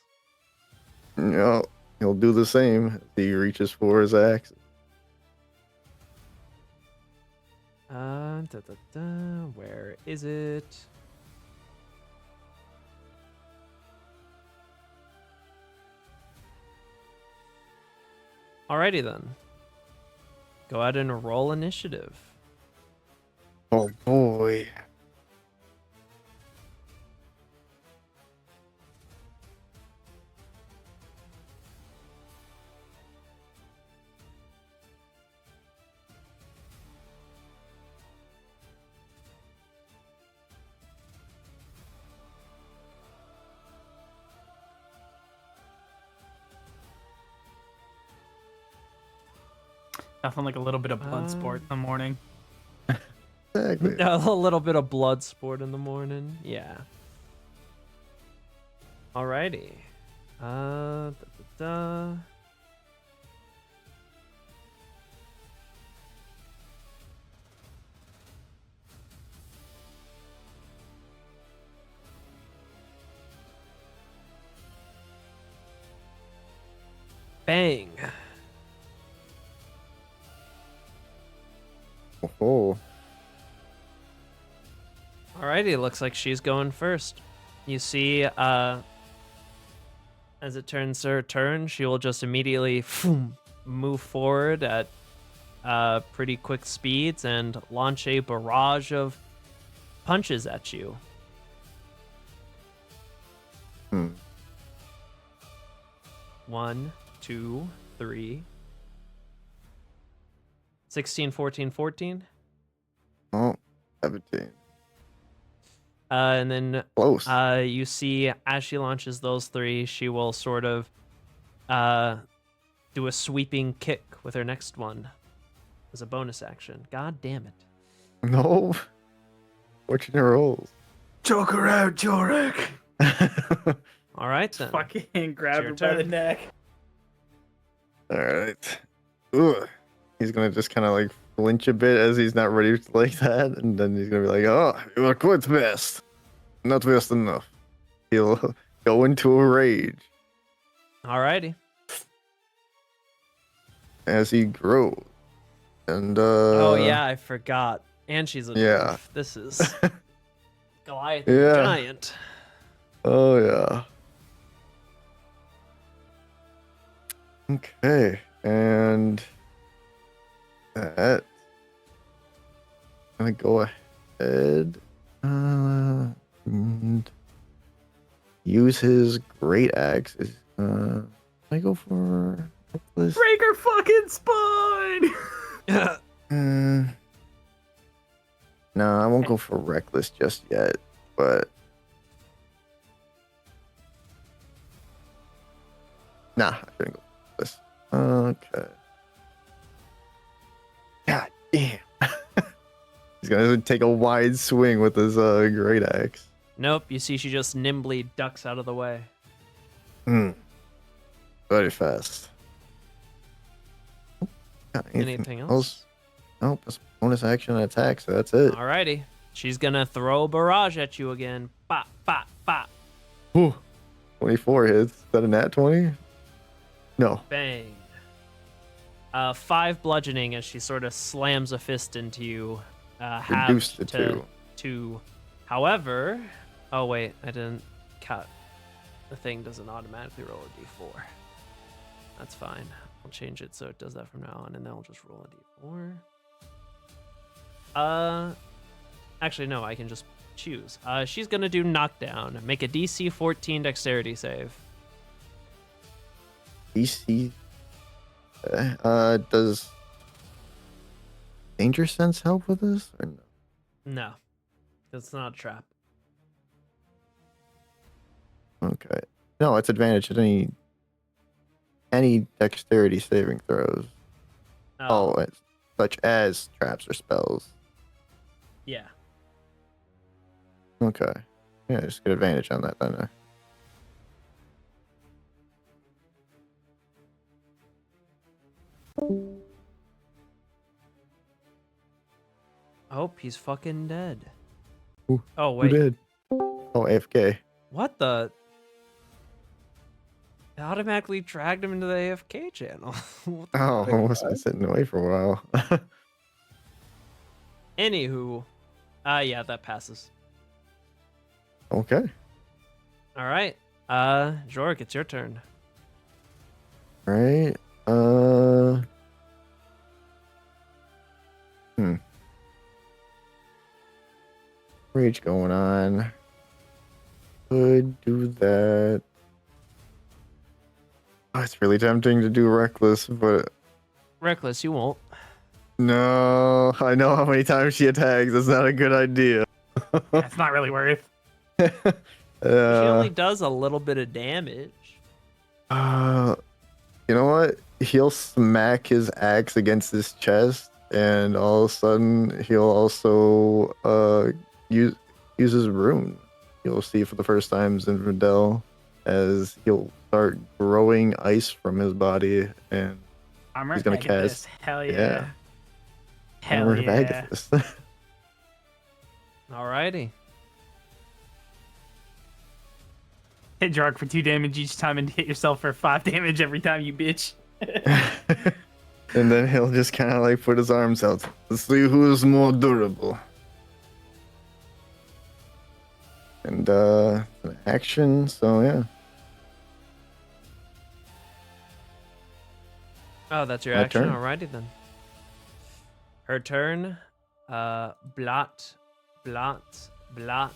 Yeah, he'll do the same as he reaches for his axe. Where is it? Alrighty then. Go ahead and roll initiative. Oh boy. Nothing like a little bit of blood sport in the morning. Exactly. A little bit of blood sport in the morning. Yeah. Alrighty. Bang. Oh. Alrighty, looks like she's going first. You see, as it turns her turn, she will just immediately move forward at pretty quick speeds and launch a barrage of punches at you. Hmm. 1, 2, 3. 16, 14, 14. Oh, 17. And then Close. you see as she launches those 3, she will sort of do a sweeping kick with her next one as a bonus action. God damn it. No. Fortunate rolls. Choke her out, Jorek. All right, then. Fucking grab your her by the turn. neck. All right. Ugh. He's gonna just kind of like flinch a bit as he's not ready like that, and then he's gonna be like, "Oh, you are quite fast. Not fast enough." He'll go into a rage Alrighty. as he grows, and Oh yeah, I forgot. And she's a yeah. dwarf. This is Goliath the Yeah. giant. Oh yeah. Okay, and that I'm gonna go ahead and use his great axe. I go for reckless. Break her fucking spine! No, I won't go for reckless just yet, but nah, I shouldn't go for this. Okay. God damn. He's gonna take a wide swing with his great axe. Nope, you see she just nimbly ducks out of the way. Very fast. Got Anything else? Nope, that's bonus action and attack, so that's it. Alrighty. She's gonna throw a barrage at you again. Bop, bop, bop. Whew. 24 hits. Is that a nat 20? No. Bang. 5 bludgeoning as she sort of slams a fist into you. Reduced Halved to to 2. However, oh wait, I didn't cut. The thing doesn't automatically roll a d4. That's fine. I'll change it so it does that from now on, and then I'll just roll a d4. Actually, no, I can just choose. She's gonna do knockdown. Make a DC 14 dexterity save. DC. Does Danger Sense help with this? Or no? No, it's not a trap. Okay. No, it's advantage at any dexterity saving throws. Oh, it's such as traps or spells. Yeah. Okay. Yeah, just get advantage on that then. Oh, he's fucking dead. Who- Oh Who wait, did? Oh, AFK. what the? It automatically dragged him into the AFK channel. What the Oh, fuck? I was sitting away for a while. Anywho, yeah, that passes. Okay. All right, Jorg, it's your turn. Right. Rage going on. Could do that. Oh, it's really tempting to do reckless, but Reckless, you won't. no, I know how many times she attacks. That's not a good idea. It's not really worth. She Uh, only does a little bit of damage. you know what? He'll smack his axe against his chest, and all of a sudden he'll also use his rune. You'll see for the first time Zinfandel as he'll start growing ice from his body, and Armor he's gonna Agathis. cast- Hell yeah. yeah. Hell Armor of yeah. Agathis. Alrighty. Hit Jark for 2 damage each time and hit yourself for 5 damage every time, you bitch. And then he'll just kind of like put his arms out. Let's see who's more durable. And an action, so yeah. Oh, that's your My action. turn. Alrighty then. Her turn. Blot, blot, blot,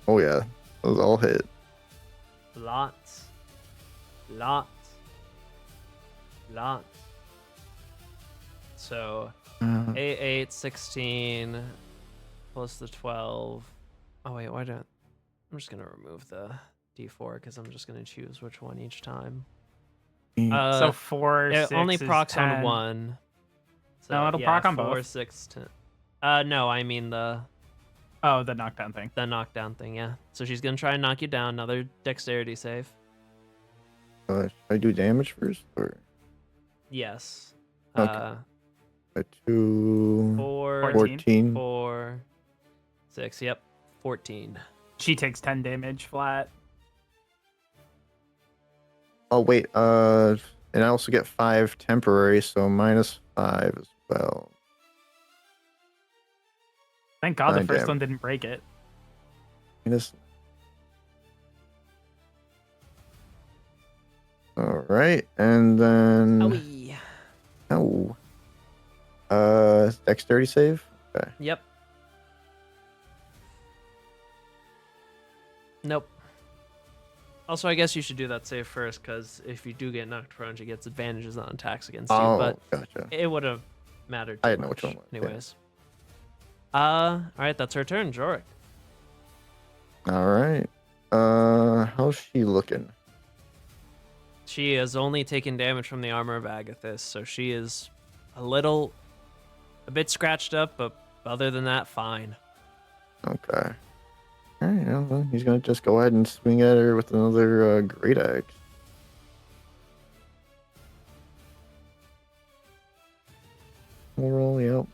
Oh yeah, those all hit. blot, blot, blot. So 8, 16 plus the 12. Oh wait, why don't I'm just gonna remove the D4 because I'm just gonna choose which one each time. So 4, It 6 only is procs 10. on one. So, No, it'll yeah, proc on 4, both. 6, 10. No, I mean the Oh, the knockdown thing. knockdown thing. Yeah. So she's gonna try and knock you down. Another dexterity save. Should I do damage first or Yes. Okay. a 2, 4, 14? 4, 6. Yep. 14. She takes 10 damage flat. Oh wait, and I also get 5 temporary, so minus 5 as well. Thank God the 9 first damage. one didn't break it. Minus. All right, and then Owie. dexterity save. Okay. Yep. Nope. Also, I guess you should do that save first, because if you do get knocked prone, she gets advantages on attacks against you. Oh, But gotcha. it would have mattered. I too didn't know which much one was, yeah. Anyways. All right, that's her turn, Jorik. All right. How's she looking? She has only taken damage from the armor of Agathis, so she is a bit scratched up, but other than that, fine. Okay. All right. Well, then he's gonna just go ahead and swing at her with another great axe. Roll, yep.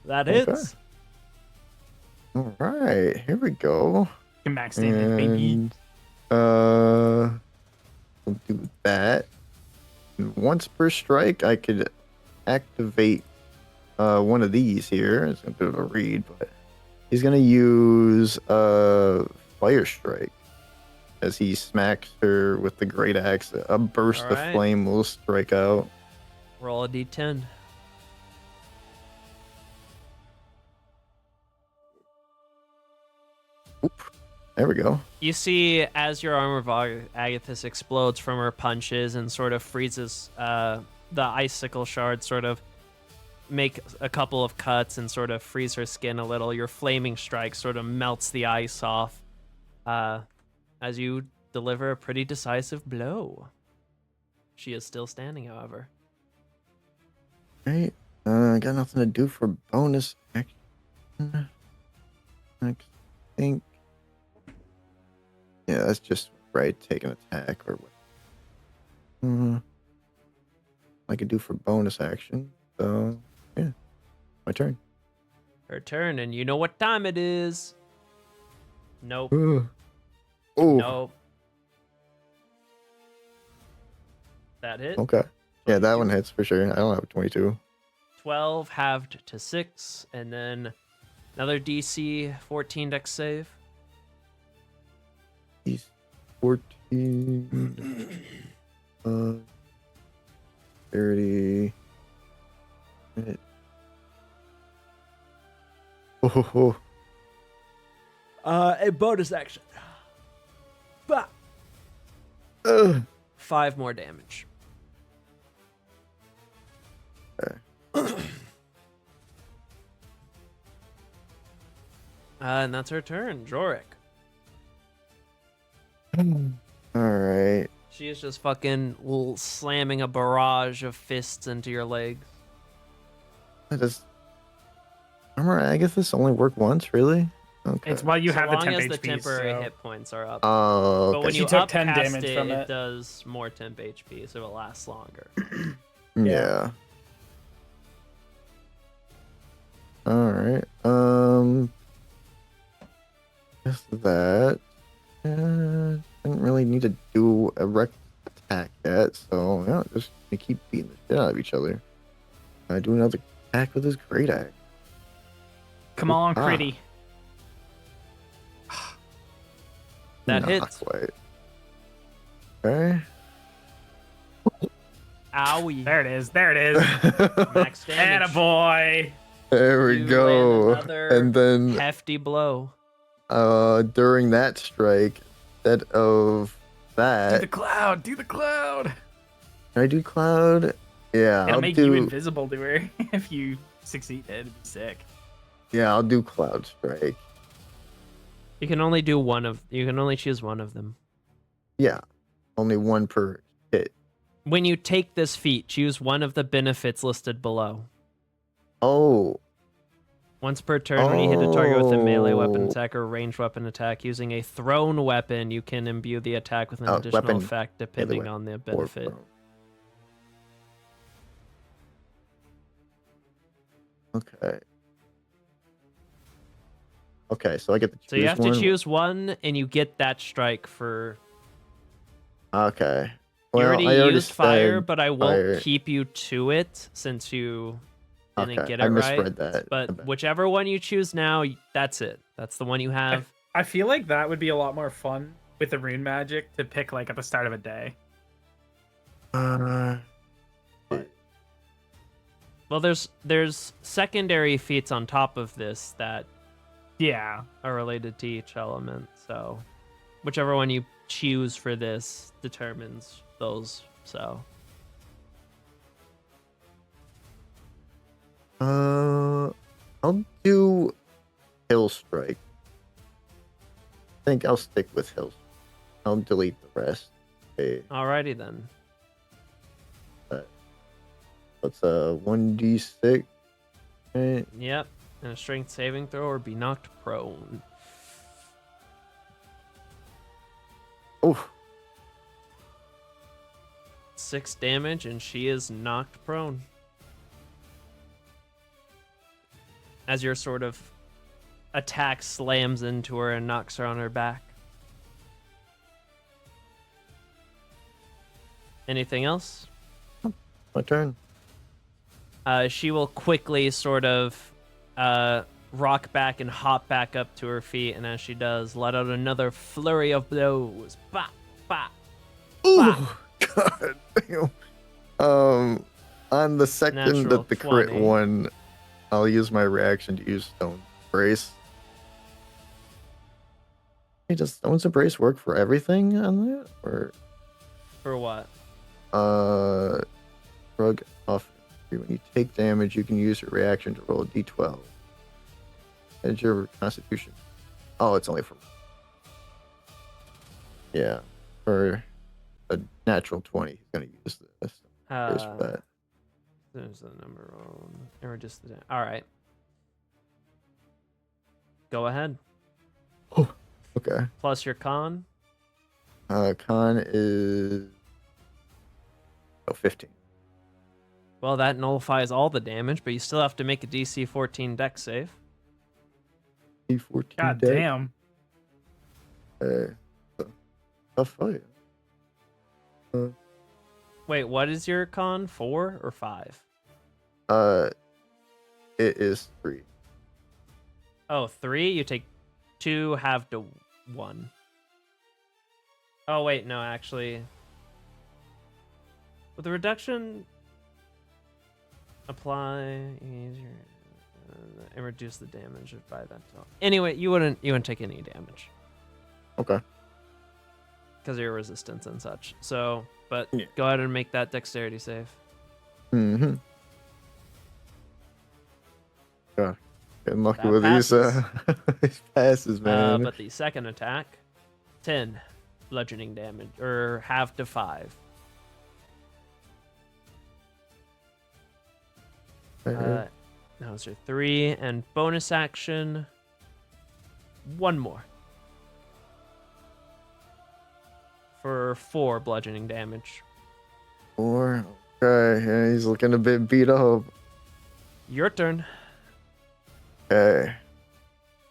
That Okay. hits. All right. Here we go. Can max damage, baby. And we'll do that. And once per strike, I could activate one of these here. It's a bit of a read, but he's gonna use fire strike as he smacks her with the great axe. A burst of Alright. flame will strike out. Roll a d10. Oop. There we go. You see, as your armor of Agathis explodes from her punches and sort of freezes, the icicle shards sort of make a couple of cuts and sort of freeze her skin a little. Your flaming strike sort of melts the ice off as you deliver a pretty decisive blow. She is still standing, however. Right. I got nothing to do for bonus action. I think. Yeah, that's just right. Take an attack or what. I could do for bonus action. So yeah, my turn. Her turn, and you know what time it is. Nope. Oh, Nope. That hit. Okay. Yeah, that one 22. hits for sure. I don't have a 22. 12 halved to 6, and then another DC 14 dex save. He's 14. 30. Oh. A bonus action. Bah. 5 more damage. And that's her turn, Jorik. All right. She is just fucking slamming a barrage of fists into your legs. That is. I guess this only worked once, really? Okay. It's while you So have the long temp as the HP, temporary so- hit points are up. Oh, okay. But when She you took 10 upcast damage it, from it it. does more temp HP, so it lasts longer. Yeah. All right. Guess that. Didn't really need to do a rec attack yet, so yeah, just gonna keep beating the shit out of each other. I do another attack with his great axe. Come on, Ah. Critty. That Not hits. quite. Okay. Owie. There it is. There it is. Max damage. Attaboy. There we You go. land another And then hefty blow. during that strike, instead of Do the that, cloud. Do the cloud. can I do cloud? Yeah, It'll I'll make do. you invisible to her if you succeed. It'd be sick. Yeah, I'll do cloud strike. You can only do one of. You can only choose one of them. Yeah, only one per hit. When you take this feat, choose one of the benefits listed below. Oh, Once per turn, when you hit a target with a melee weapon Oh. attack or ranged weapon attack using a thrown weapon, you can imbue the attack with an Oh, additional weapon, effect depending weapon, on the or benefit. prone. Okay. Okay, so I get to choose So you have one. to choose one, and you get that strike for. Okay. You Well, already I already used fire, said but I won't fire. keep you to it since you didn't Okay, get it I right. misread that. My But bad. whichever one you choose now, that's it. That's the one you have. I feel like that would be a lot more fun with the rune magic to pick like at the start of a day. Well, there's secondary feats on top of this that Yeah. are related to each element. So whichever one you choose for this determines those. So I'll do Hill Strike. I think I'll stick with Hill. I'll delete the rest. Okay, alrighty then. that's a 1d6. Right. Yep. And a strength saving throw or be knocked prone. Oh, 6 damage, and she is knocked prone. As your sort of attack slams into her and knocks her on her back. Anything else? my turn. She will quickly sort of rock back and hop back up to her feet, and as she does, let out another flurry of blows. Bah, bah. Ooh, God damn. On the second Natural that the crit 20. one, I'll use my reaction to use Stone Brace. Hey, does Stone's Embrace work for everything on that? Or For what? shrug off. When you take damage, you can use your reaction to roll a d12. Edge your constitution. Oh, it's only for. Yeah, for a natural 20, he's gonna use this. Brace for that. There's the number on, or just the. All right. Go ahead. Okay. Plus your con. Con is 15. Well, that nullifies all the damage, but you still have to make a DC 14 dex save. D14. God deck. damn. Tough fight. Wait, what is your con? 4 or 5? It is 3. Oh, 3? You take 2, half to 1. Oh, wait, no, actually. With the reduction, apply easier and reduce the damage by that. Anyway, you wouldn't take any damage Okay. because of your resistance and such. So, but Yeah. go ahead and make that dexterity save. Mm-hmm. Yeah. Getting lucky That with passes. these passes, man. But the second attack, 10 bludgeoning damage, or half to 5. Those are 3, and bonus action, 1 more. For 4 bludgeoning damage. 4. Okay. Yeah, he's looking a bit beat up. Your turn. Okay.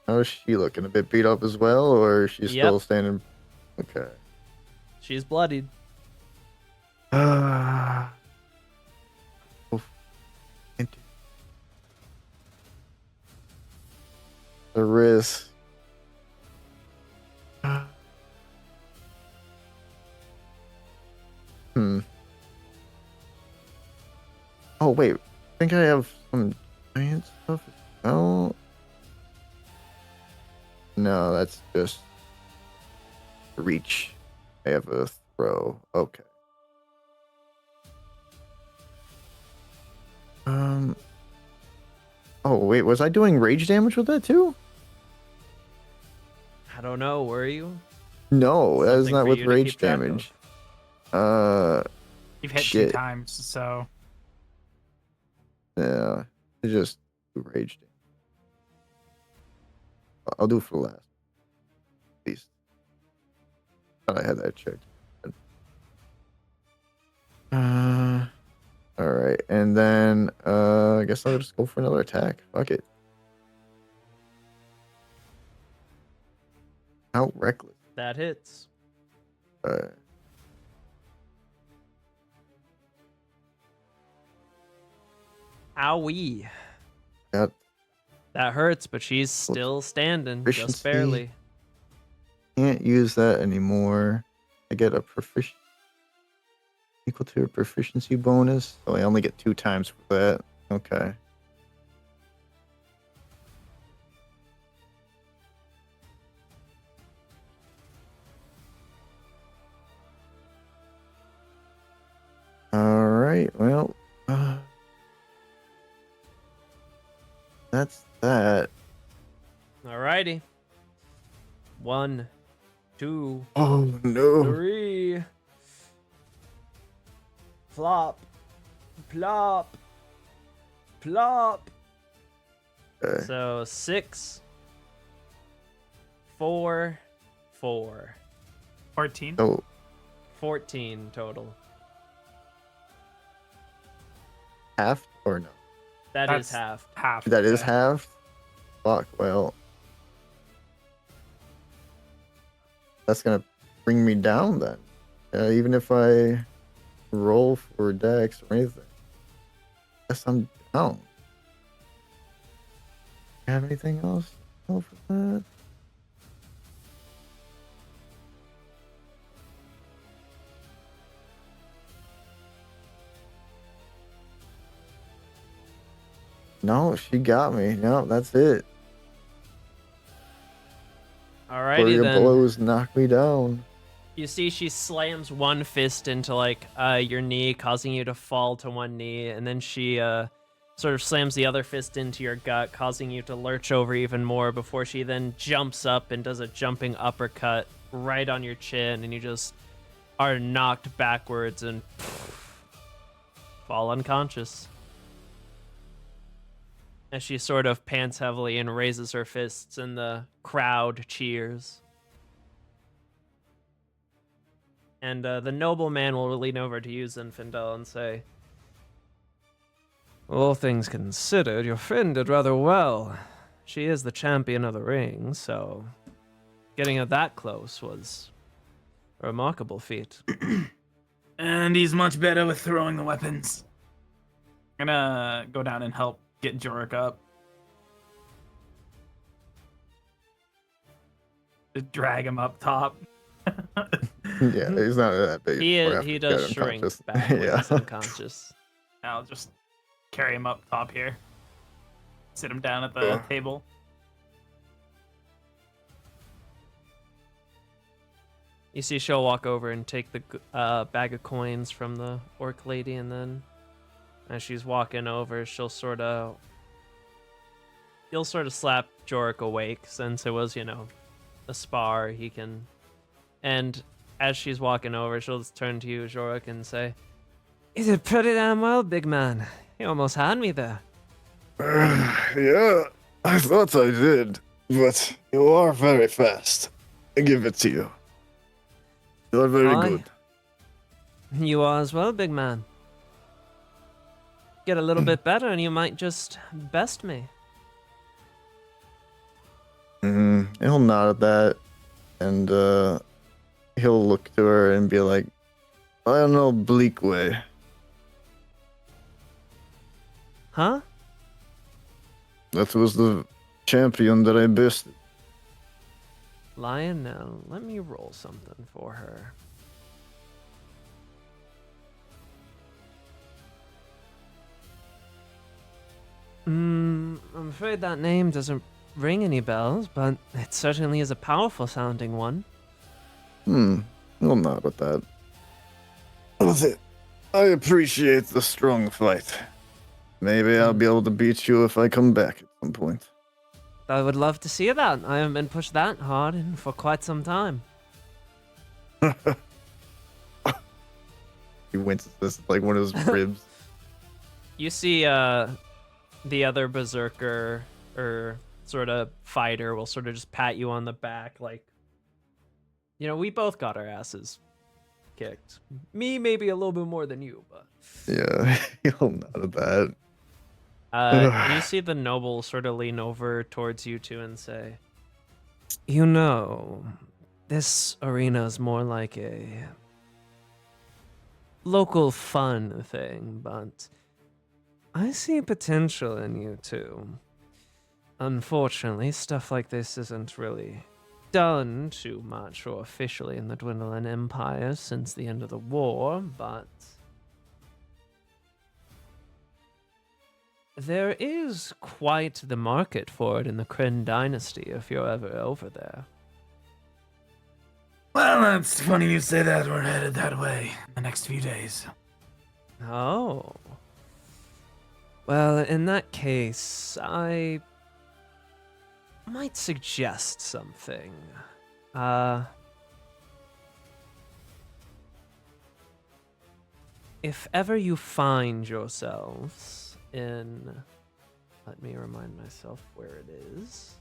How is she looking? A bit beat up as well, or is she Yep. still standing? Okay. She's bloodied. Oof. The wrist. Oh wait, I think I have some giant stuff as well. No, that's just reach. I have a throw. Okay. Oh wait, was I doing rage damage with that too? I don't know, were you? No, that is Something not for with you to rage keep track of. damage. You've hit Shit. 2 times, so Yeah, it's just rage damage. I'll do it for the last. At least. Thought I had that checked. All right, and then I guess I'll just go for another attack. Fuck it. How reckless. That hits. Owie. Got That hurts, but she's still standing, just Proficiency. barely. Can't use that anymore. I get a proficiency equal to a proficiency bonus, so I only get 2 times for that. Okay. All right. Well, that's that. Alrighty. 1, 2, Oh no. 3. Flop. Plop. Plop. Okay. So 6, 4, 4. 14. So 14 total. half or no? That is That's half. half. That is yeah. half. Fuck. Well, that's gonna bring me down then. Even if I roll for dex or anything, guess I'm down. Have anything else to roll for that? No, she got me. No, that's it. Alrighty Flurry of then. blows knock me down. You see, she slams one fist into like your knee, causing you to fall to one knee, and then she sort of slams the other fist into your gut, causing you to lurch over even more. Before she then jumps up and does a jumping uppercut right on your chin, and you just are knocked backwards and fall unconscious. As she sort of pants heavily and raises her fists, and the crowd cheers. And the nobleman will lean over to you, Zinfandel, and say, all things considered, your friend did rather well. She is the champion of the ring, so getting her that close was a remarkable feat. And he's much better with throwing the weapons. I'm gonna go down and help get Jorik up. Just drag him up top. Yeah, he's not that big. He does shrink back when Yeah. he's unconscious. I'll just carry him up top here. Sit him down at the table. You see she'll walk over and take the bag of coins from the orc lady, and then as she's walking over, you'll sort of slap Jorik awake, since it was, a spar. He can, and as she's walking over, she'll just turn to you, Jorik, and say, "You did pretty damn well, big man. You almost had me there." Yeah, I thought I did, but you are very fast. I give it to you. You are very Aye. good. You are as well, big man. Get a little bit better, and you might just best me. He'll nod at that, and he'll look to her and be like, "I don't know, bleak way." Huh? That was the champion that I bested. Lionel, let me roll something for her. I'm afraid that name doesn't ring any bells, but it certainly is a powerful sounding one. He'll nod at that. That's it. I appreciate the strong fight. Maybe I'll be able to beat you if I come back at some point. I would love to see that. I haven't been pushed that hard for quite some time. He winces this like one of his ribs. You see the other berserker or sort of fighter will sort of just pat you on the back like, we both got our asses kicked. Me maybe a little bit more than you, but... Yeah, he'll nod at that. You see the noble sort of lean over towards you two and say, this arena is more like a local fun thing, but I see potential in you two. Unfortunately, stuff like this isn't really done too much or officially in the Dwindling Empire since the end of the war, but there is quite the market for it in the Kryn dynasty if you're ever over there. Well, that's funny you say that. We're headed that way in the next few days. Oh. Well, in that case, I might suggest something. If ever you find yourselves in... Let me remind myself where it is.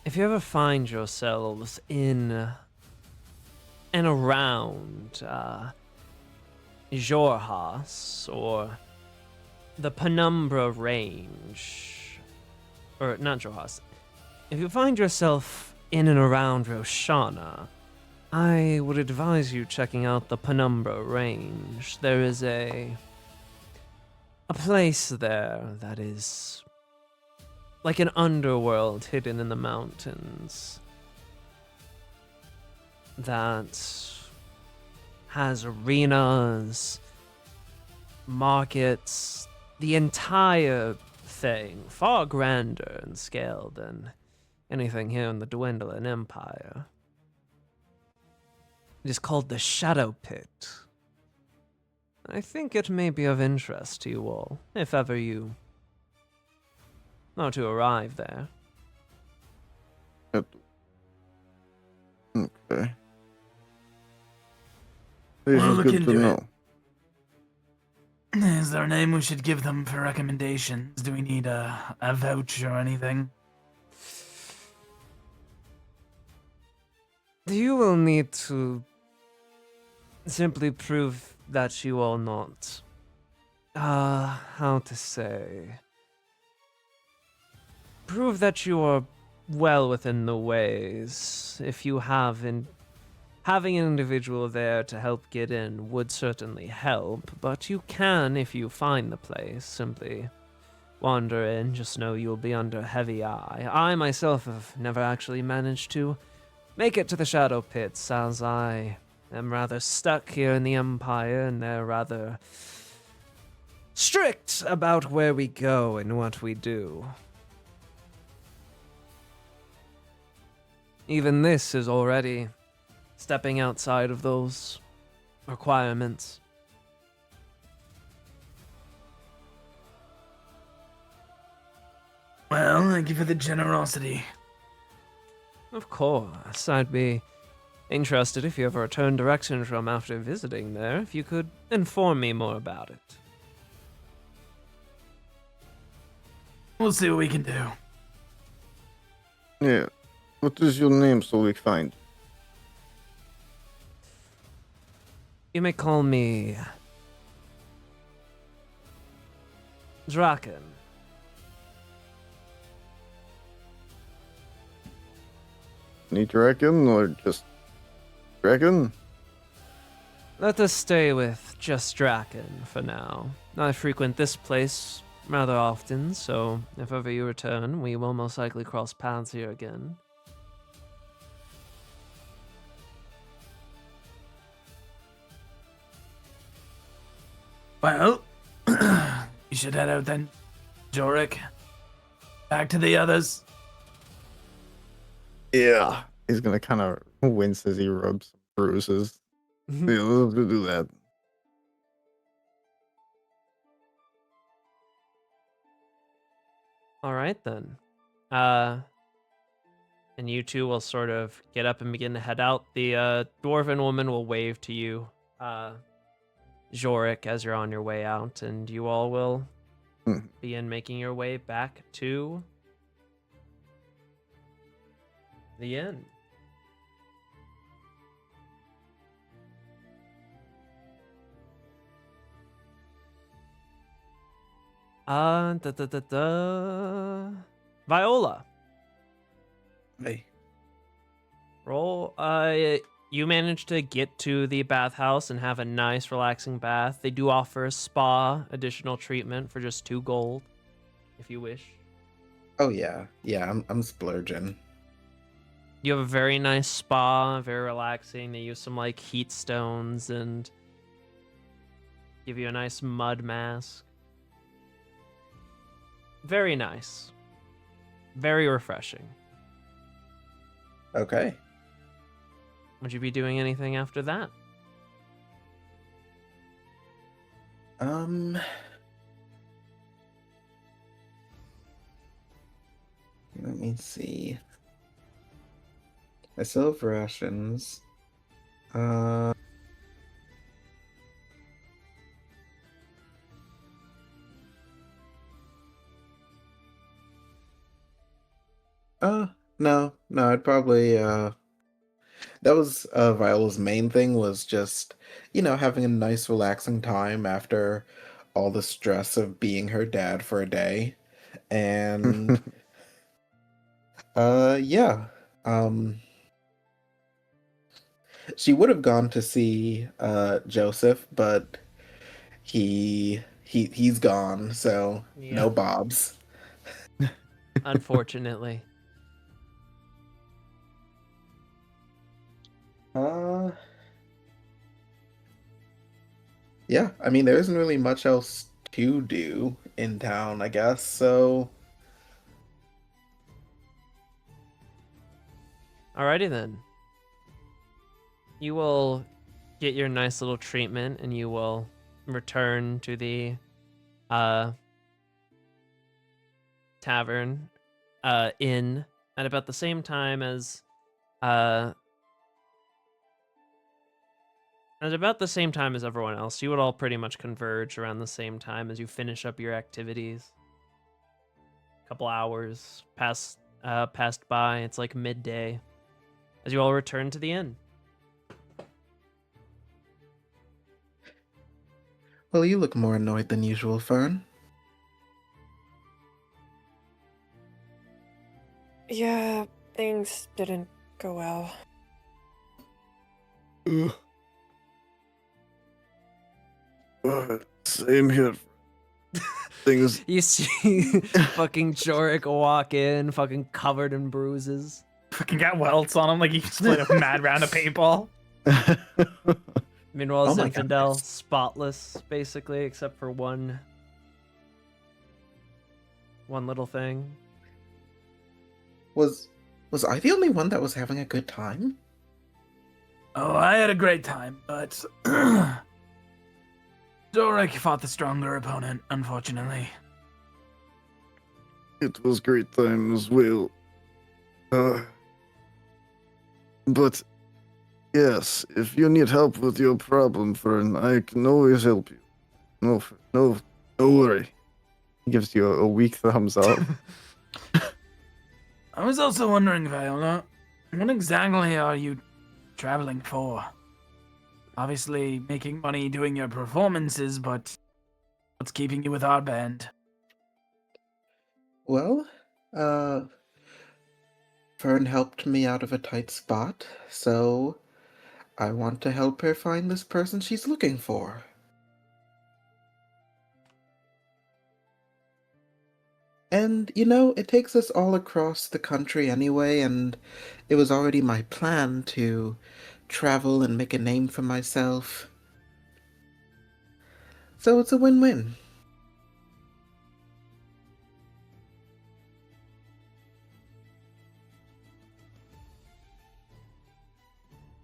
If you ever find yourselves in and around Jorhas or the Penumbra Range, or not Jorhas, if you find yourself in and around Roshana, I would advise you checking out the Penumbra Range. There is a place there that is like an underworld hidden in the mountains that has arenas, markets, the entire thing, far grander in scale than anything here in the Dwindling Empire. It is called the Shadow Pit. I think it may be of interest to you all, if ever you are to arrive there. This We'll is look good into to it. know. Is there a name we should give them for recommendations? Do we need a vouch or anything? You will need to simply prove that you are not. How to say? Prove that you are well within the ways. If you have having an individual there to help get in would certainly help, but you can, if you find the place, simply wander in. Just know you'll be under heavy eye. I myself have never actually managed to make it to the Shadow Pits, as I am rather stuck here in the Empire, and they're rather strict about where we go and what we do. Even this is already stepping outside of those requirements. Well, thank you for the generosity. Of course, I'd be interested if you ever return to Exandria after visiting there, if you could inform me more about it. We'll see what we can do. Yeah. What is your name so we find? You may call me Draken. Any dragon or just dragon? Let us stay with just Draken for now. I frequent this place rather often, so if ever you return, we will most likely cross paths here again. Well, you should head out then, Jorik. Back to the others. Yeah. He's gonna kind of wince as he rubs some bruises. Yeah, let's do that. All right then. And you two will sort of get up and begin to head out. The dwarven woman will wave to you, Jorik, as you're on your way out, and you all will begin making your way back to the inn. Viola. Hey. Roll. You managed to get to the bathhouse and have a nice, relaxing bath. They do offer a spa additional treatment for just 2 gold, if you wish. Oh yeah, I'm splurging. You have a very nice spa, very relaxing. They use some like heat stones and give you a nice mud mask. Very nice. Very refreshing. Okay. Would you be doing anything after that? Let me see. I still have rations. No, I'd probably that was Viola's main thing, was just, having a nice relaxing time after all the stress of being her dad for a day. And yeah. She would have gone to see Joseph, but he's gone, so no Bobs. Unfortunately. Yeah, I mean, there isn't really much else to do in town, I guess, so... Alrighty then. You will get your nice little treatment and you will return to the tavern inn at about the same time as At about the same time as everyone else, you would all pretty much converge around the same time as you finish up your activities. A couple hours passed by. It's like midday as you all return to the inn. Well, you look more annoyed than usual, Fern. Yeah, things didn't go well. Same here. Things. You see fucking Jorik walk in, fucking covered in bruises. Fucking got welts on him like he just played a mad round of paintball. Meanwhile, Oh my Zinfandel, goodness. spotless, basically, except for one little thing. Was I the only one that was having a good time? Oh, I had a great time, but Zorik fought the stronger opponent, unfortunately. It was great time as well. But yes, if you need help with your problem, Fern, I can always help you. No worry. He gives you a weak thumbs up. I was also wondering, Viola, what exactly are you traveling for? Obviously, making money doing your performances, but what's keeping you with our band? Well, Fern helped me out of a tight spot, so I want to help her find this person she's looking for. And, it takes us all across the country anyway, and it was already my plan to travel and make a name for myself. So it's a win-win.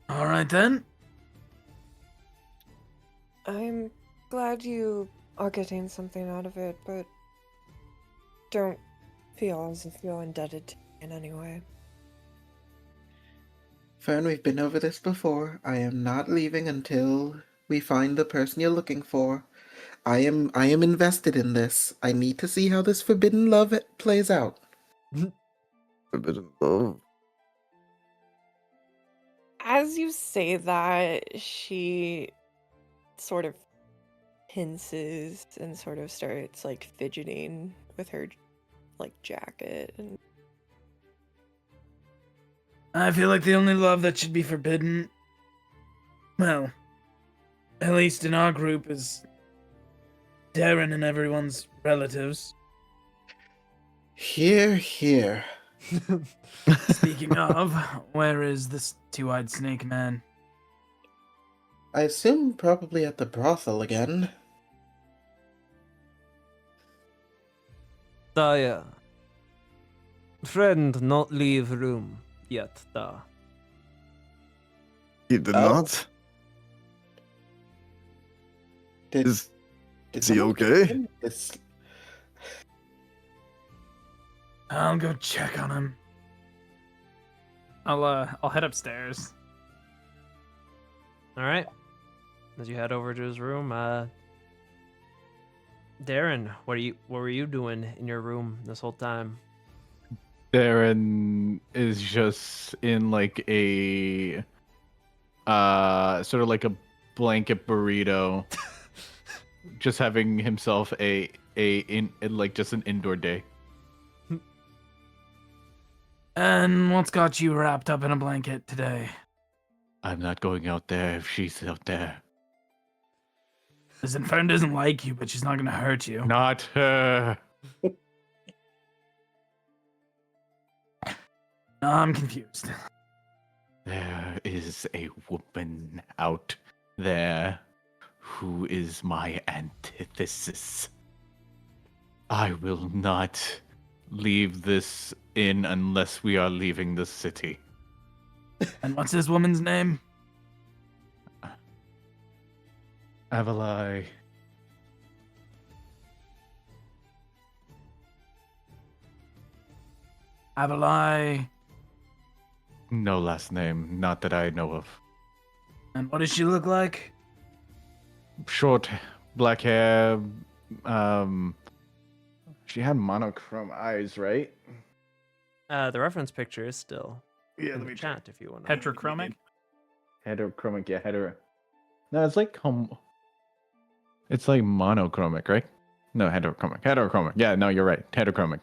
All right, then. I'm glad you are getting something out of it, but don't feel as if you're indebted to me in any way. Fern, we've been over this before. I am not leaving until we find the person you're looking for. I am invested in this. I need to see how this forbidden love plays out. Forbidden love. As you say that, she sort of pinces and sort of starts like fidgeting with her like jacket and I feel like the only love that should be forbidden, well, at least in our group, is Darren and everyone's relatives. Here, here. Speaking of, where is this two-eyed snake man? I assume probably at the brothel again. Yeah. Friend, not leave room yet, da. He did Oh. not. Did Is he someone okay? give him this? I'll go check on him. I'll head upstairs. All right. As you head over to his room, Darren, what were you doing in your room this whole time? Darren is just in like a sort of like a blanket burrito, just having himself like just an indoor day. And what's got you wrapped up in a blanket today? I'm not going out there if she's out there. Listen, Fern doesn't like you, but she's not gonna hurt you. Not her. No, I'm confused. There is a woman out there who is my antithesis. I will not leave this inn unless we are leaving the city. And what's this woman's name? Avalai. Avalai. No last name, not that I know of. And what does she look like? Short, black hair. She had monochrome eyes, right? The reference picture is still Yeah, in let the me chat if you want to. Heterochromic. Heterochromic, yeah, No, it's like it's like monochromic, right? No, heterochromic. Heterochromic. Yeah, no, you're right. Heterochromic.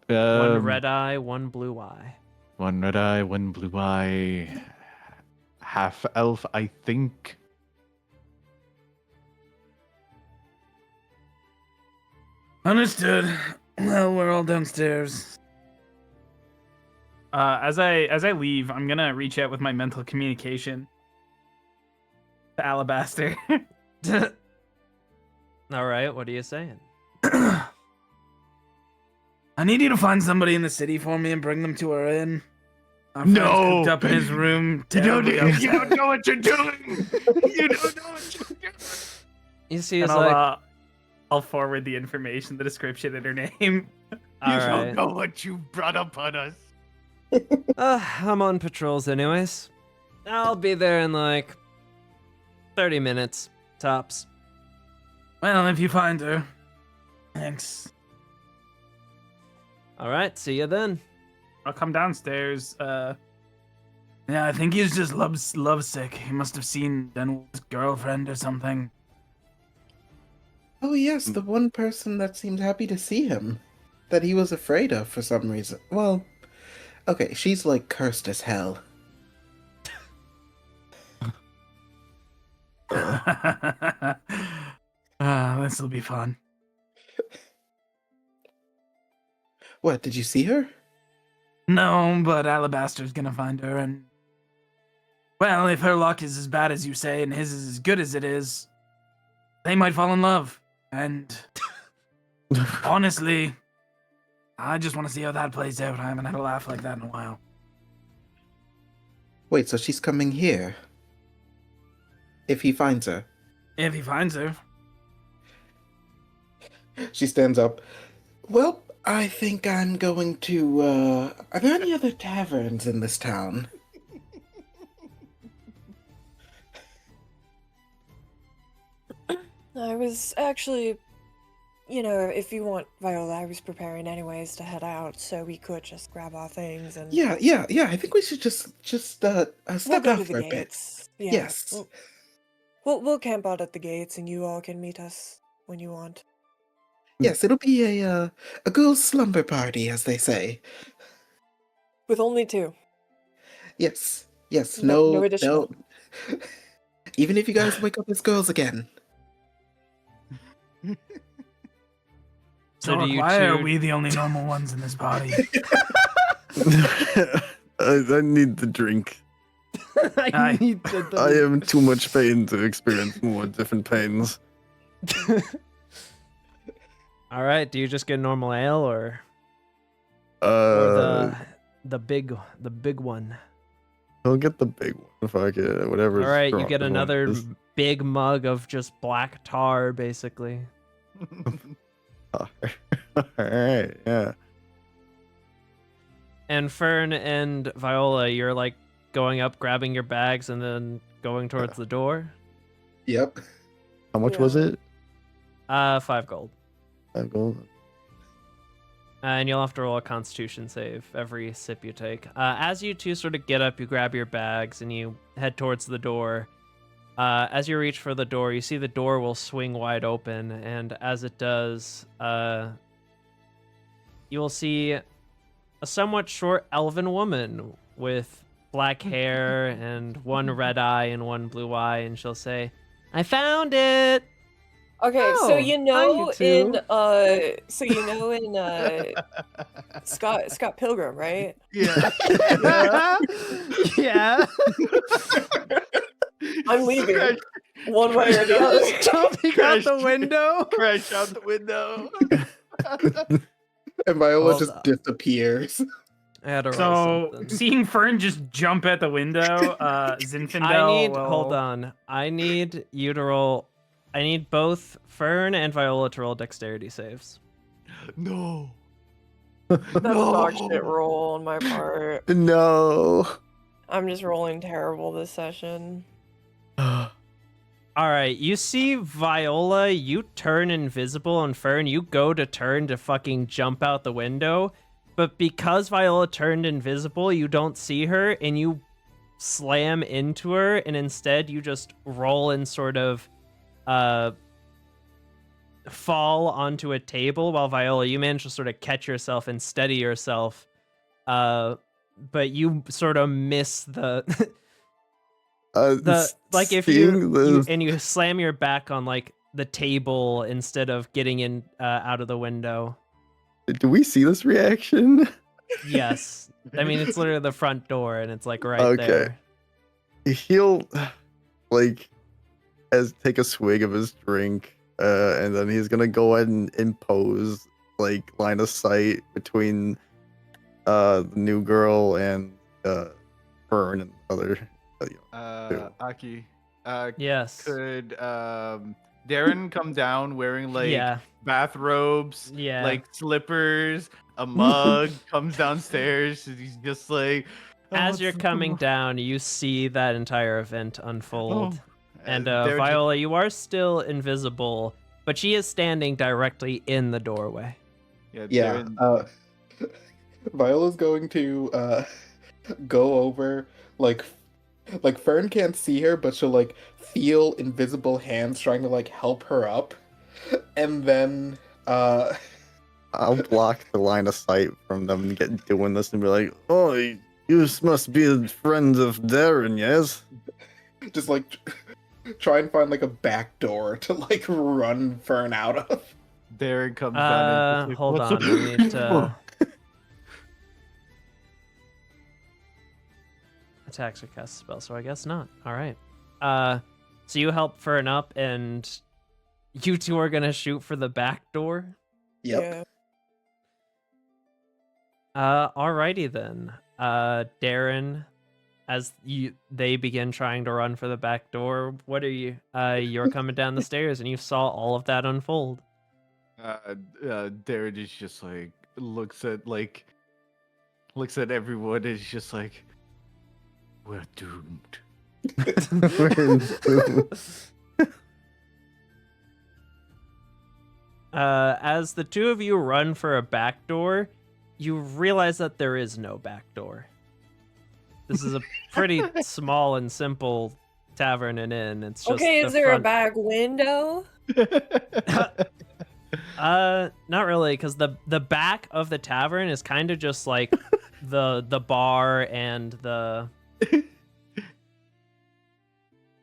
One red eye, one blue eye. One red eye, one blue eye. Half elf, I think. Understood. Well, we're all downstairs. As I leave, I'm gonna reach out with my mental communication to Alabaster. All right, what are you saying? I need you to find somebody in the city for me and bring them to our inn. Our friend's No! cooked up in his room. You don't terribly know what you're doing! You don't know what you're doing! You see, And it's like, I'll forward the information, the description, and her name. all You right. don't know what you brought upon us. I'm on patrols anyways. I'll be there in like 30 minutes, tops. Well, if you find her. Thanks. All right, see you then. I'll come downstairs. Yeah, I think he's just lovesick. He must have seen Denwell's girlfriend or something. Oh yes, the one person that seemed happy to see him. That he was afraid of for some reason. Well, okay, she's like cursed as hell. This'll be fun. What, did you see her? No, but Alabaster's gonna find her, and... Well, if her luck is as bad as you say, and his is as good as it is, they might fall in love. And... honestly, I just want to see how that plays out. I haven't had a laugh like that in a while. Wait, so she's coming here? If he finds her. If he finds her. She stands up. Well, I think I'm going to, are there any other taverns in this town? I was actually, if you want Viola, I was preparing anyways to head out, so we could just grab our things and Yeah, I think we should just step we'll go out to for the a bit. gates. Yeah, Yes. We'll camp out at the gates, and you all can meet us when you want. Yes, it'll be a girls' slumber party, as they say. With only two. Yes, No additional. no. Even if you guys wake up as girls again. So do you why are two- we the only normal ones in this party? I need the drink. I- need I am in too much pain to experience more different pains. All right, do you just get normal ale or Uh, the big one? I'll get the big one if I get whatever. All right, you get another big mug of just black tar, basically. All right, yeah. And Fern and Viola, you're like going up, grabbing your bags, and then going towards the door. Yep. How much was it? 5 gold. 5 gold. And you'll have to roll a Constitution save every sip you take. As you two sort of get up, you grab your bags and you head towards the door. As you reach for the door, you see the door will swing wide open, and as it does, you will see a somewhat short elven woman with black hair and one red eye and one blue eye, and she'll say, "I found it!" Okay, Oh, so hi, in Scott Pilgrim, right? Yeah. Yeah. I'm leaving. One way or the other. Jumping out the window. Crash out the window. And Viola Hold just up. disappears. I had to roll So something. seeing Fern just jump at the window, Zinfandel Hold will- on. I need you to roll. I need both Fern and Viola to roll dexterity saves. No. That's a dog shit roll on my part. No. I'm just rolling terrible this session. All right, you see Viola, you turn invisible, and Fern, you go to turn to fucking jump out the window, but because Viola turned invisible, you don't see her, and you slam into her, and instead you just roll and sort of fall onto a table, while Viola, you manage to sort of catch yourself and steady yourself, but you sort of miss the like if you slam your back on like the table instead of getting in out of the window. Do we see this reaction? Yes. I mean, it's literally the front door and it's like right there. He'll like take a swig of his drink, and then he's gonna go ahead and impose like line of sight between the new girl and Fern and other. Aki. Yes. Could Darren come down wearing like bathrobes, like slippers, a mug, comes downstairs. He's just like. As you're coming down, you see that entire event unfold. And Viola, you are still invisible, but she is standing directly in the doorway. Yeah. Viola's going to go over, like Fern can't see her, but she'll like feel invisible hands trying to like help her up, and then I'll block the line of sight from them doing this and be like, "Oh, you must be a friend of Darren, yes?" Just like try and find like a back door to like run Fern out of. Darren comes down. And like, hold on, we need to. Attacks or cast a spell, so I guess not. All right. So you help Fern up, and you two are gonna shoot for the back door. Yep. Yeah. Alrighty then. Darren, as they begin trying to run for the back door, what are you? You're coming down the stairs, and you saw all of that unfold. Darren is just like looks at everyone, and is just like. We're doomed. As the two of you run for a back door, you realize that there is no back door. This is a pretty small and simple tavern and inn. It's just okay. Is there a back window? Not really, because the back of the tavern is kind of just like the bar and the.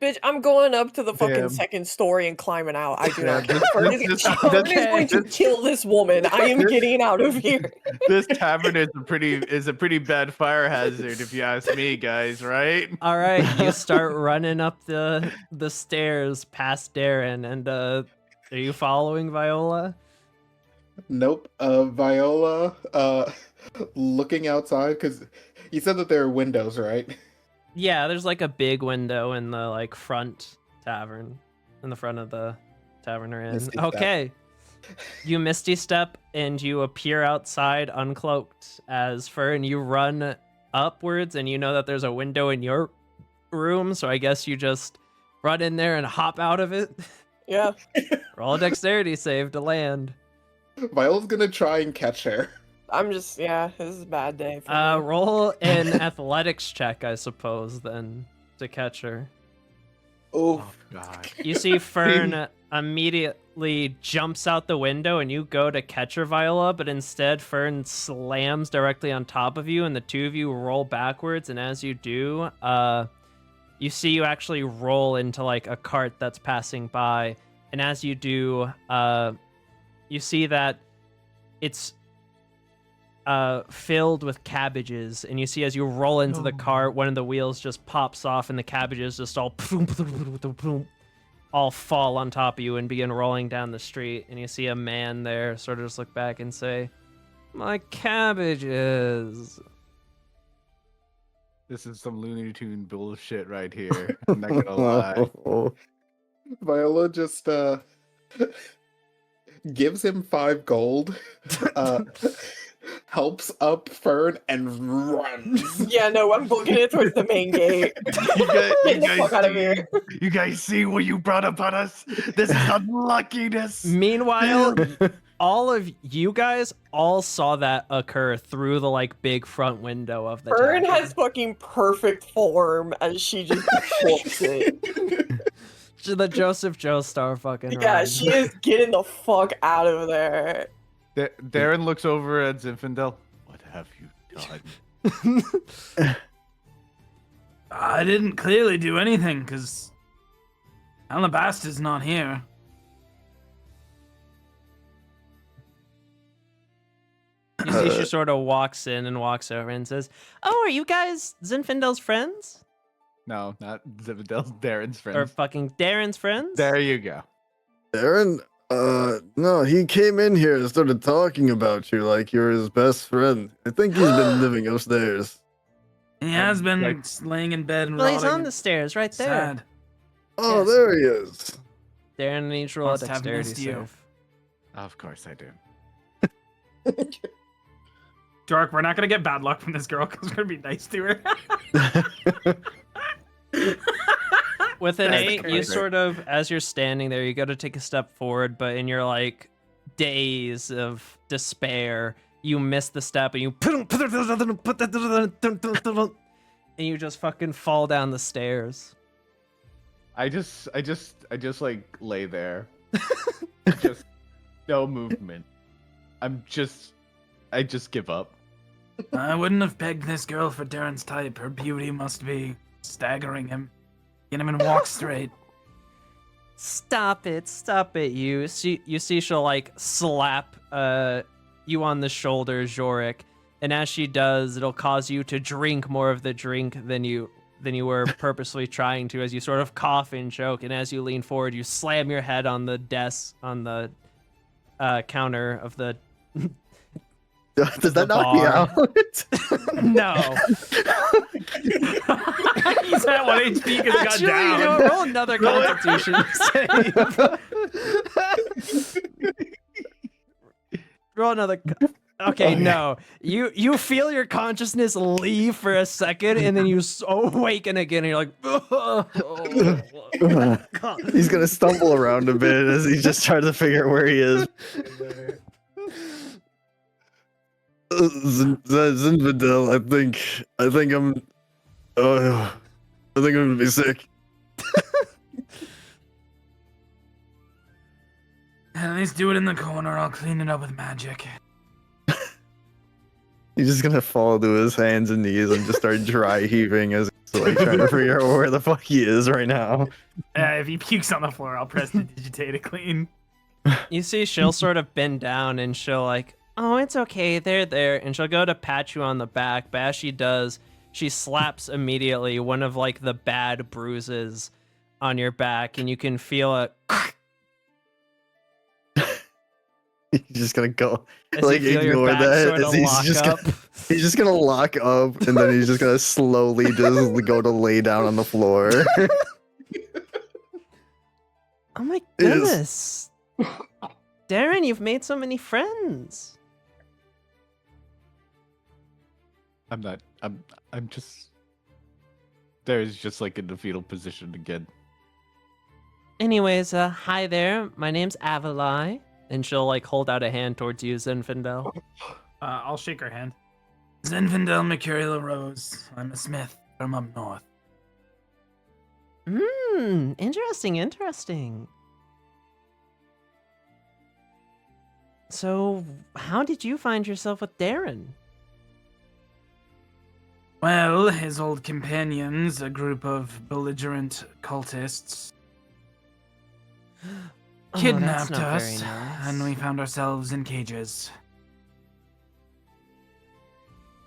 Bitch, I'm going up to the fucking second story and climbing out. I do not care. Fern is going to kill this woman. I am getting out of here. This tavern is a pretty bad fire hazard, if you ask me, guys. Right? All right, you start running up the stairs past Darren, and are you following Viola? Nope. Viola, looking outside because you said that there are windows, right? Yeah, there's like a big window in the like front tavern, in the front of the tavern we're in. Okay. You misty step and you appear outside uncloaked as Fern. You run upwards and you know that there's a window in your room, so I guess you just run in there and hop out of it. Yeah. Roll a dexterity save to land. Viola's gonna try and catch her. I'm just, this is a bad day for me. Roll an athletics check, I suppose, then, to catch her. Oh, God. You see Fern immediately jumps out the window, and you go to catch her, Viola, but instead Fern slams directly on top of you, and the two of you roll backwards, and as you do, you see you actually roll into, like, a cart that's passing by, and as you do, you see that it's filled with cabbages, and you see as you roll into the cart, one of the wheels just pops off, and the cabbages just all fall on top of you and begin rolling down the street. And you see a man there sort of just look back and say, "My cabbages." This is some Looney Tune bullshit right here. I'm not gonna lie. Viola just gives him 5 gold. helps up Fern and runs. Yeah, no, I'm booking it towards the main gate. Get the fuck out of here. You guys see what you brought upon us? This is unluckiness. Meanwhile, all of you guys all saw that occur through the like big front window of the Fern tavern. has fucking perfect form as she just flips it. The Joseph Joestar fucking Yeah, run. she is getting the fuck out of there. Darren looks over at Zinfandel. What have you done? I didn't clearly do anything because Alabaster's not here. You see she sort of walks in and walks over and says, "Oh, are you guys Zinfandel's friends? No, not Zinfandel's. Darren's friends. Or fucking Darren's friends?" There you go. Darren? No, he came in here and started talking about you like you're his best friend. I think he's been living upstairs. He has been like- laying in bed and Well, he's rotting on the stairs right there. sad. Oh, Yes. there he is. Darren needs to roll a Must have dexterity missed you. save. Of course I do. Dark, we're not gonna get bad luck from this girl because we're gonna be nice to her. With an That's 8, you crazy. sort of, as you're standing there, you go to take a step forward, but in your like daze of despair, you miss the step and you just fucking fall down the stairs. I just like lay there. Just no movement. I just give up. I wouldn't have pegged this girl for Darren's type. Her beauty must be staggering him. Get him and walk straight. Stop it, you see she'll like slap you on the shoulder, Jorik, and as she does, it'll cause you to drink more of the drink than you were purposely trying to, as you sort of cough and choke, and as you lean forward, you slam your head on the desk, on the counter of the Does that knock me bar. out? No. He's at 1 HP because he got Actually, down. you know, roll another Constitution save. Roll another. Okay, no. You feel your consciousness leave for a second, and then you awaken again, and you're like, He's gonna stumble around a bit as he just tries to figure out where he is. Zinfandel, I think I'm gonna be sick. At least do it in the corner. I'll clean it up with magic. He's just gonna fall to his hands and knees and just start dry heaving as he's like trying to figure out where the fuck he is right now. If he pukes on the floor, I'll press the digitate to clean. you see she'll sort of bend down, and she'll like, oh, it's okay, they're there, and she'll go to pat you on the back, but as she does, she slaps immediately one of like the bad bruises on your back, and you can feel it He's just gonna go as like you feel your ignore back that. sort of As he's lock just up. he's just gonna lock up and then he's just gonna slowly just go to lay down on the floor. Oh my It is- goodness. Darren, you've made so many friends. I'm just. There's just like in the fetal position again. Anyways, hi there. My name's Avalai. And she'll like hold out a hand towards you, Zinfandel. I'll shake her hand. Zinfandel Mercurial Rose. I'm a smith from up north. Interesting. So, how did you find yourself with Darren? Well, his old companions, a group of belligerent cultists, Oh, kidnapped that's not us, very nice. and we found ourselves in cages.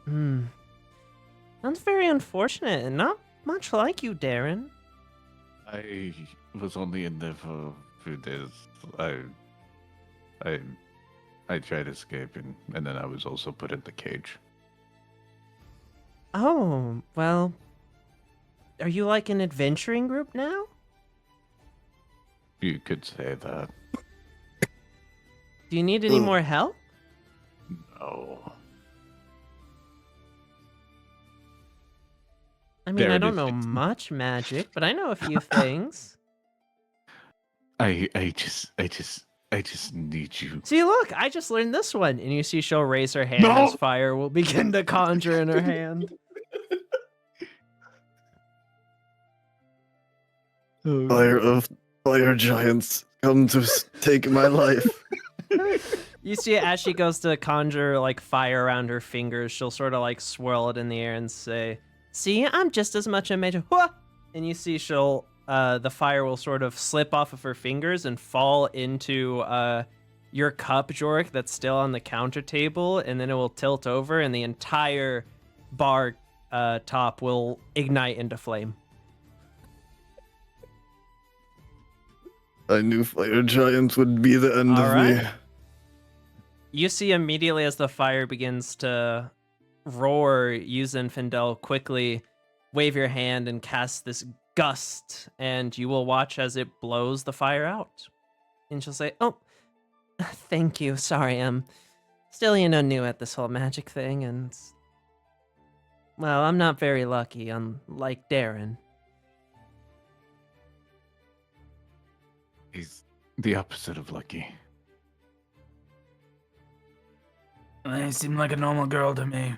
Sounds very unfortunate and not much like you, Darren. I was only in there for a few days. I tried escaping, and then I was also put in the cage. Oh, well. Are you like an adventuring group now? You could say that. Do you need any more help? No. I mean, I Darren don't is know fixing- much magic, but I know a few things. I just need you. See, look, I just learned this one. And you see she'll raise her hand No! as fire will begin to conjure in her hand. Fire giants, come to take my life. You see as she goes to conjure like fire around her fingers, she'll sort of like swirl it in the air and say, "See, I'm just as much a mage." And you see she'll the fire will sort of slip off of her fingers and fall into your cup, Jorik, that's still on the counter table, and then it will tilt over and the entire bar top will ignite into flame. I knew fire giants would be the end All of right. me. You see immediately as the fire begins to roar, you Zinfandel quickly wave your hand and cast this gust, and you will watch as it blows the fire out. And she'll say, "Oh, thank you. Sorry, I'm still, new at this whole magic thing, and well, I'm not very lucky, unlike Darren." He's the opposite of lucky. They seem like a normal girl to me.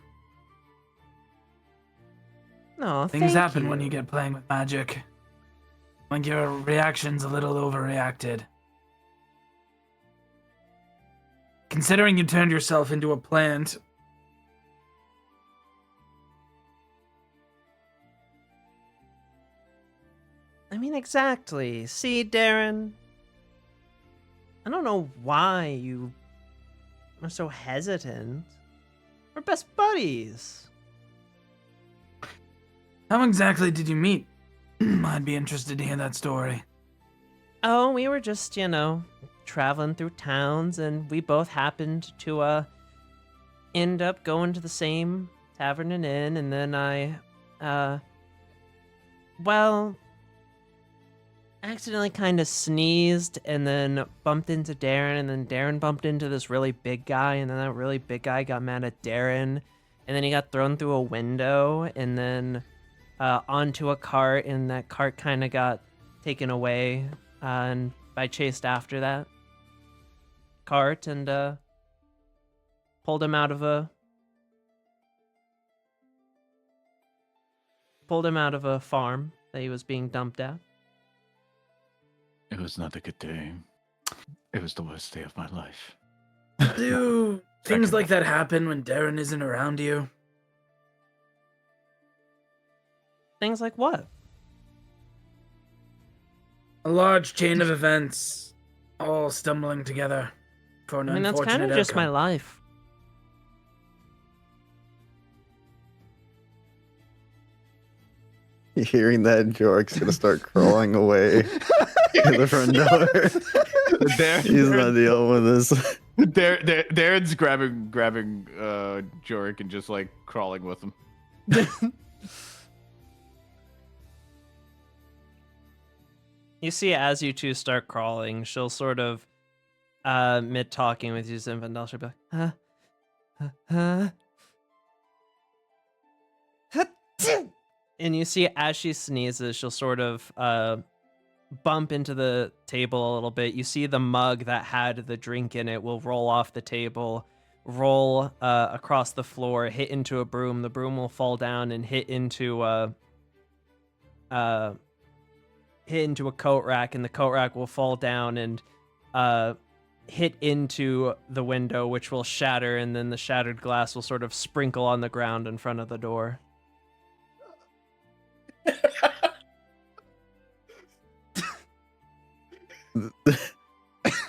No, Things happen when you get playing with magic. Like your reaction's a little overreacted. Considering you turned yourself into a plant. I mean, exactly. See, Darren, I don't know why you are so hesitant. We're best buddies. How exactly did you meet? I'd be interested to hear that story. Oh, we were just, traveling through towns, and we both happened to end up going to the same tavern and inn, and then I accidentally kind of sneezed and then bumped into Darren, and then Darren bumped into this really big guy, and then that really big guy got mad at Darren, and then he got thrown through a window and then onto a cart, and that cart kind of got taken away, and I chased after that cart and pulled him out of a farm that he was being dumped at. It was not a good day. It was the worst day of my life. Do things Second. like that happen when Darren isn't around you? Things like what? A large chain of events, all stumbling together for an I mean, that's unfortunate kind of just my outcome. life. Hearing that, Jorik's gonna start crawling away to the front door. He's not dealing with this. Darren's grabbing Jorik and just like crawling with him. You see, as you two start crawling, she'll sort of, mid talking with you, Zinfandel, she'll be like, and you see, as she sneezes, she'll sort of bump into the table a little bit. You see the mug that had the drink in it will roll off the table, roll across the floor, hit into a broom. The broom will fall down and hit into a coat rack, and the coat rack will fall down and hit into the window, which will shatter, and then the shattered glass will sort of sprinkle on the ground in front of the door.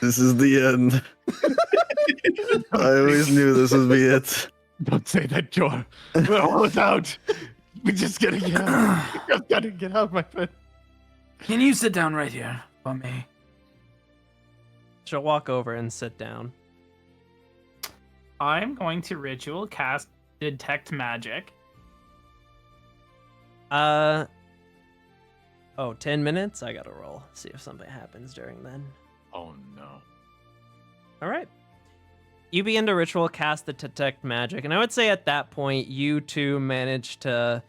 This is the end. I always knew this would be it. Don't say that, Jor. We're almost out. We just gotta get out. We just gotta get out, my friend. Can you sit down right here for me? She'll walk over and sit down. I'm going to ritual cast detect magic. 10 minutes? I gotta roll. See if something happens during then. Oh no. All right. You begin to ritual cast the detect magic, and I would say at that point, you two manage to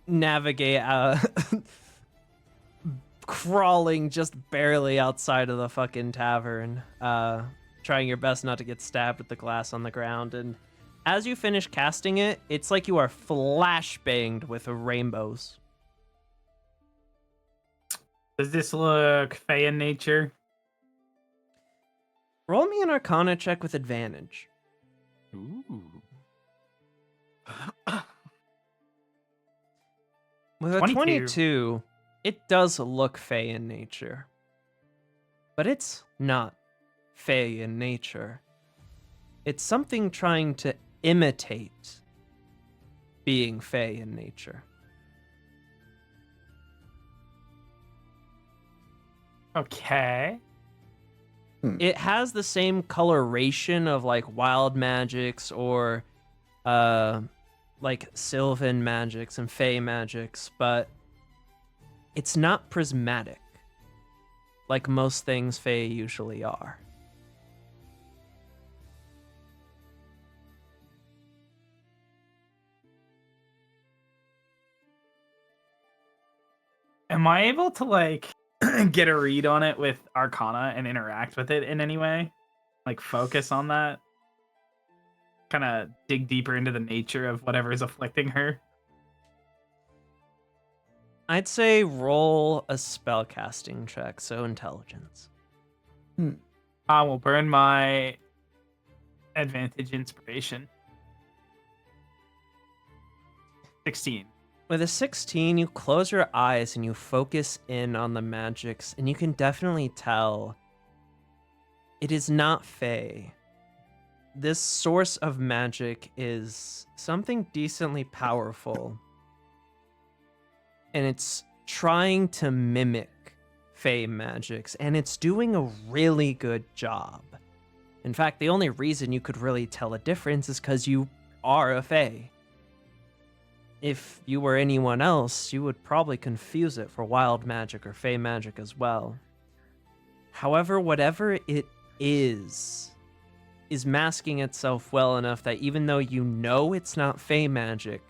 navigate crawling just barely outside of the fucking tavern, trying your best not to get stabbed with the glass on the ground. And as you finish casting it, it's like you are flashbanged with rainbows. Does this look fey in nature? Roll me an Arcana check with advantage. Ooh. With a 22, it does look fey in nature. But it's not fey in nature. It's something trying to imitate being fey in nature. Okay. It has the same coloration of like wild magics or like sylvan magics and fey magics, but it's not prismatic like most things fey usually are. Am I able to like get a read on it with Arcana and interact with it in any way? Like focus on that? Kind of dig deeper into the nature of whatever is afflicting her? I'd say roll a spellcasting check, so intelligence. I will burn my advantage inspiration. 16. With a 16, you close your eyes and you focus in on the magics, and you can definitely tell it is not fey. This source of magic is something decently powerful, and it's trying to mimic fey magics, and it's doing a really good job. In fact, the only reason you could really tell a difference is because you are a fey. If you were anyone else, you would probably confuse it for wild magic or fey magic as well. However, whatever it is masking itself well enough that even though you know it's not fey magic,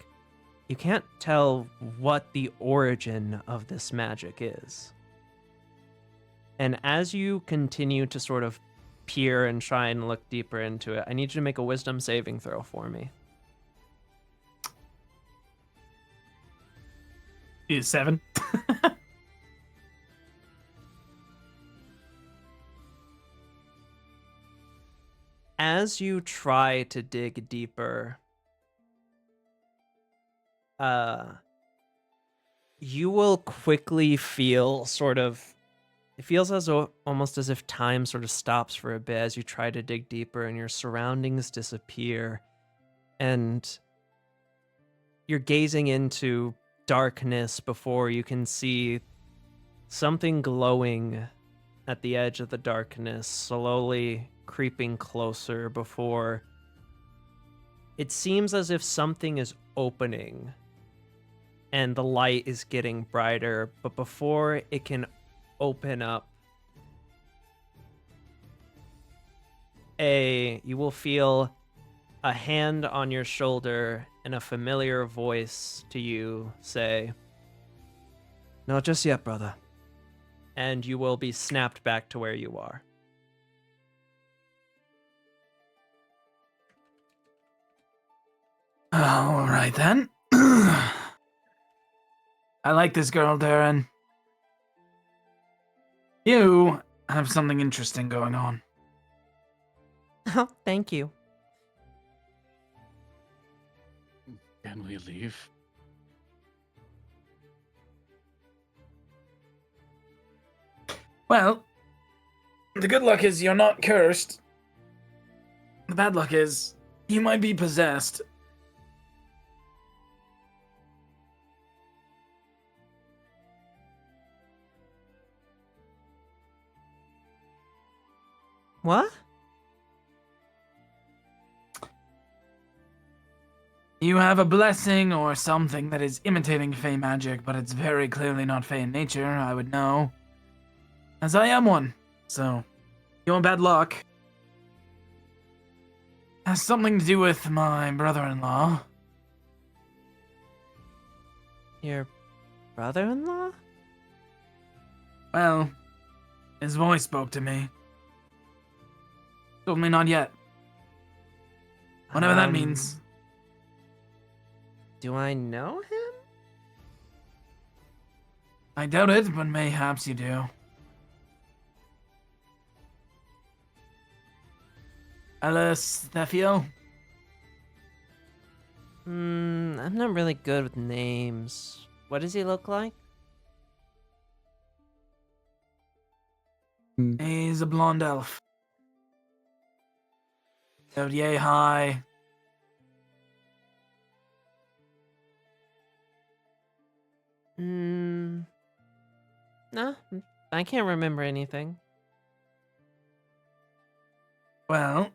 you can't tell what the origin of this magic is. And as you continue to sort of peer and try and look deeper into it, I need you to make a wisdom saving throw for me. Is 7. As you try to dig deeper, you will quickly feel sort of, it feels as though, almost as if time sort of stops for a bit as you try to dig deeper and your surroundings disappear, and you're gazing into darkness before you can see something glowing at the edge of the darkness, slowly creeping closer before it seems as if something is opening and the light is getting brighter, but before it can open up, you will feel a hand on your shoulder and a familiar voice to you say, "Not just yet, brother." And you will be snapped back to where you are. All right then. I like this girl, Darren. You have something interesting going on. Oh, thank you. Can we leave? Well, the good luck is you're not cursed. The bad luck is you might be possessed. What? You have a blessing or something that is imitating fey magic, but it's very clearly not fey in nature, I would know. As I am one, so you want bad luck. Has something to do with my brother-in-law. Your brother-in-law? Well, his voice spoke to me. Told me not yet. Whatever that means. Do I know him? I doubt it, but mayhaps you do. Alice Thefio? I'm not really good with names. What does he look like? He's a blonde elf. About yay high. No, I can't remember anything. Well,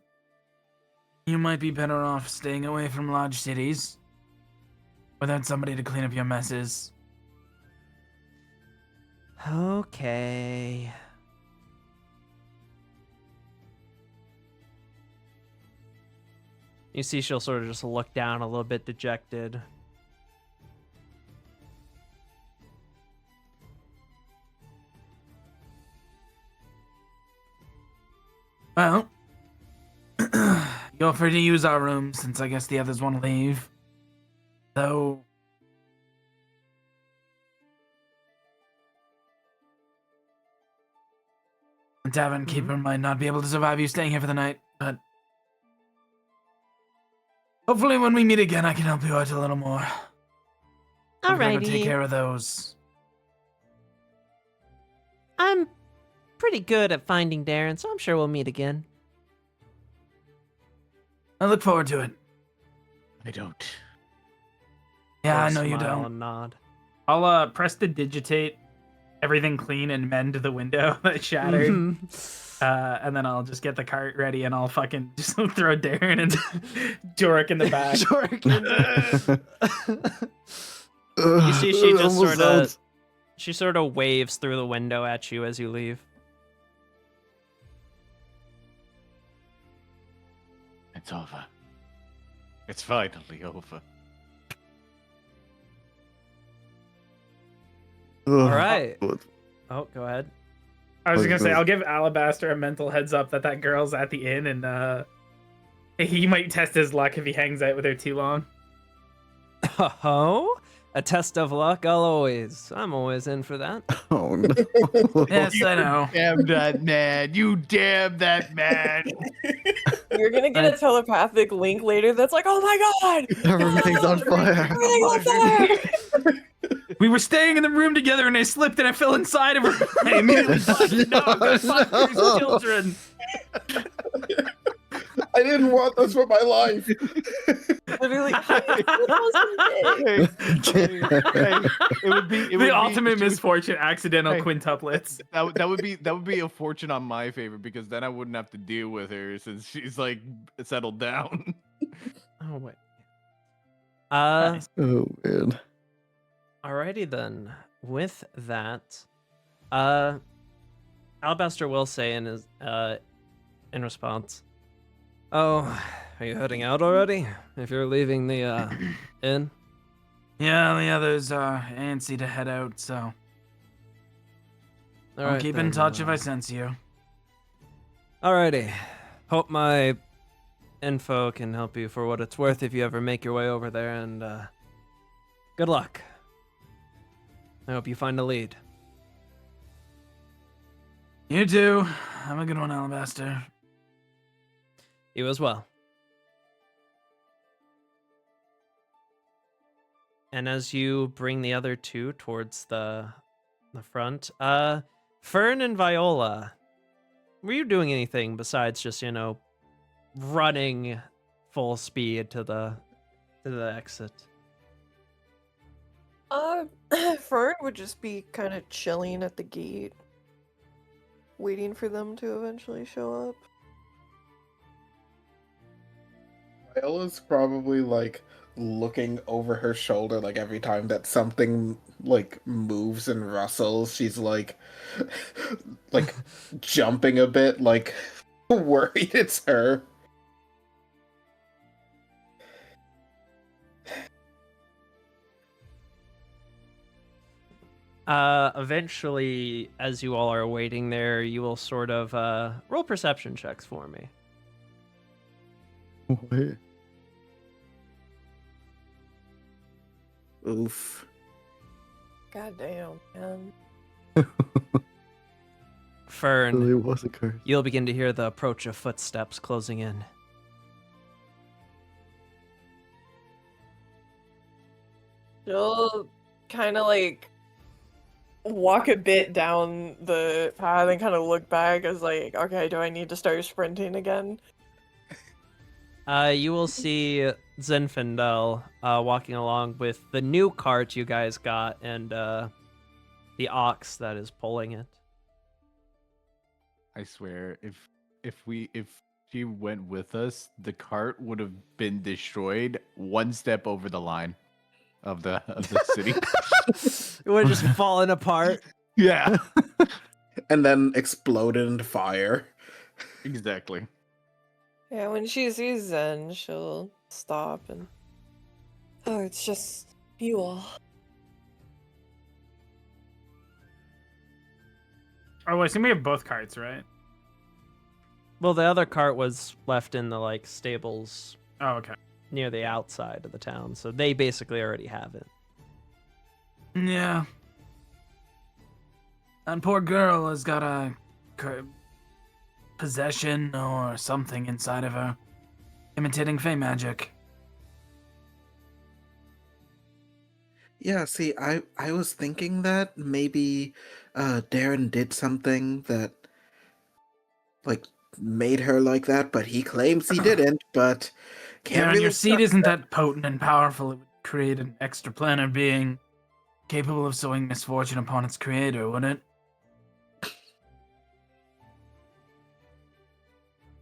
you might be better off staying away from large cities without somebody to clean up your messes. Okay. You see she'll sort of just look down a little bit dejected. Well, you're free to use our room since I guess the others want to leave. Though, the tavern keeper might not be able to survive you staying here for the night, but hopefully when we meet again I can help you out a little more. I've got to take care of those. I'm pretty good at finding Darren, so I'm sure we'll meet again. I look forward to it. I don't. Yeah, I I'll know you smile don't. and nod. I'll press to digitate everything clean and mend the window that shattered. And then I'll just get the cart ready and I'll fucking just throw Darren and Jork in the back. You see she just Almost sort of out. she sort of waves through the window at you as you leave. It's over. It's finally over. All right. Oh, go ahead. I was Like gonna say those- I'll give Alabaster a mental heads up that girl's at the inn and he might test his luck if he hangs out with her too long. Oh, a test of luck. I'm always in for that. Oh no. Yes, I know. Damn that man. You damn that man. You're gonna get a telepathic link later that's like, oh my god! Everything's on fire. Everything's on fire! We were staying in the room together and I slipped and I fell inside of her. I immediately thought, no, I'm gonna fuck these No. children. I didn't want this for my life. Literally, Hey, it would be The ultimate she would- misfortune, accidental Hey. quintuplets. that would be a fortune on my favor because then I wouldn't have to deal with her since she's like settled down. Oh wait. Nice. Oh man. Alrighty then. With that, Alabaster will say in response, "Oh, are you heading out already? If you're leaving the inn." Yeah, the others are antsy to head out, so I'll Alright keep in then, touch if I sense you. Alrighty. Hope my info can help you for what it's worth if you ever make your way over there, and good luck. I hope you find a lead. You too. Have a good one, Alabaster. You as well. And as you bring the other two towards the front, Fern and Viola, were you doing anything besides just, running full speed to the exit? Fern would just be kind of chilling at the gate, waiting for them to eventually show up. Viola's probably like looking over her shoulder, like every time that something like moves and rustles, she's like jumping a bit, like worried it's her. Eventually, as you all are waiting there, you will sort of roll perception checks for me. What? Oof. God damn, man. Fern, Really was a curse. you'll begin to hear the approach of footsteps closing in. She'll kind of like walk a bit down the path and kind of look back as like, okay, do I need to start sprinting again? You will see Zinfandel walking along with the new cart you guys got and the ox that is pulling it. I swear, if she went with us, the cart would have been destroyed one step over the line of the city. It would have just fallen apart. Yeah, And then exploded into fire. exactly. Yeah, when she sees Zen, she'll stop and. Oh, it's just you all. Oh, I assume we have both carts, right? Well, the other cart was left in the like stables Oh, okay. near the outside of the town, so they basically already have it. Yeah. That poor girl has got a possession or something inside of her, imitating fey magic. Yeah, see, I was thinking that maybe Darren did something that like made her like that, but he claims he didn't, but can't Karen, really your seed trust isn't that. that potent and powerful. It would create an extraplanar being capable of sowing misfortune upon its creator, wouldn't it?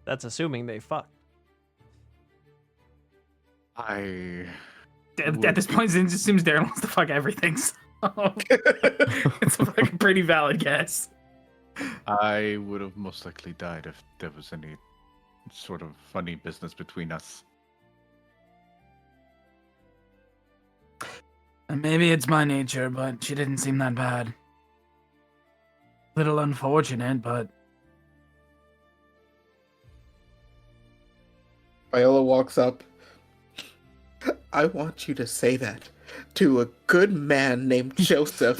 That's assuming they fucked. I At this point, it just seems Darren wants to fuck everything. So it's a fucking pretty valid guess. I would have most likely died if there was any sort of funny business between us. And maybe it's my nature, but she didn't seem that bad. Little unfortunate, but Viola walks up. I want you to say that to a good man named Joseph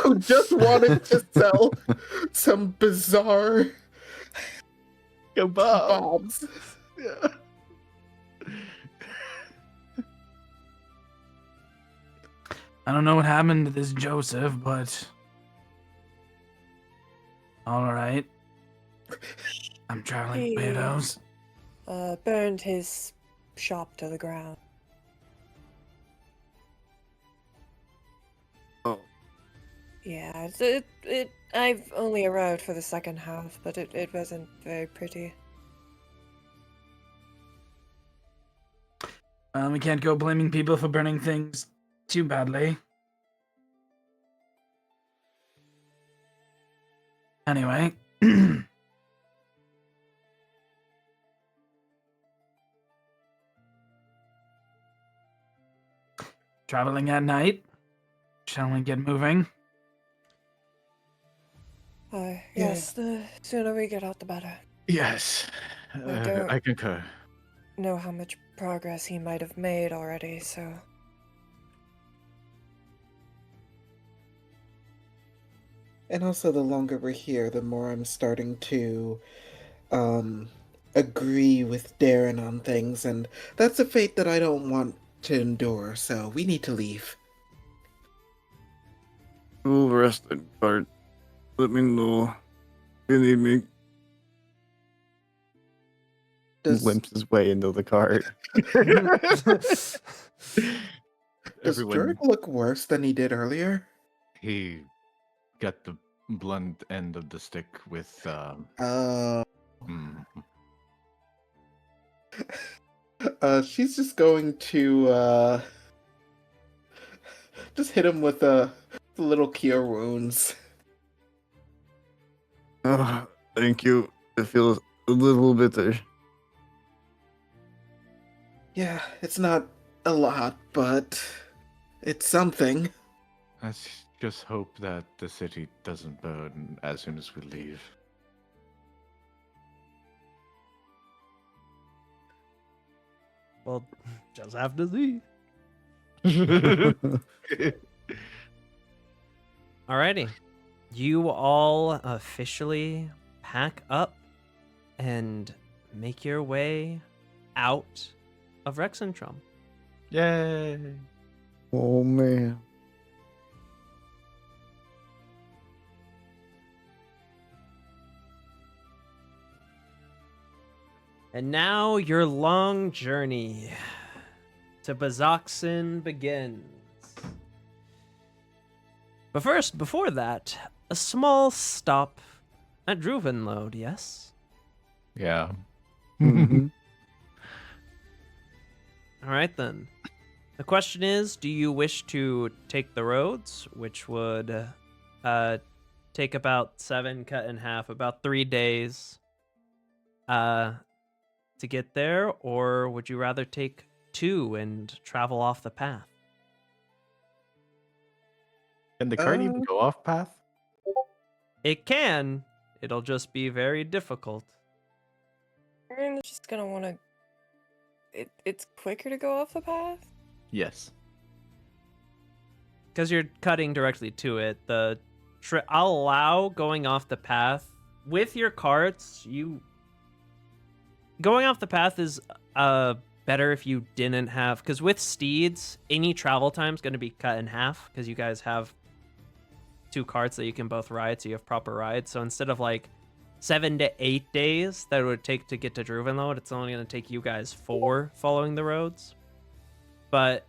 who just wanted to sell some bizarre kebabs. Yeah. I don't know what happened to this Joseph, but all right. I'm traveling with Hey. weirdos. Burned his shop to the ground. Oh. Yeah, I've only arrived for the second half, but it wasn't very pretty. We can't go blaming people for burning things too badly. Anyway. Traveling at night. Shall we get moving? Yes, the sooner we get out, the better. Yes, don't- I concur. Know how much progress he might have made already, so. And also, the longer we're here, the more I'm starting to agree with Darren on things, and that's a fate that I don't want to endure, so we need to leave. We'll rest in cart. Let me know if you need me. Does, Limps his way into the cart. does Everyone, Dirk look worse than he did earlier? he got the blunt end of the stick with She's just going to just hit him with the little cure wounds. Oh, thank you. It feels a little bitter. Yeah, it's not a lot, but it's something. Let's just hope that the city doesn't burn as soon as we leave. Well, just have to see. Alrighty. You all officially pack up and make your way out of Rexentrum. Yay! Oh man. And now your long journey to Bazoxin begins. But first, before that, a small stop at Druvenlode, yes? Yeah. Mhm. All right, then. The question is, do you wish to take the roads, which would take about 7 cut in half, about 3 days to get there, or would you rather take 2 and travel off the path? Can the cart even go off path? It can. It'll just be very difficult. I'm just gonna want to. It's quicker to go off the path. Yes. Because you're cutting directly to it. I'll allow going off the path with your carts. Going off the path is better if you didn't have, because with steeds, any travel time is going to be cut in half because you guys have 2 carts that you can both ride, so you have proper rides. So instead of like 7 to 8 days that it would take to get to Druvenlode, it's only going to take you guys 4 following the roads. But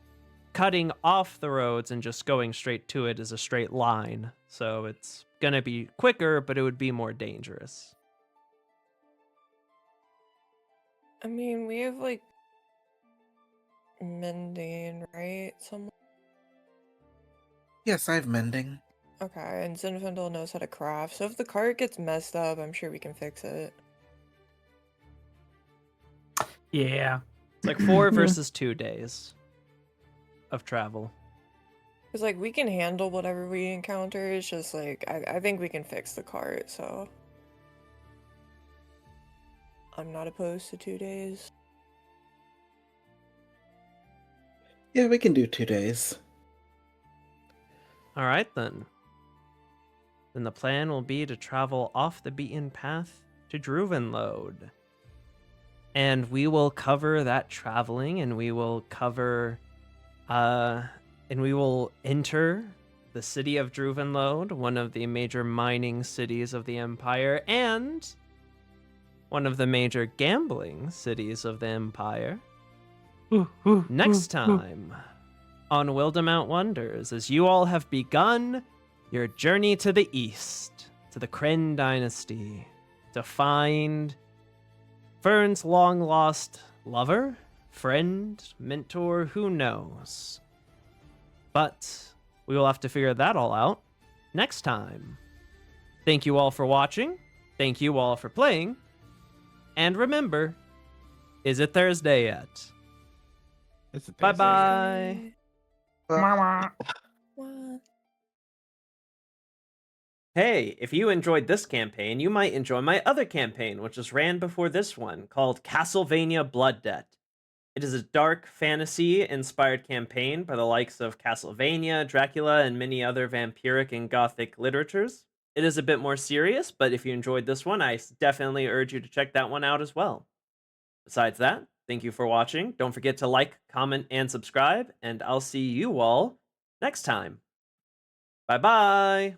cutting off the roads and just going straight to it is a straight line. So it's going to be quicker, but it would be more dangerous. I mean, we have like mending, right? Yes, I have mending. Okay, and Zinfandel knows how to craft. So if the cart gets messed up, I'm sure we can fix it. Yeah. It's like 4 versus 2 days of travel. Because like we can handle whatever we encounter. It's just like I think we can fix the cart. So I'm not opposed to 2 days. Yeah, we can do 2 days. All right, then. Then the plan will be to travel off the beaten path to Druvenlode. And we will cover that traveling, and we will cover, and we will enter the city of Druvenlode, one of the major mining cities of the Empire, and one of the major gambling cities of the Empire. Next time on Wildemount Wonders, as you all have begun your journey to the east, to the Kryn dynasty, to find Fern's long-lost lover, friend, mentor, who knows. But we will have to figure that all out next time. Thank you all for watching. Thank you all for playing. And remember, is it Thursday yet? It's a Bye-bye. What? Hey, if you enjoyed this campaign, you might enjoy my other campaign, which was ran before this one, called Castlevania Blood Debt. It is a dark fantasy-inspired campaign by the likes of Castlevania, Dracula, and many other vampiric and gothic literatures. It is a bit more serious, but if you enjoyed this one, I definitely urge you to check that one out as well. Besides that, thank you for watching. Don't forget to like, comment, and subscribe, and I'll see you all next time. Bye-bye!